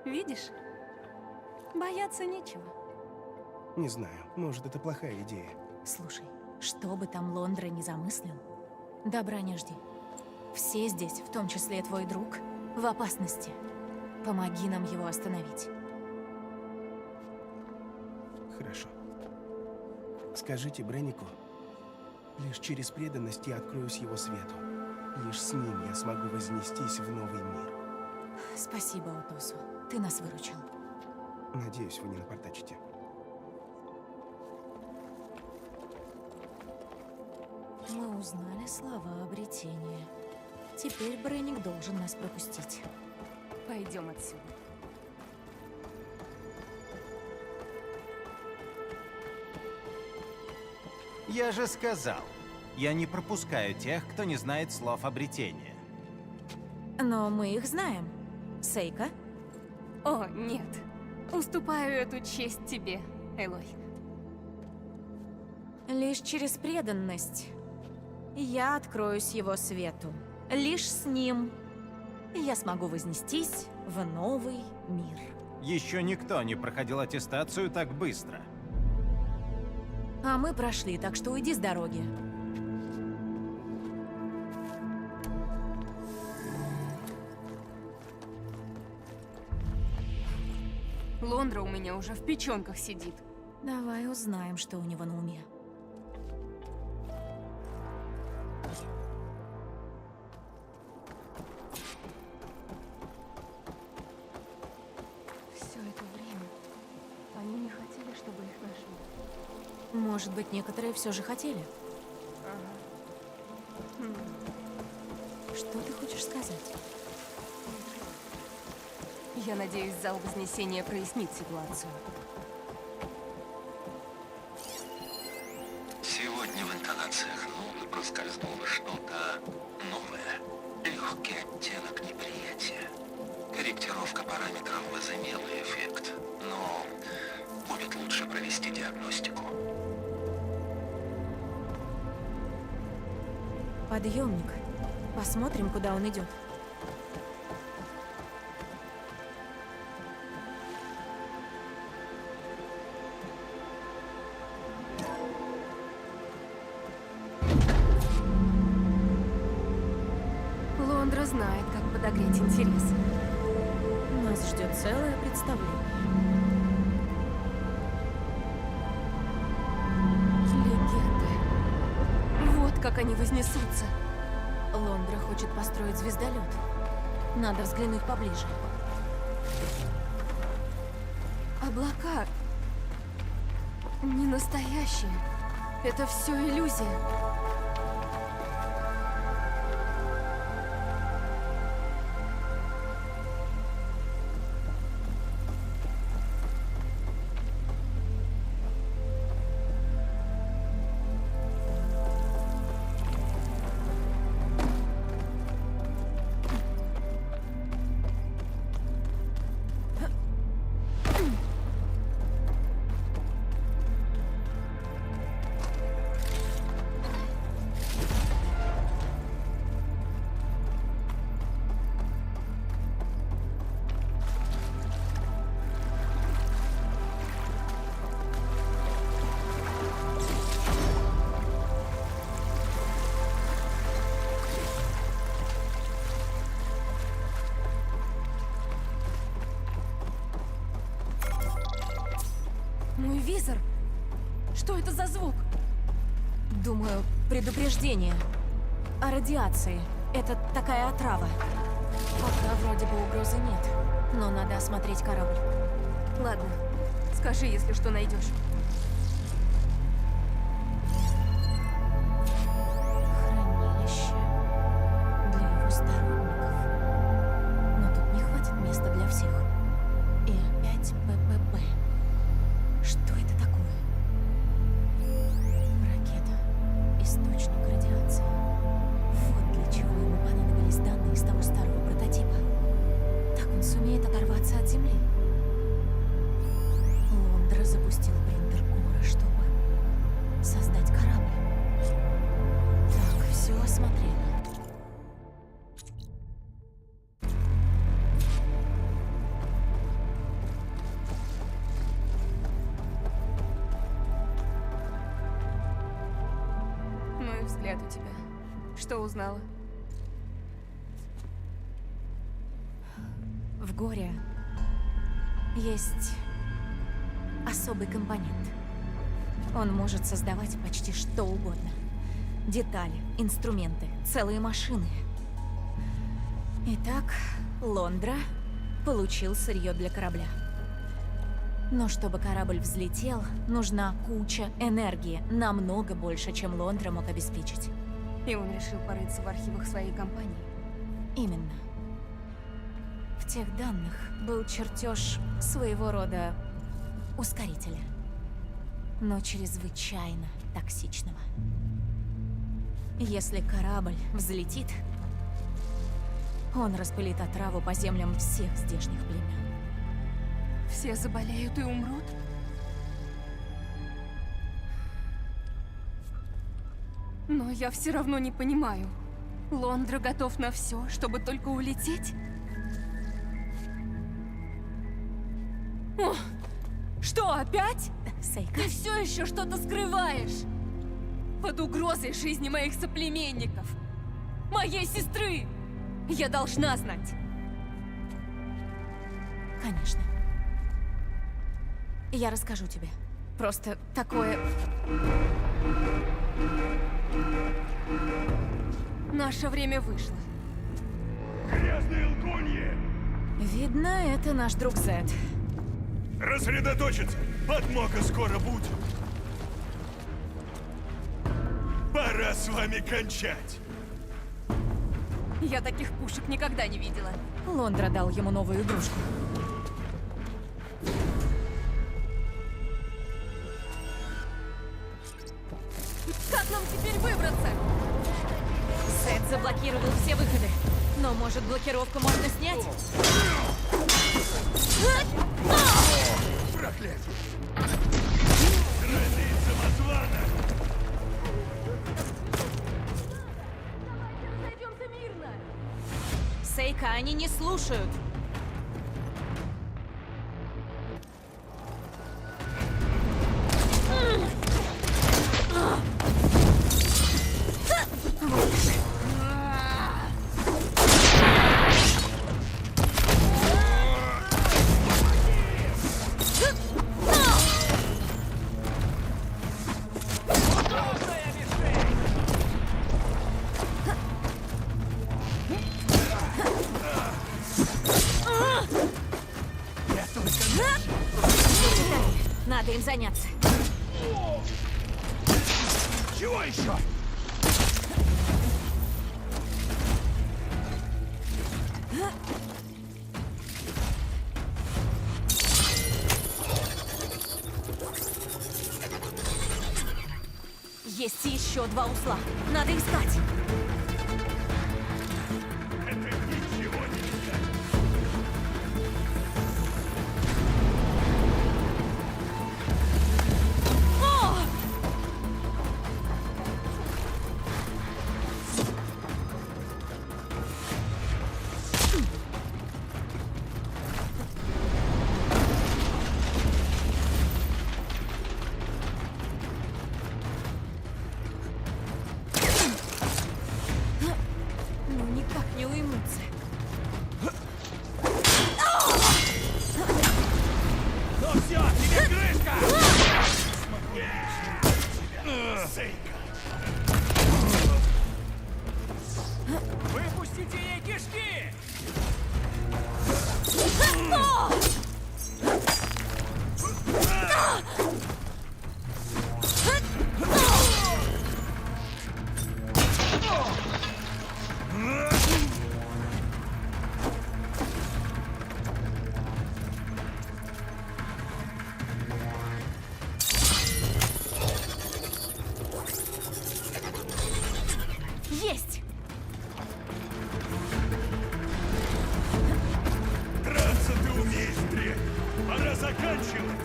Видишь? Бояться нечего. Не знаю, может, это плохая идея. Слушай, что бы там Лондра не замыслил, добра не жди. Все здесь, в том числе твой друг, в опасности. Помоги нам его остановить. Хорошо. Скажите Бреннику, лишь через преданность я откроюсь его свету. Лишь с ним я смогу вознестись в новый мир. Спасибо, Отосу. Ты нас выручил. Надеюсь, вы не напортачите. Мы узнали слова обретения. Теперь Бренник должен нас пропустить. Пойдем отсюда. Я же сказал, я не пропускаю тех, кто не знает слов обретения. Но мы их знаем. Сейка? О, нет. Уступаю эту честь тебе, Элой. Лишь через преданность я откроюсь его свету. Лишь с ним я смогу вознестись в новый мир. Еще никто не проходил аттестацию так быстро. А мы прошли, так что уйди с дороги. Лондра у меня уже в печенках сидит. Давай узнаем, что у него на уме. Может быть, некоторые все же хотели. Что ты хочешь сказать? Я надеюсь, зал Вознесения прояснит ситуацию. Сегодня в интонациях Новы проскользнуло что-то новое. Легкий оттенок неприятия. Корректировка параметров возымела эффект, но будет лучше провести диагностику. Подъемник. Посмотрим, куда он идет. Лондра знает, как подогреть интерес. Нас ждет целое представление. Легенды. Вот как они вознесутся. Лондра хочет построить звездолет. Надо взглянуть поближе. Облака не настоящие. Это все иллюзия. Мой визор! Что это за звук? Думаю, предупреждение о радиации. Это такая отрава. Пока вроде бы угрозы нет, но надо осмотреть корабль. Ладно, скажи, если что найдешь. Хранилище для его сторонников. Но тут не хватит места для всех. И опять ППП. Что это такое? Ракета. Источник радиации. Вот для чего ему понадобились данные из того старого прототипа. Так он сумеет оторваться от Земли. Лондра запустил принтер Гора, чтобы создать корабль. Так, все осмотрели. Ну и взгляд у тебя. Что узнала? В Горе есть особый компонент. Он может создавать почти что угодно. Детали, инструменты, целые машины. Итак, Лондра получил сырье для корабля. Но чтобы корабль взлетел, нужна куча энергии, намного больше, чем Лондра мог обеспечить. И он решил порыться в архивах своей компании. Именно. В тех данных был чертеж своего рода ускорителя, но чрезвычайно токсичного. Если корабль взлетит, он распылит отраву по землям всех здешних племен. Все заболеют и умрут? Но я все равно не понимаю. Лондра готов на все, чтобы только улететь? О, что, опять? Сейка. Ты все еще что-то скрываешь? Под угрозой жизни моих соплеменников. Моей сестры. Я должна знать. Конечно. Я расскажу тебе. Просто такое... Наше время вышло. Грязные лгуньи! Видно, это наш друг Зет. Рассредоточиться! Подмога скоро будет! Пора с вами кончать. Я таких пушек никогда не видела. Лондра дал ему новую игрушку. Как нам теперь выбраться? Сет заблокировал все выходы. Но, может, блокировку можно снять? Проклятие! Грозит самозвана! Разойдемся мирно. Сейка, они не слушают. Надо им заняться. Чего еще? Есть еще 2 узла. Надо искать. Это ничего не меняет. Ну никак не уймутся. Ну все, тебе крышка! Смогу тебя, Сейка. Выпустите ей кишки! Есть! Драться ты умеешь, дрянь! Пора заканчивать!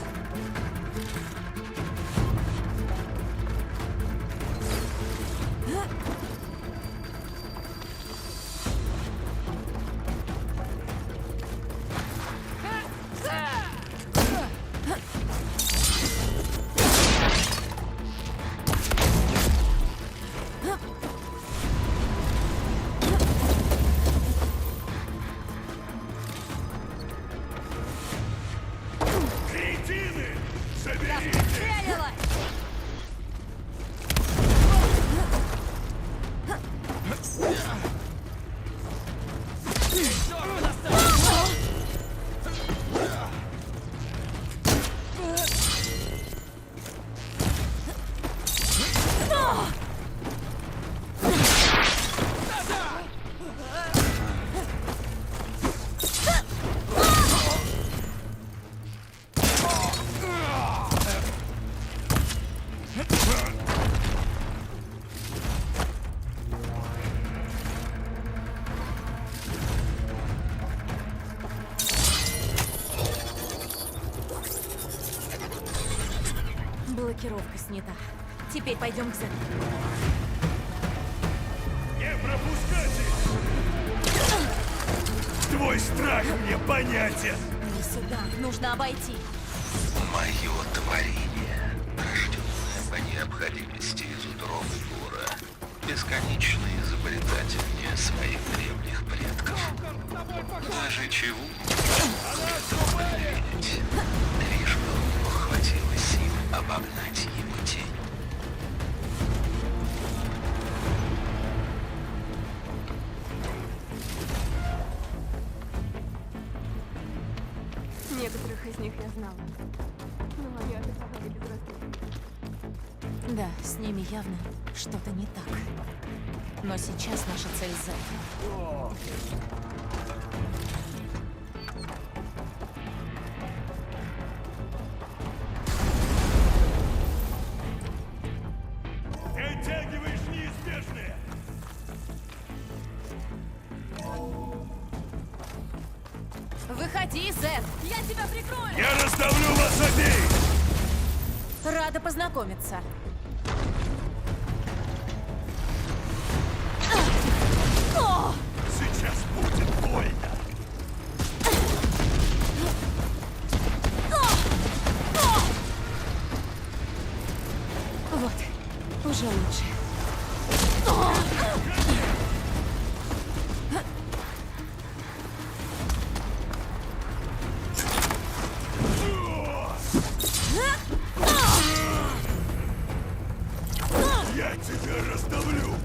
Кретины! Соберитесь! Блокировка снята. Теперь пойдем к Зену. Не пропускать их! Твой страх мне понятен! Не сюда. Нужно обойти. Мое творение, рожденное по необходимости из утробы Гора, бесконечно изобретательнее своих древних предков. Даже чего этого предвидеть, лишь бы у него хватило сил обогнать ему тень. Некоторых из них я знала. Но они атаковали без разбора. Да, с ними явно что-то не так. Но сейчас наша цель Z. Ты оттягиваешь неизбежное! Выходи, Зет! Я тебя прикрою! Я раздавлю вас обеих! Рада познакомиться. Сейчас будет больно! Вот, уже лучше. Я тебя раздавлю!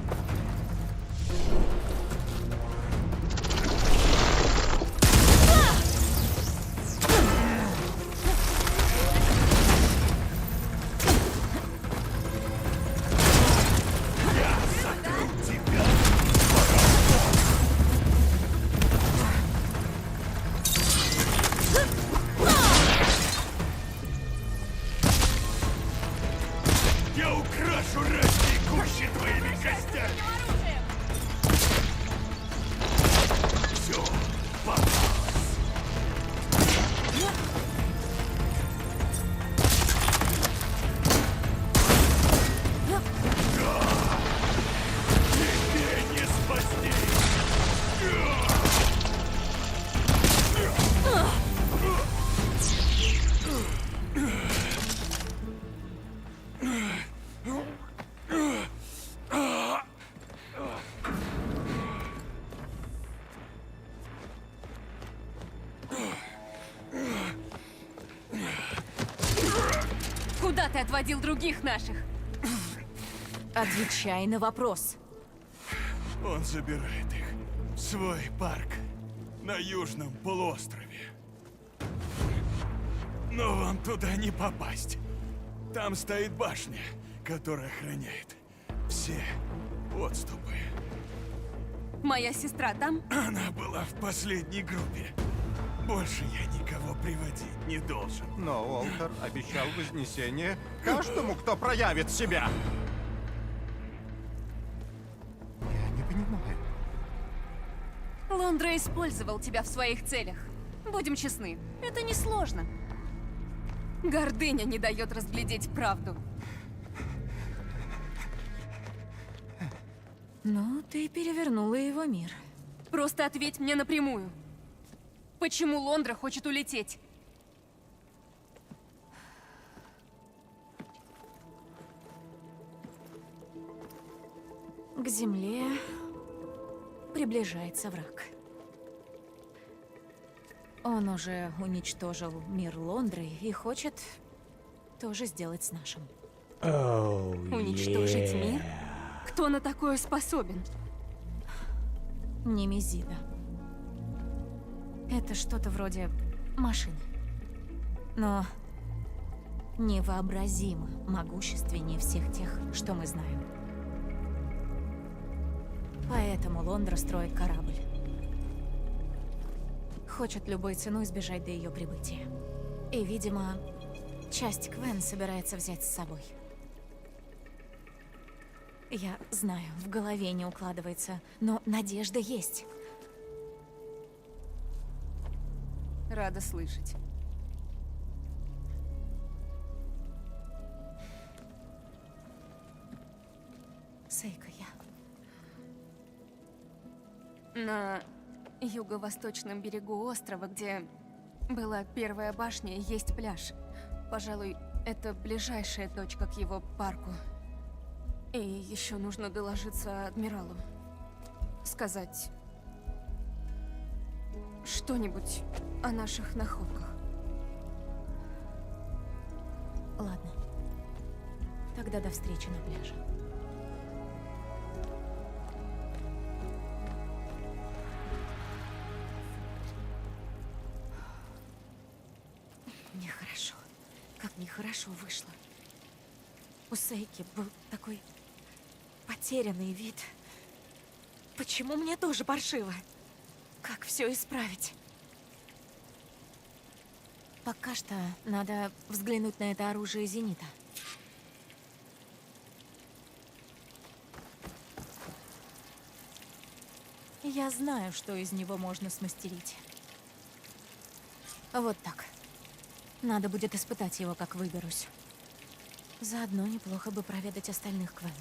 Я украшу разные кущи твоими костями! Все, попалась! Тебе не спасти! Куда ты отводил других наших? Отвечай на вопрос. Он забирает их в свой парк на Южном полуострове. Но вам туда не попасть. Там стоит башня, которая охраняет все подступы. Моя сестра там? Она была в последней группе. Больше я никого приводить не должен. Но Уолтер обещал вознесение каждому, кто проявит себя. Я не понимаю. Лондра использовал тебя в своих целях. Будем честны, это несложно. Гордыня не дает разглядеть правду. Ну, ты перевернула его мир. Просто ответь мне напрямую. Почему Лондра хочет улететь? К Земле приближается враг. Он уже уничтожил мир Лондры и хочет тоже сделать с нашим. Уничтожить мир? Кто на такое способен? Немезида. Это что-то вроде машины. Но невообразимо могущественнее всех тех, что мы знаем. Поэтому Лондра строит корабль. Хочет любой ценой избежать до ее прибытия. И, видимо, часть Квен собирается взять с собой. Я знаю, в голове не укладывается, но надежда есть. Рада слышать. Сейка, я... На юго-восточном берегу острова, где была первая башня, есть пляж. Пожалуй, это ближайшая точка к его парку. И еще нужно доложиться адмиралу. Сказать что-нибудь о наших находках. Ладно. Тогда до встречи на пляже. Нехорошо. Как нехорошо вышло. У Сейки был такой потерянный вид. Почему мне тоже паршиво? Как все исправить? Пока что надо взглянуть на это оружие Зенита. Я знаю, что из него можно смастерить. Вот так. Надо будет испытать его, как выберусь. Заодно неплохо бы проведать остальных Квен.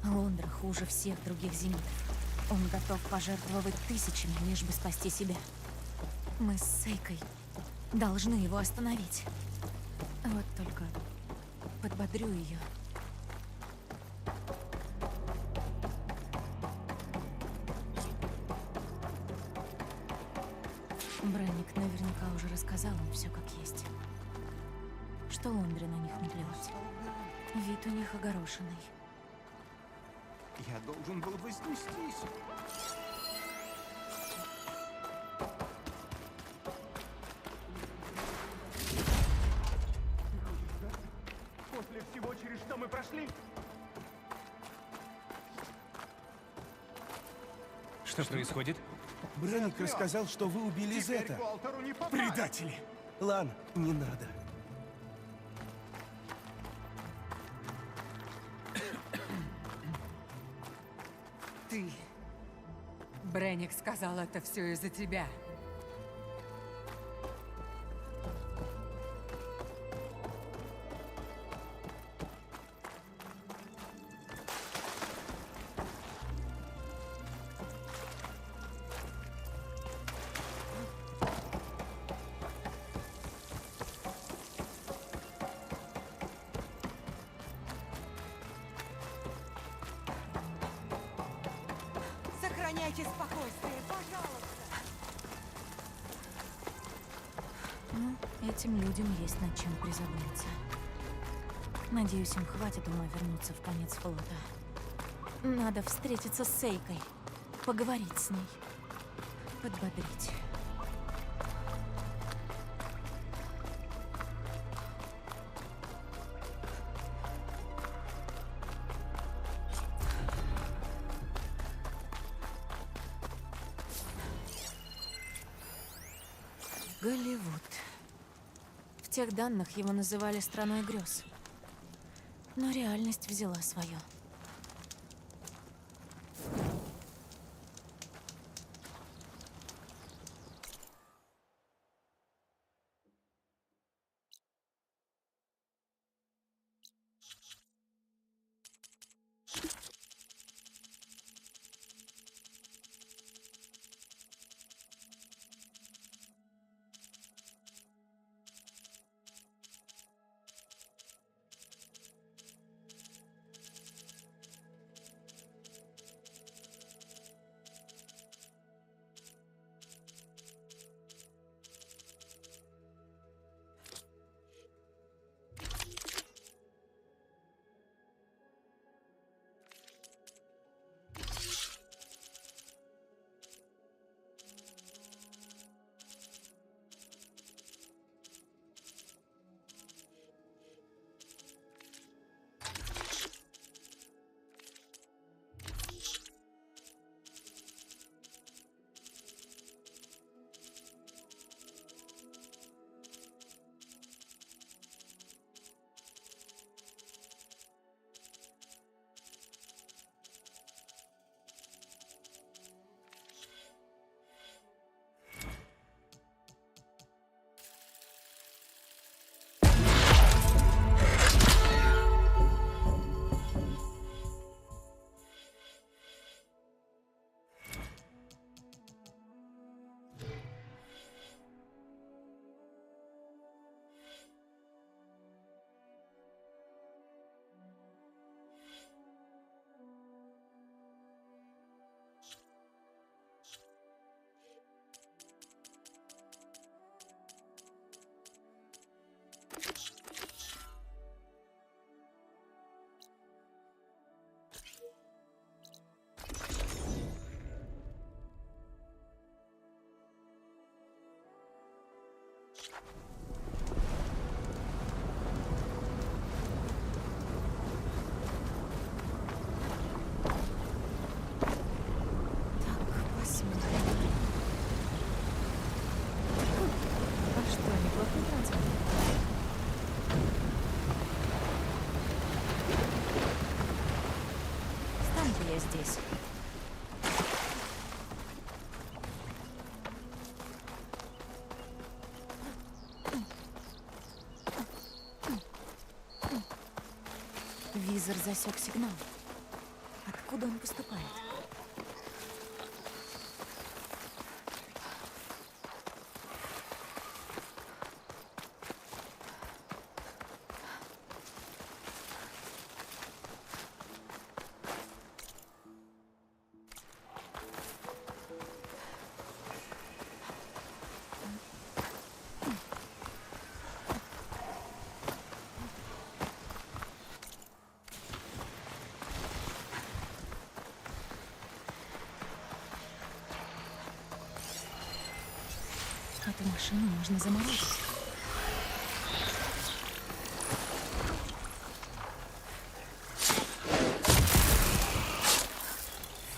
Лондра хуже всех других зенитов. Он готов пожертвовать тысячами, лишь бы спасти себя. Мы с Сейкой должны его остановить. Вот только подбодрю ее. Бранник наверняка уже рассказал им все как есть. Что Лондре на них не плевать. Вид у них огорошенный. Я должен был вознестись. После всего, через что мы прошли? Что происходит? Бранник рассказал, что вы убили Зета. Предатели! Лан, не надо. Ты... Брэник сказал, это все из-за тебя. Сохраняйте спокойствие, пожалуйста. Ну, этим людям есть над чем призадуматься. Надеюсь, им хватит ума вернуться в конец флота. Надо встретиться с Сейкой, поговорить с ней, подбодрить. Голливуд. В тех данных его называли страной грез. Но реальность взяла свое. Посмотрим. А что, неплохой транспорт? Стану-ка я здесь. Визор засек сигнал. Откуда он поступает? Эту машину можно заморозить.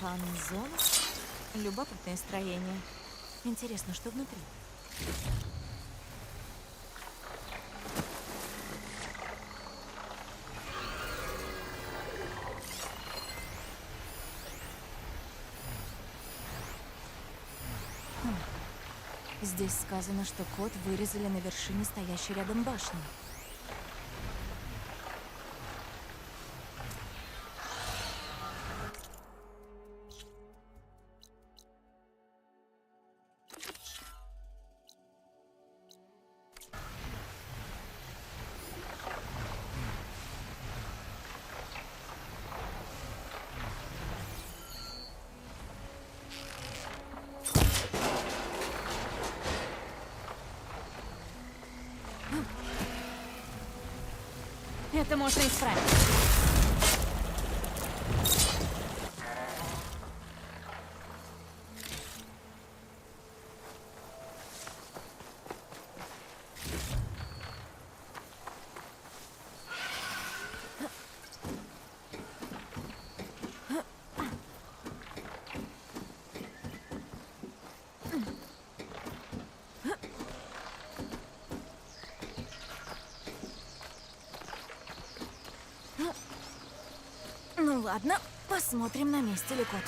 Фан-зона? Любопытное строение. Интересно, что внутри? Здесь сказано, что код вырезали на вершине стоящей рядом башни. Это можно исправить. Ну ладно, посмотрим, на месте ли кот.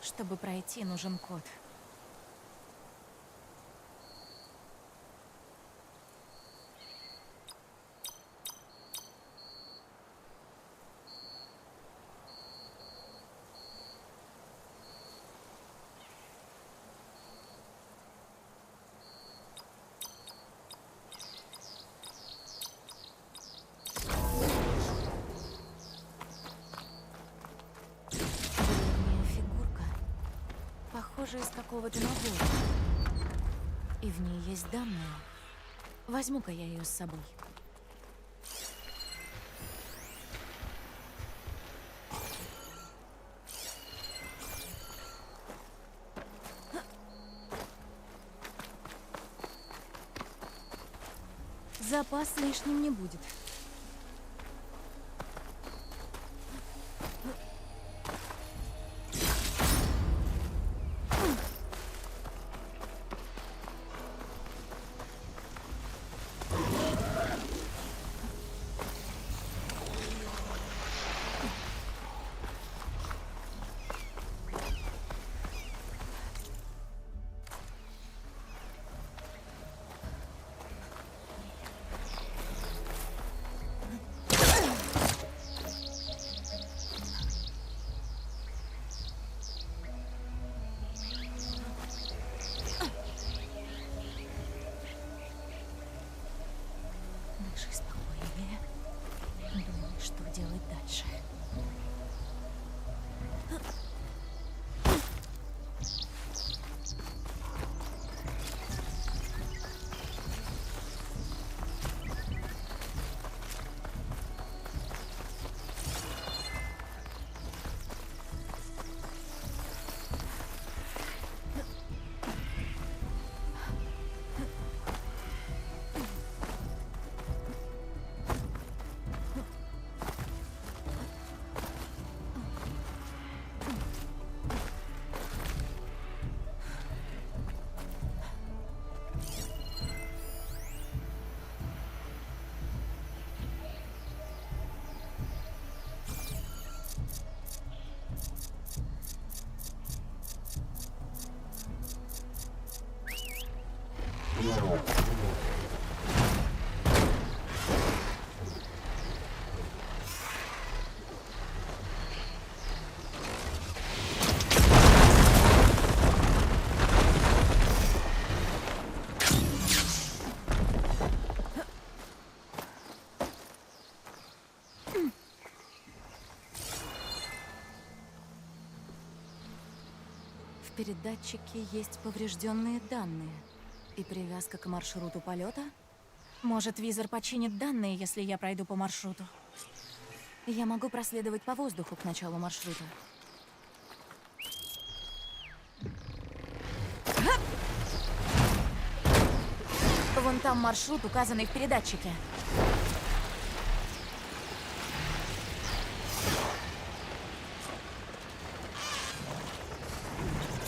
Чтобы пройти, нужен код. Похоже, из какого-то набора. И в ней есть данные. Возьму-ка я ее с собой. Запас лишним не будет. Дыши спокойнее. Думай, что делать дальше. В передатчике есть поврежденные данные и привязка к маршруту полета. Может, визор починит данные, если я пройду по маршруту. Я могу проследовать по воздуху к началу маршрута. Вон там маршрут, указанный в передатчике.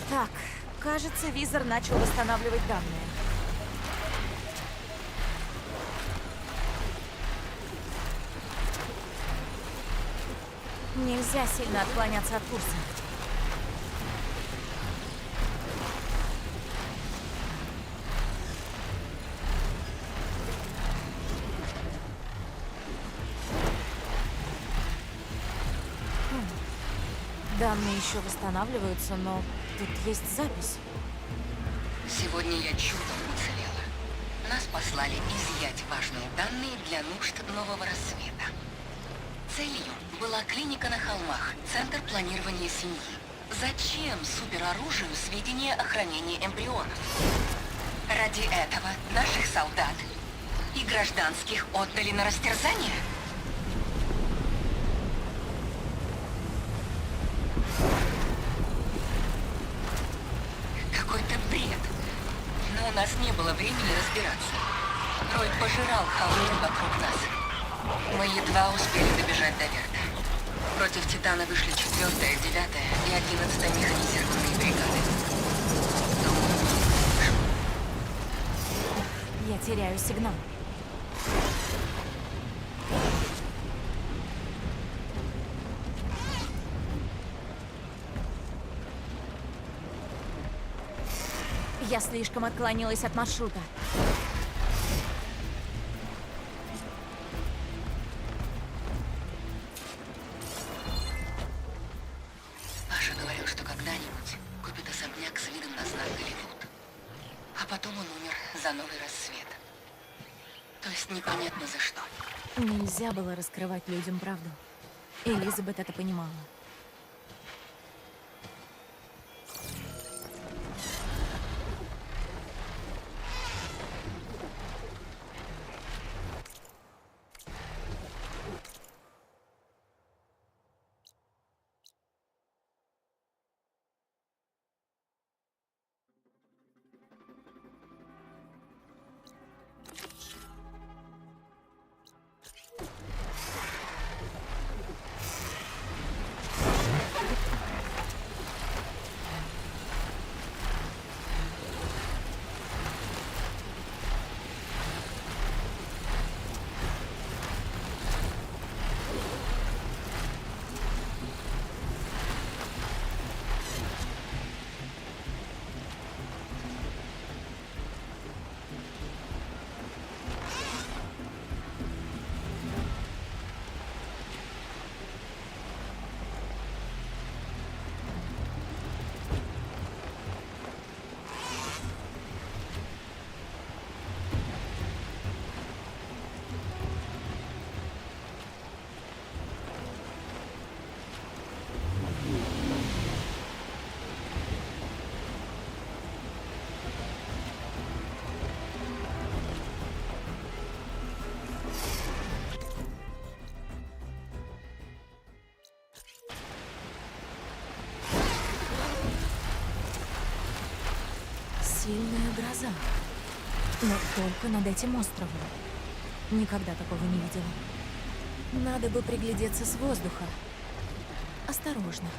Так, кажется, визор начал восстанавливать данные. Нельзя сильно отклоняться от курса. Данные еще восстанавливаются, но тут есть запись. Сегодня я чудом уцелела. Нас послали изъять важные данные для нужд нового рассвета. Целью была клиника на холмах, центр планирования семьи. Зачем супероружию сведения о хранении эмбрионов? Ради этого наших солдат и гражданских отдали на растерзание? Какой-то бред. Но у нас не было времени разбираться. Рой пожирал хаос вокруг нас. Мы едва успели добежать до Верта. Против Титана вышли 4-я, 9-я и 11-я механизированные бригады. Я теряю сигнал. Я слишком отклонилась от маршрута. Паша говорил, что когда-нибудь купит особняк с видом на знак Голливуд. А потом он умер за новый рассвет. То есть непонятно за что. Нельзя было раскрывать людям правду. Элизабет это понимала. Сильная гроза. Но только над этим островом. Никогда такого не видела. Надо бы приглядеться с воздуха. Осторожно.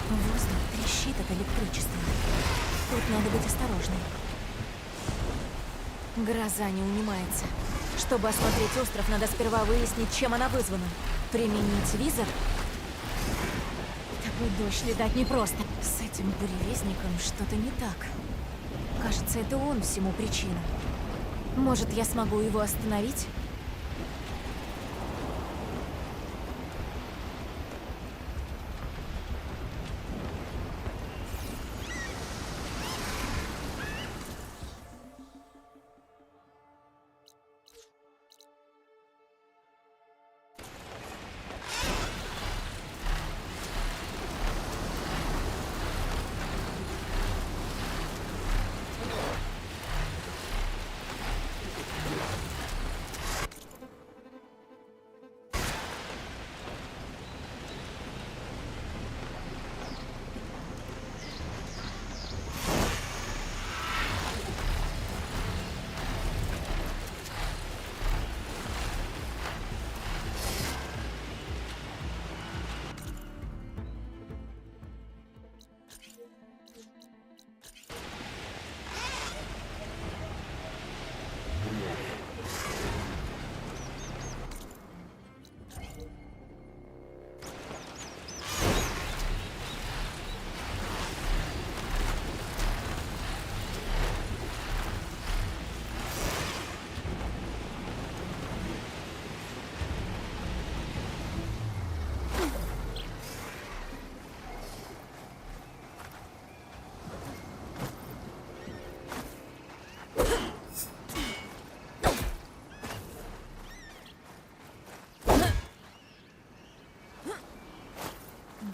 Воздух трещит от электричества. Тут надо быть осторожной. Гроза не унимается. Чтобы осмотреть остров, надо сперва выяснить, чем она вызвана. Применить визор? Такой дождь летать непросто. С этим буревестником что-то не так. Кажется, это он всему причина. Может, я смогу его остановить?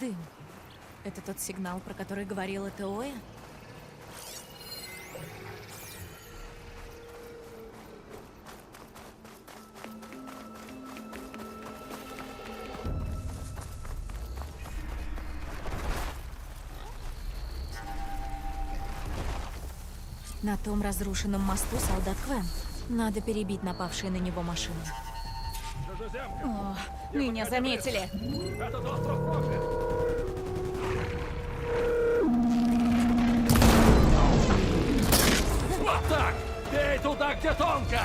Дым. Это тот сигнал, про который говорила Теоя? На том разрушенном мосту солдат Квен. Надо перебить напавшие на него машины. О, меня заметили. Этот остров проклят! Вот так! Бей туда, где тонко!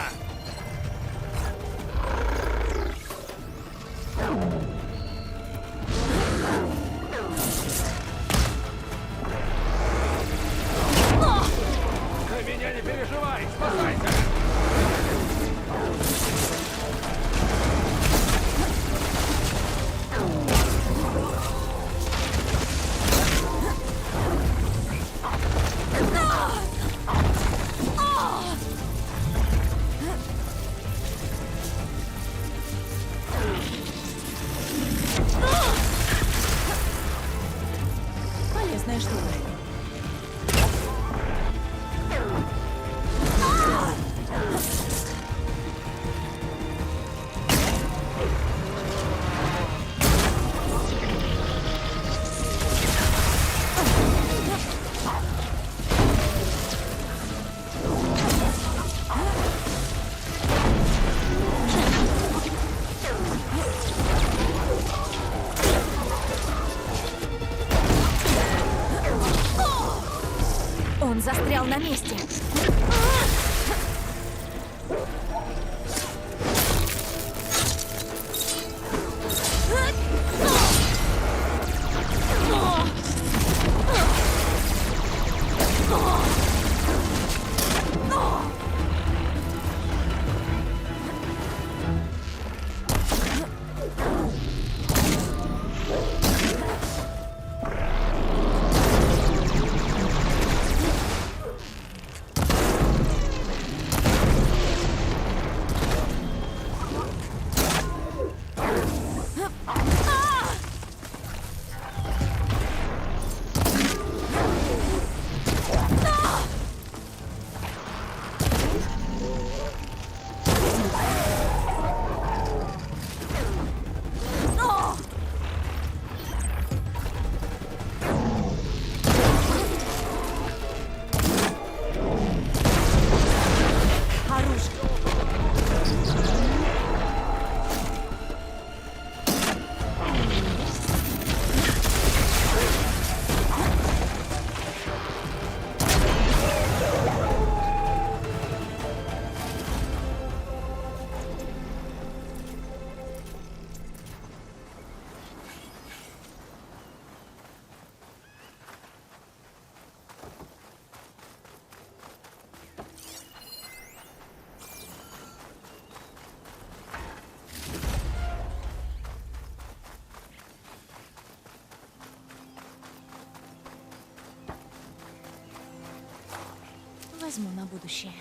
За меня не переживай! Спасайся! Полезная штука. Он застрял на месте. Возьму на будущее.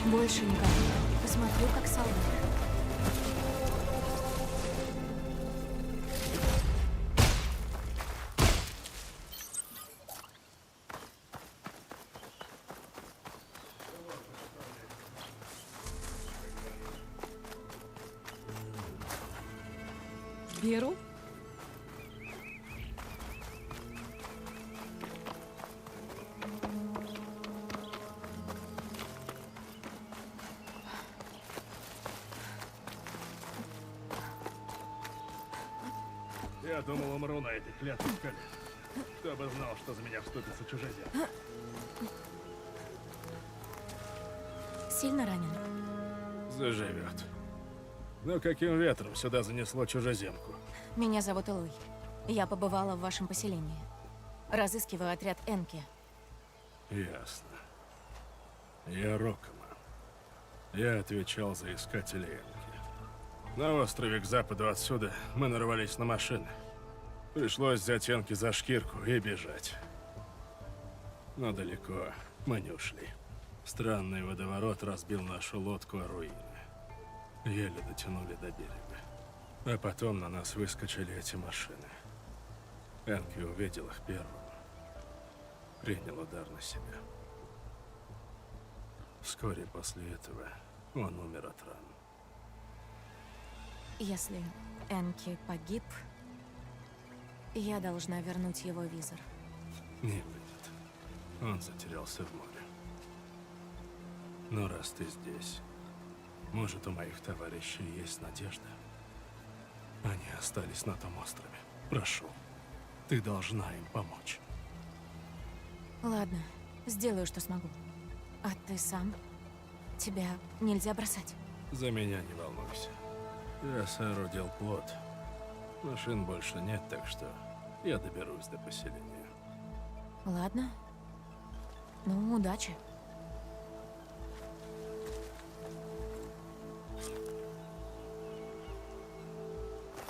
Больше не говорю. Посмотрю, как солдат. Беру. Я думал, умру на этой клятве скале. Кто бы знал, что за меня вступится чужезем. Сильно ранен? Заживет. Но каким ветром сюда занесло чужеземку? Меня зовут Элой. Я побывала в вашем поселении. Разыскиваю отряд Энки. Ясно. Я Рокома. Я отвечал за искателей Энки. На острове к западу отсюда мы нарвались на машины. Пришлось взять Энки за шкирку и бежать. Но далеко мы не ушли. Странный водоворот разбил нашу лодку о руины. Еле дотянули до берега. А потом на нас выскочили эти машины. Энки увидел их первым. Принял удар на себя. Вскоре после этого он умер от ран. Если Энки погиб, я должна вернуть его визор. Не выйдет. Он затерялся в море. Но раз ты здесь, может, у моих товарищей есть надежда? Они остались на том острове. Прошу, ты должна им помочь. Ладно, сделаю, что смогу. А ты сам? Тебя нельзя бросать. За меня не волнуйся. Я соорудил плот. Машин больше нет, так что я доберусь до поселения. Ладно. Ну, удачи.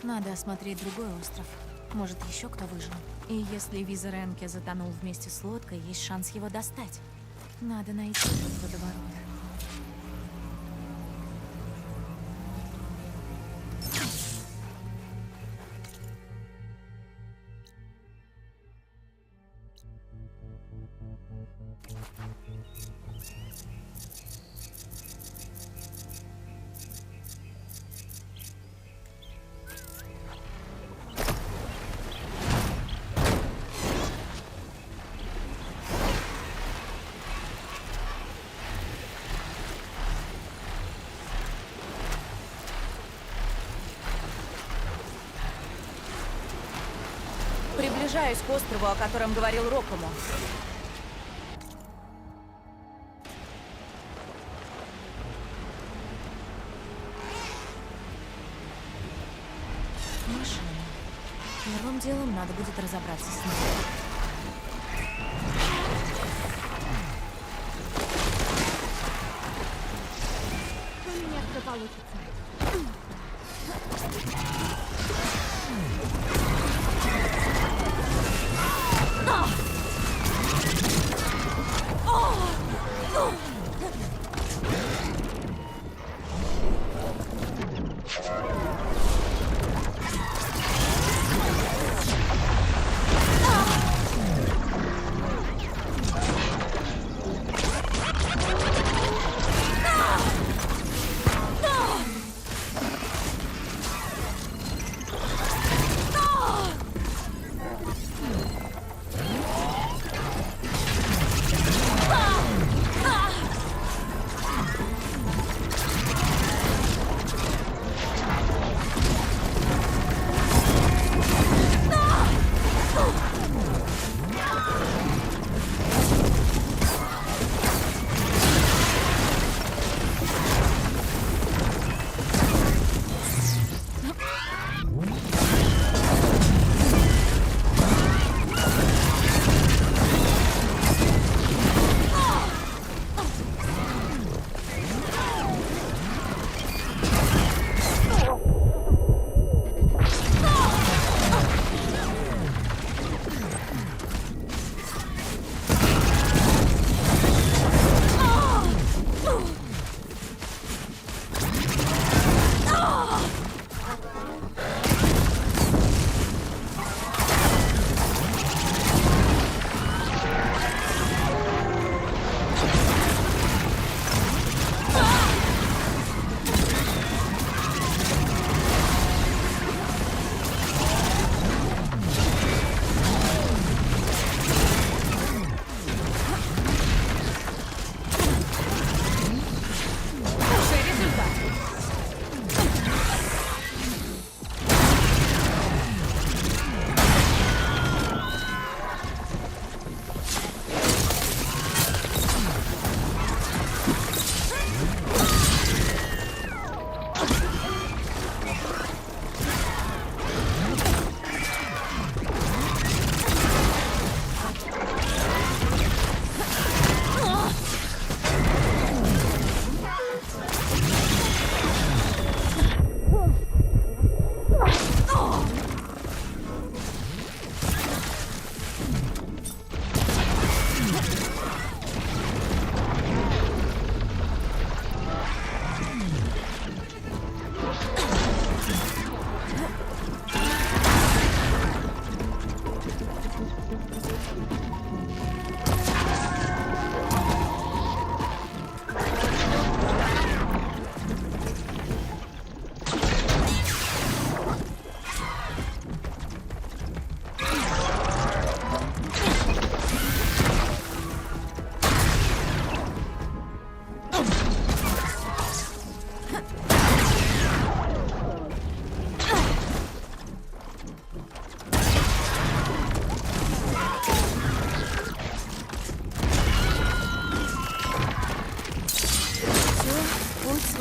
Надо осмотреть другой остров. Может, еще кто выжил. И если визор Энки затонул вместе с лодкой, есть шанс его достать. Надо найти этот водоворот. Приближаюсь к острову, о котором говорил Рокому. Машина. Первым делом надо будет разобраться с ней. У меня все получится.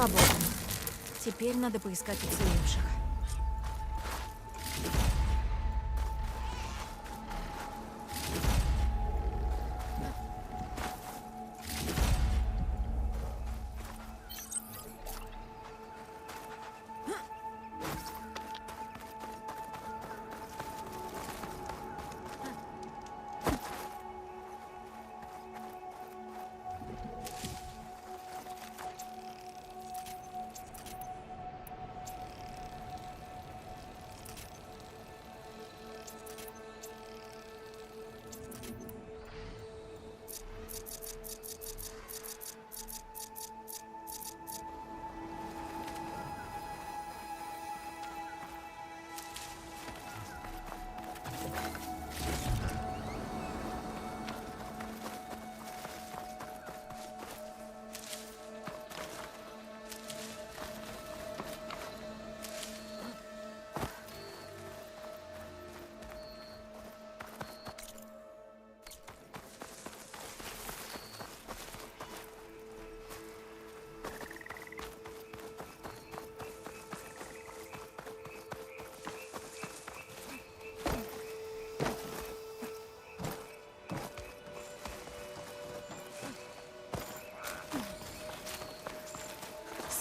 Свободен. Теперь надо поискать уцелевших.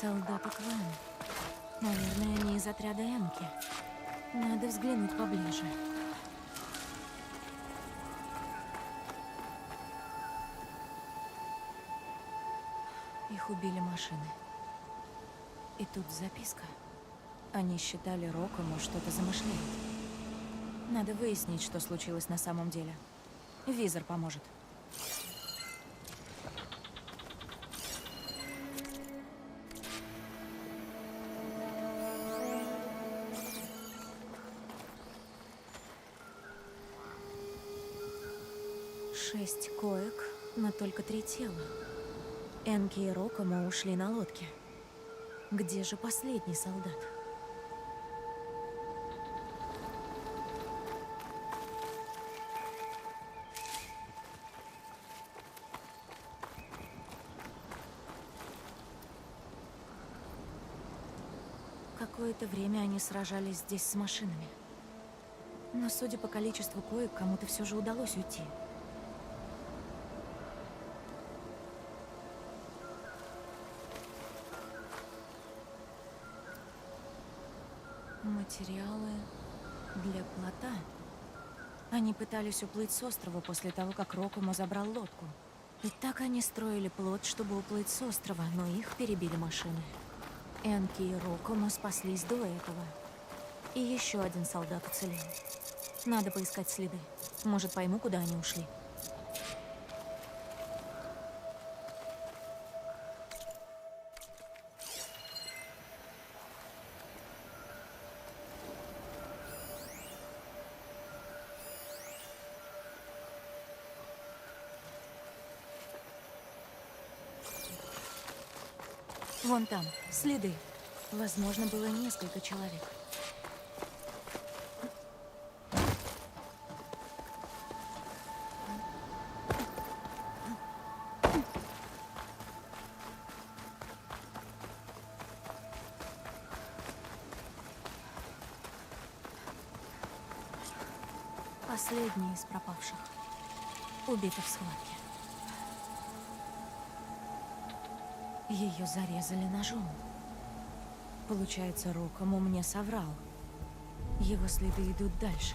Солдаты клана. Наверное, они из отряда Энки. Надо взглянуть поближе. Их убили машины. И тут записка. Они считали Рокому что-то замышляет. Надо выяснить, что случилось на самом деле. Визор поможет. Шесть коек, но только 3 тела. Энки и Рокому ушли на лодке. Где же последний солдат? Какое-то время они сражались здесь с машинами. Но, судя по количеству коек, кому-то все же удалось уйти. Материалы для плота. Они пытались уплыть с острова после того, как Рокому забрал лодку. И так они строили плот, чтобы уплыть с острова, но их перебили машины. Энки и Рокому спаслись до этого. И еще один солдат уцелел. Надо поискать следы. Может, пойму, куда они ушли. Вон там, следы. Возможно, было несколько человек. Последний из пропавших. Убита в схватке. Ее зарезали ножом. Получается, Рокому мне соврал. Его следы идут дальше.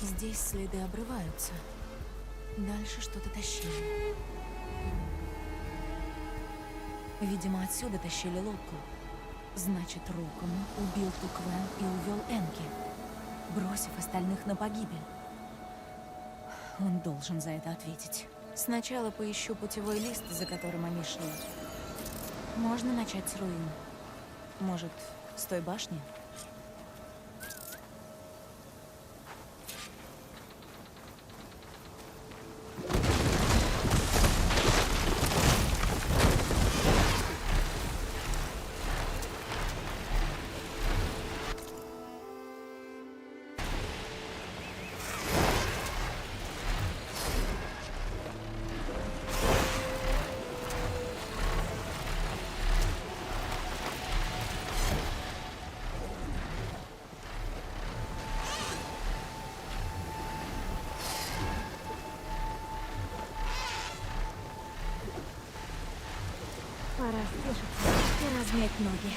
Здесь следы обрываются. Дальше что-то тащили. Видимо, отсюда тащили лодку. Значит, Рокому убил Туквен и увел Энки, бросив остальных на погибель. Он должен за это ответить. Сначала поищу путевой лист, за которым они шли. Можно начать с руин. Может, с той башни? размять ноги.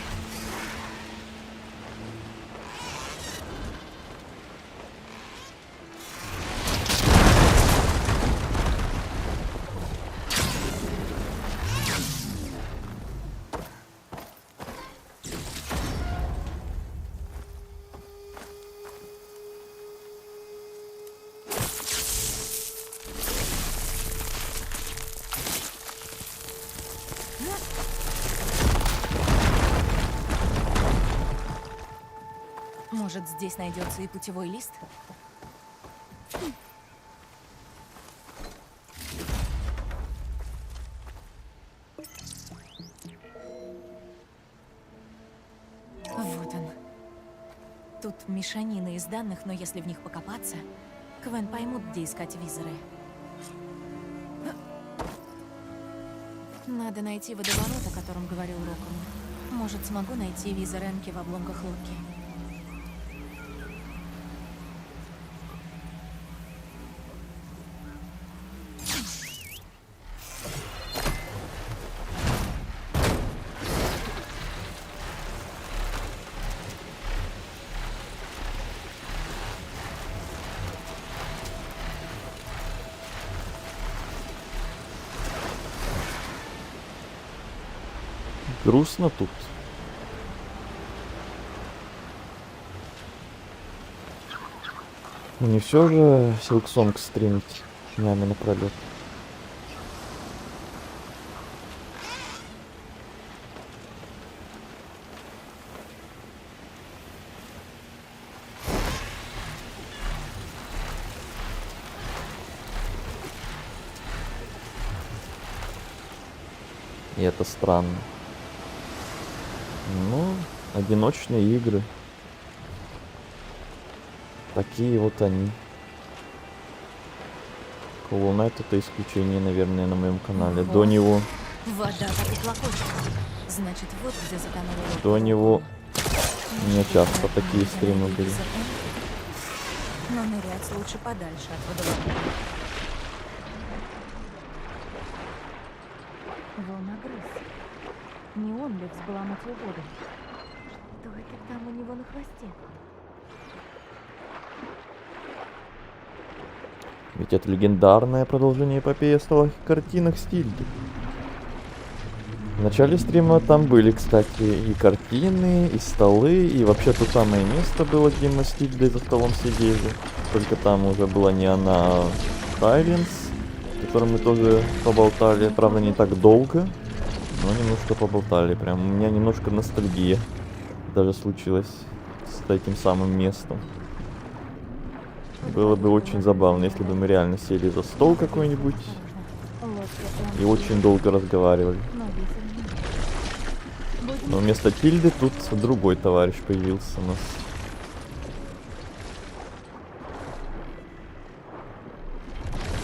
Может, здесь найдется и путевой лист? Вот он. Тут мешанина из данных, но если в них покопаться, Квен поймут, где искать визоры. Надо найти водоворот, о котором говорил Роком. Может, смогу найти визор Энки в обломках лодки. Грустно тут. Ну не все же Силксонг стримить днями напролет. И это странно. Ну, одиночные игры. Такие вот они. Hollow Knight это исключение, наверное, на моем канале. До него... Вода так и клокочет. Значит, вот где затонула. До него... У меня часто такие стримы были. Но нырять лучше подальше от водоворота. Волногрыз. Не он ли взбаламутил воду? Что это там у него на хвосте? Ведь это легендарное продолжение эпопеи о столах и картинах Стильды. В начале стрима там были, кстати, и картины, и столы, и вообще то самое место было, где мы с Стильдой за столом сидели. Только там уже была не она, а Сайленс, с которым мы тоже поболтали. Правда, не так долго, но немножко поболтали. Прям у меня немножко ностальгия даже случилась с этим самым местом. Было бы очень забавно, если бы мы реально сели за стол какой-нибудь и очень долго разговаривали. Но вместо Тильды тут другой товарищ появился у нас.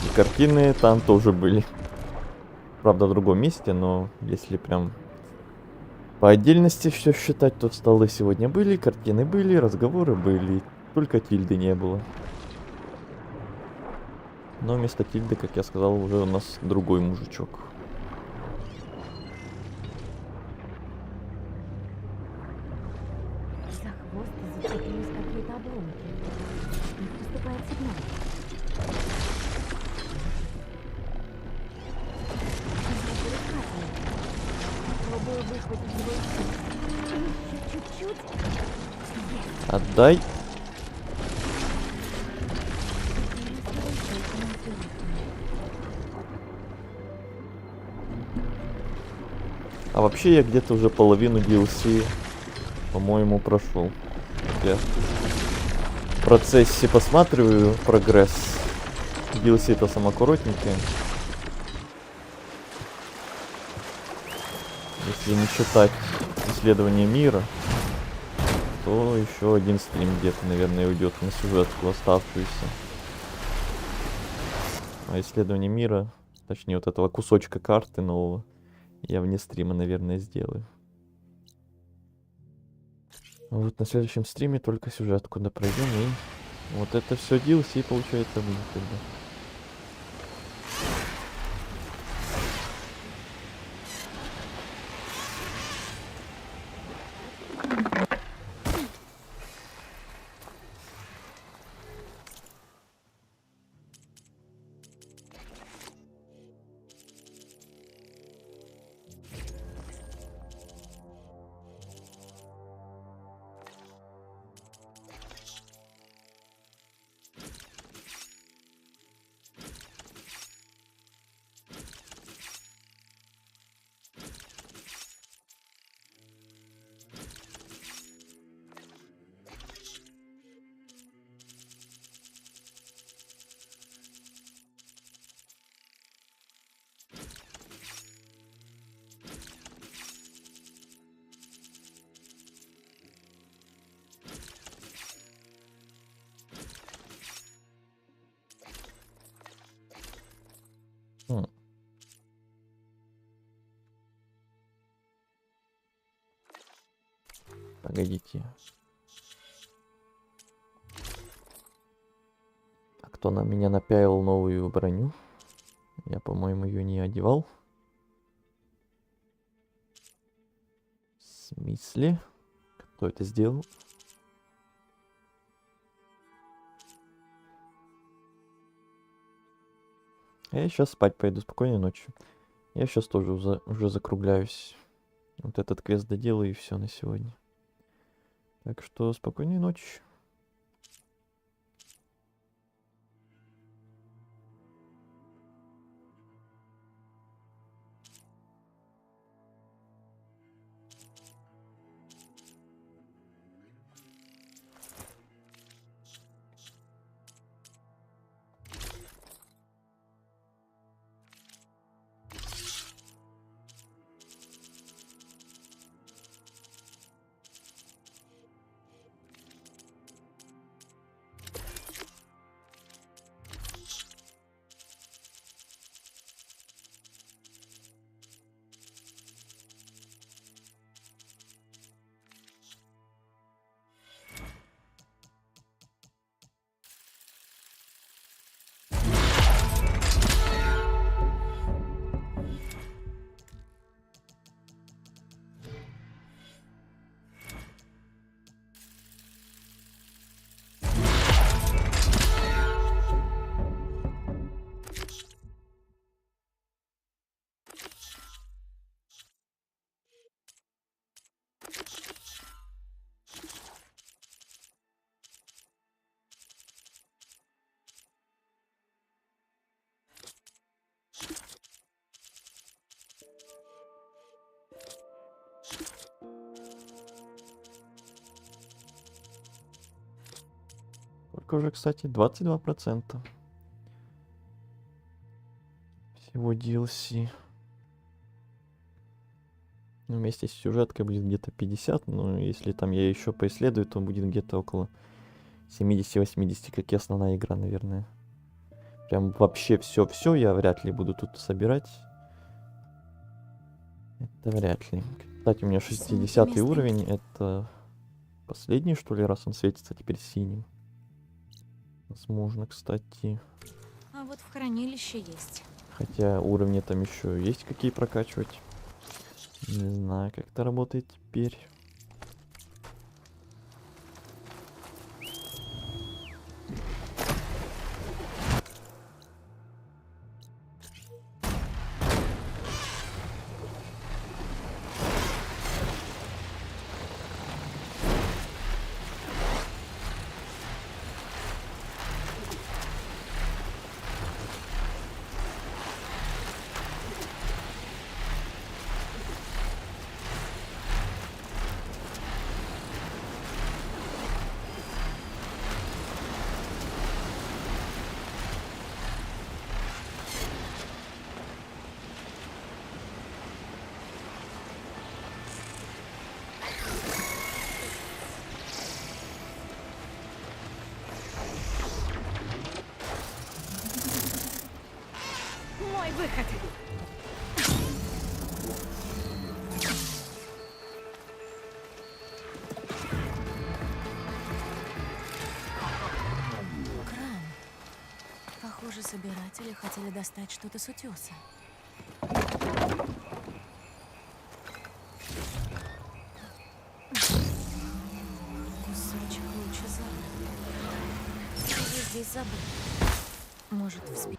И картины там тоже были. Правда, в другом месте, но если прям по отдельности все считать, то столы сегодня были, картины были, разговоры были. Только Тильды не было. Но вместо Тильды, как я сказал, уже у нас другой мужичок. За хвост зацепились какие-то обломки. Поступает сигнал. Попробую выхватить его. Еще чуть-чуть. Отдай. А вообще я где-то уже половину DLC, по-моему, прошел. Я в процессе посматриваю прогресс. DLC-то самокоротненькие. Если не считать исследование мира, то еще один стрим где-то, наверное, уйдет на сюжетку оставшуюся. А исследование мира, точнее вот этого кусочка карты нового, я вне стрима, наверное, сделаю. Вот на следующем стриме только сюжетку допройдем, и вот это все DLC, получается, будет тогда. Погодите. А кто на меня напялил новую броню? Я, по-моему, ее не одевал. В смысле? Кто это сделал? Я сейчас спать пойду. Спокойной ночи. Я сейчас тоже уже закругляюсь. Вот этот квест доделаю и все на сегодня. Так что спокойной ночи. Сколько уже, кстати? 22%. Всего DLC. Ну, вместе с сюжеткой будет где-то 50. Но если там я еще поисследую, то будет где-то около 70-80, как и основная игра, наверное. Прям вообще все я вряд ли буду тут собирать. Это вряд ли. Кстати, у меня 60 уровень. Это последний, что ли, раз он светится теперь синим. Возможно, кстати. А вот в хранилище есть. Хотя уровни там еще есть какие прокачивать. Не знаю, как это работает теперь. Мой выход. Кран. Похоже, собиратели хотели достать что-то с утеса. Кусочек лучезара. Что я здесь забыл? Может, в спи...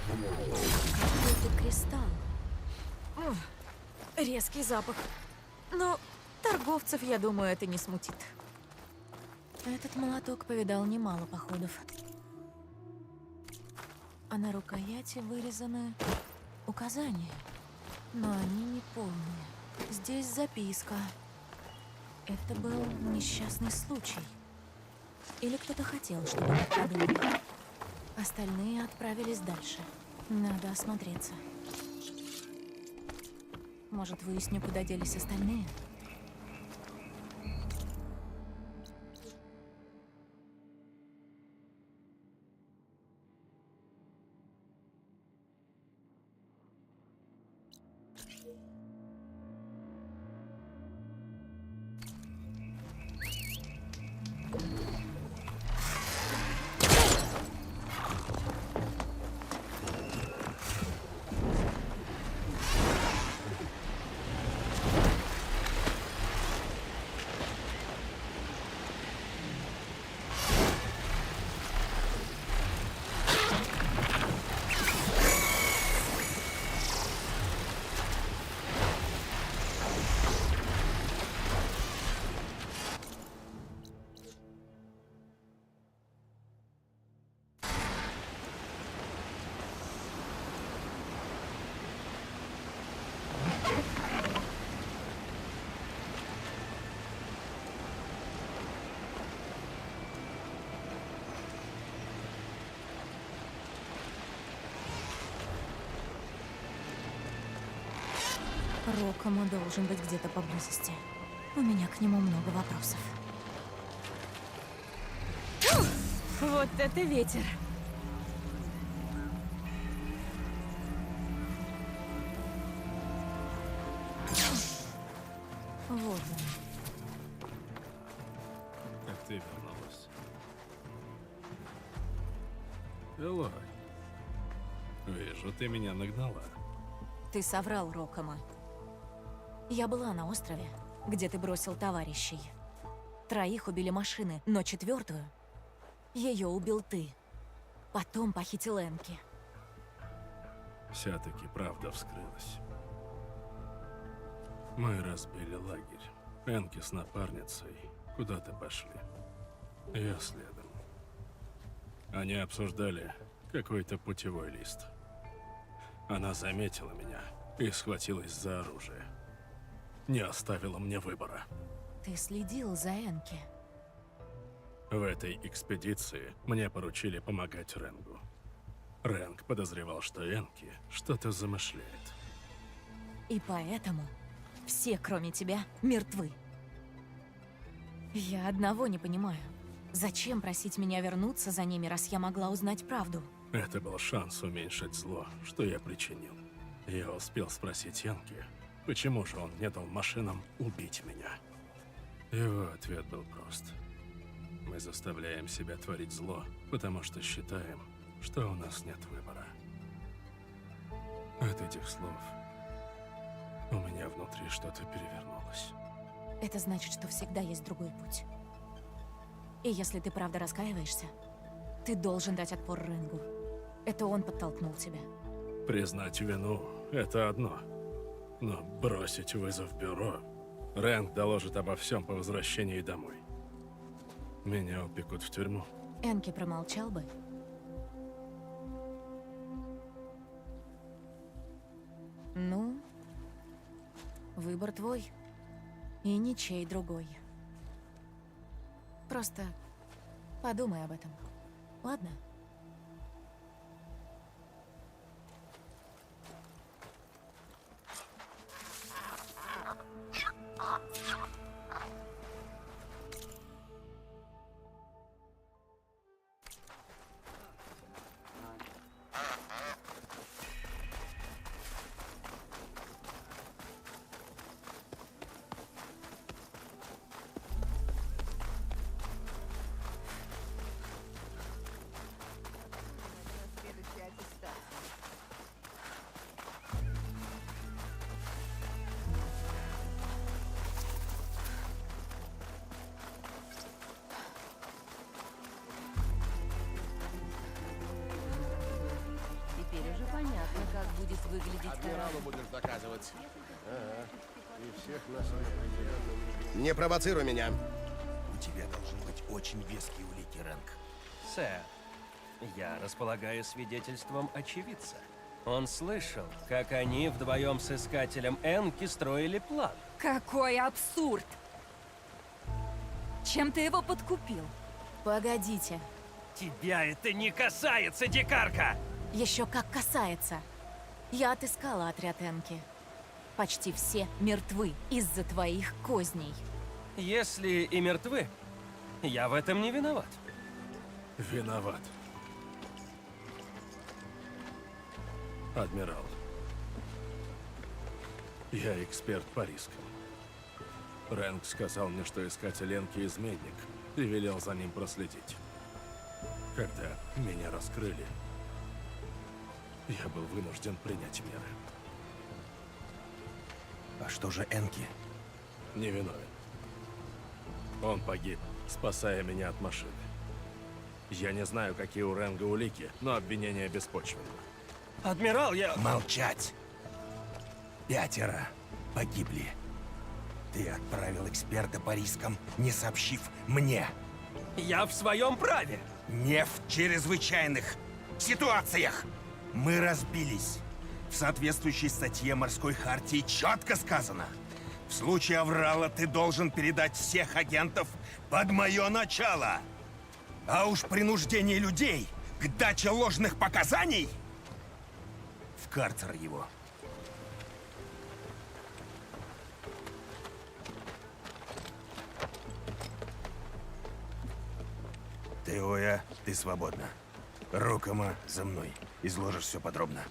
Какой-то кристалл. Резкий запах. Но Торговцев, я думаю, это не смутит. Этот молоток повидал немало походов. А на рукояти вырезаны указания, но они не полные. Здесь записка. Это был несчастный случай. Или кто-то хотел, чтобы так подумали. Остальные отправились дальше. Надо осмотреться. Может, выясню, куда делись остальные? Рокомо должен быть где-то поблизости. У меня к нему много вопросов. Вот это ветер! Вот он. Как ты вернулась? Элой. Вижу, ты меня нагнала. Ты соврал, Рокомо. Я была на острове, где ты бросил товарищей. 3 убили машины, но 4-ю ее убил ты. Потом похитил Энки. Вся-таки правда вскрылась. Мы разбили лагерь. Энки с напарницей куда-то пошли. Я следом. Они обсуждали какой-то путевой лист. Она заметила меня и схватилась за оружие. Не оставила мне выбора. Ты следил за Энки. В этой экспедиции мне поручили помогать Ренгу. Ренг подозревал, что Энки что-то замышляет. И поэтому все, кроме тебя, мертвы. Я одного не понимаю. Зачем просить меня вернуться за ними, раз я могла узнать правду? Это был шанс уменьшить зло, что я причинил. Я успел спросить Энки, почему же он не дал машинам убить меня. Его ответ был прост. Мы заставляем себя творить зло, потому что считаем, что у нас нет выбора. От этих слов у меня внутри что-то перевернулось. Это значит, что всегда есть другой путь. И если ты правда раскаиваешься, ты должен дать отпор Ренгу. Это он подтолкнул тебя. Признать вину — это одно. Но бросить вызов бюро... Ренг доложит обо всем по возвращении домой. Меня упекут в тюрьму. Энки промолчал бы. Ну, выбор твой. И ничей другой. Просто подумай об этом. Ладно? Теперь уже понятно, как будет выглядеть Адмиралу корабль. будешь доказывать. Ага. Не провоцируй меня. У тебя должны быть очень веские улики, Рэнк. Сэр, я располагаю свидетельством очевидца. Он слышал, как они вдвоем с искателем Энки строили план. Какой абсурд! Чем ты его подкупил? Погодите. Тебя это не касается, дикарка! Еще как касается. Я отыскала отряд Энки. Почти все мертвы из-за твоих козней. Если и мертвы, я в этом не виноват. Виноват. Адмирал. Я эксперт по рискам. Рэнк сказал мне, что искатель Энки изменник, и велел за ним проследить. Когда меня раскрыли, я был вынужден принять меры. А что же Энки? Невиновен. Он погиб, спасая меня от машины. Я не знаю, какие у Рэнга улики, но обвинение беспочвенно. Адмирал, я... Молчать! 5 погибли. Ты отправил эксперта по рискам, не сообщив мне. Я в своем праве. Не в чрезвычайных ситуациях. Мы разбились. В соответствующей статье морской хартии четко сказано. В случае аврала ты должен передать всех агентов под мое начало. А уж принуждение людей к даче ложных показаний в карцер его. Теоя, ты свободна. Рокома, за мной. Изложишь все подробно.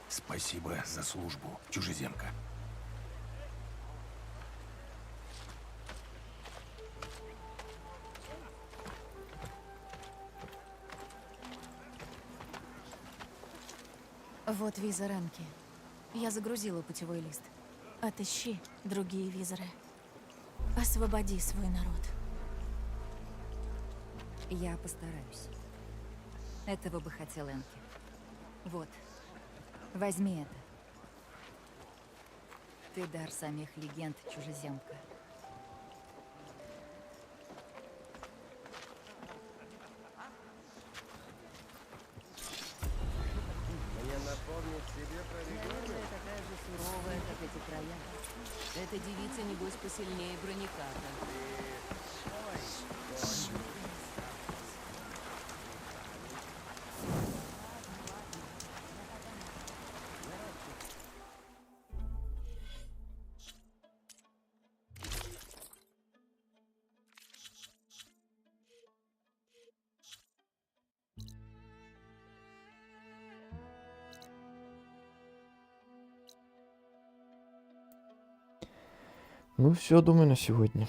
Спасибо за службу, чужеземка. Вот виза Рэнки. Я загрузила путевой лист. Отыщи другие визоры. Освободи свой народ. Я постараюсь. Этого бы хотел Энки. Вот. Возьми это. Ты дар самих легенд, чужеземка. Мне напомнить себе про Наверное, такая же суровая, как эти края. Эта девица, небось, посильнее бронеката. Ну все, думаю, на сегодня.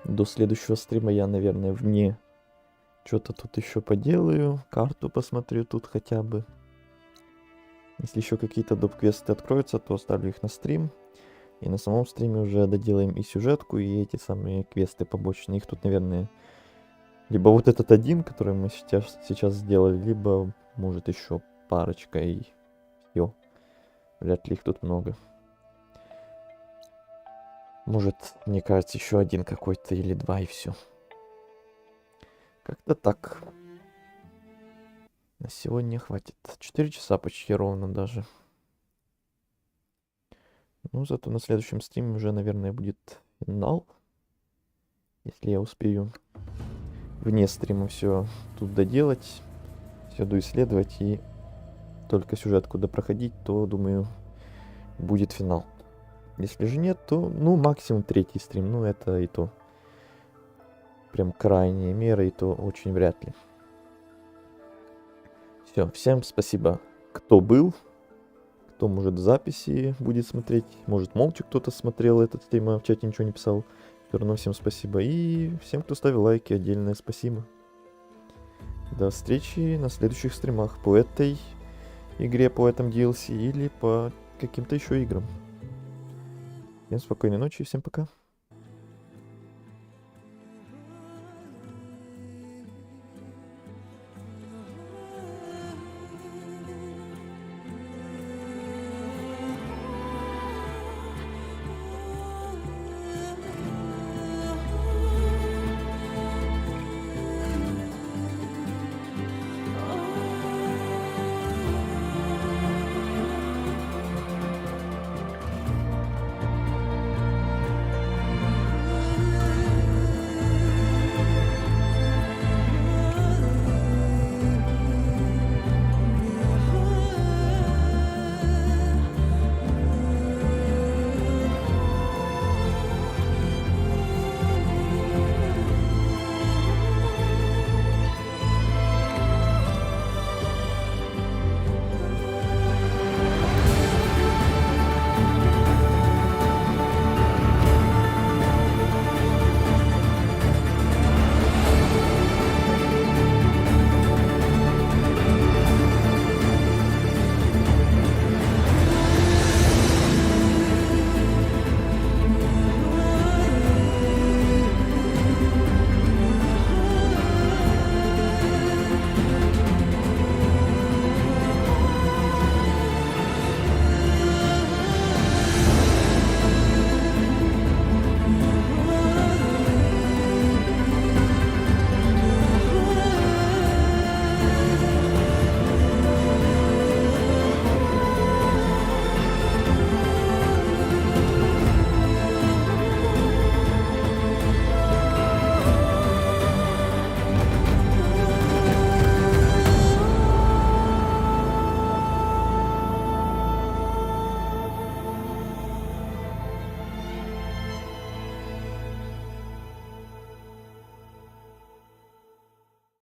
До следующего стрима я, наверное, вне что-то тут еще поделаю. Карту посмотрю тут хотя бы. Если еще какие-то доп-квесты откроются, то оставлю их на стрим. И на самом стриме уже доделаем и сюжетку, и эти самые квесты побочные. Их тут, наверное, либо вот этот один, который мы сейчас сделали, либо, может, еще парочка, и все. Вряд ли их тут много. Может, мне кажется, еще один какой-то или два, и все. Как-то так. На сегодня хватит. 4 часа почти ровно даже. Ну, зато на следующем стриме уже, наверное, будет финал. Если я успею вне стрима все тут доделать, все доисследовать и только сюжетку допроходить, то, думаю, будет финал. Если же нет, то, ну, максимум 3-й стрим. Ну, это и то. Прям крайняя мера, и то очень вряд ли. Все, всем спасибо, кто был. Кто, может, в записи будет смотреть. Может, молча кто-то смотрел этот стрим, а в чате ничего не писал. Все равно всем спасибо. И всем, кто ставил лайки, отдельное спасибо. До встречи на следующих стримах по этой игре, по этому DLC или по каким-то еще играм. Всем спокойной ночи, всем пока.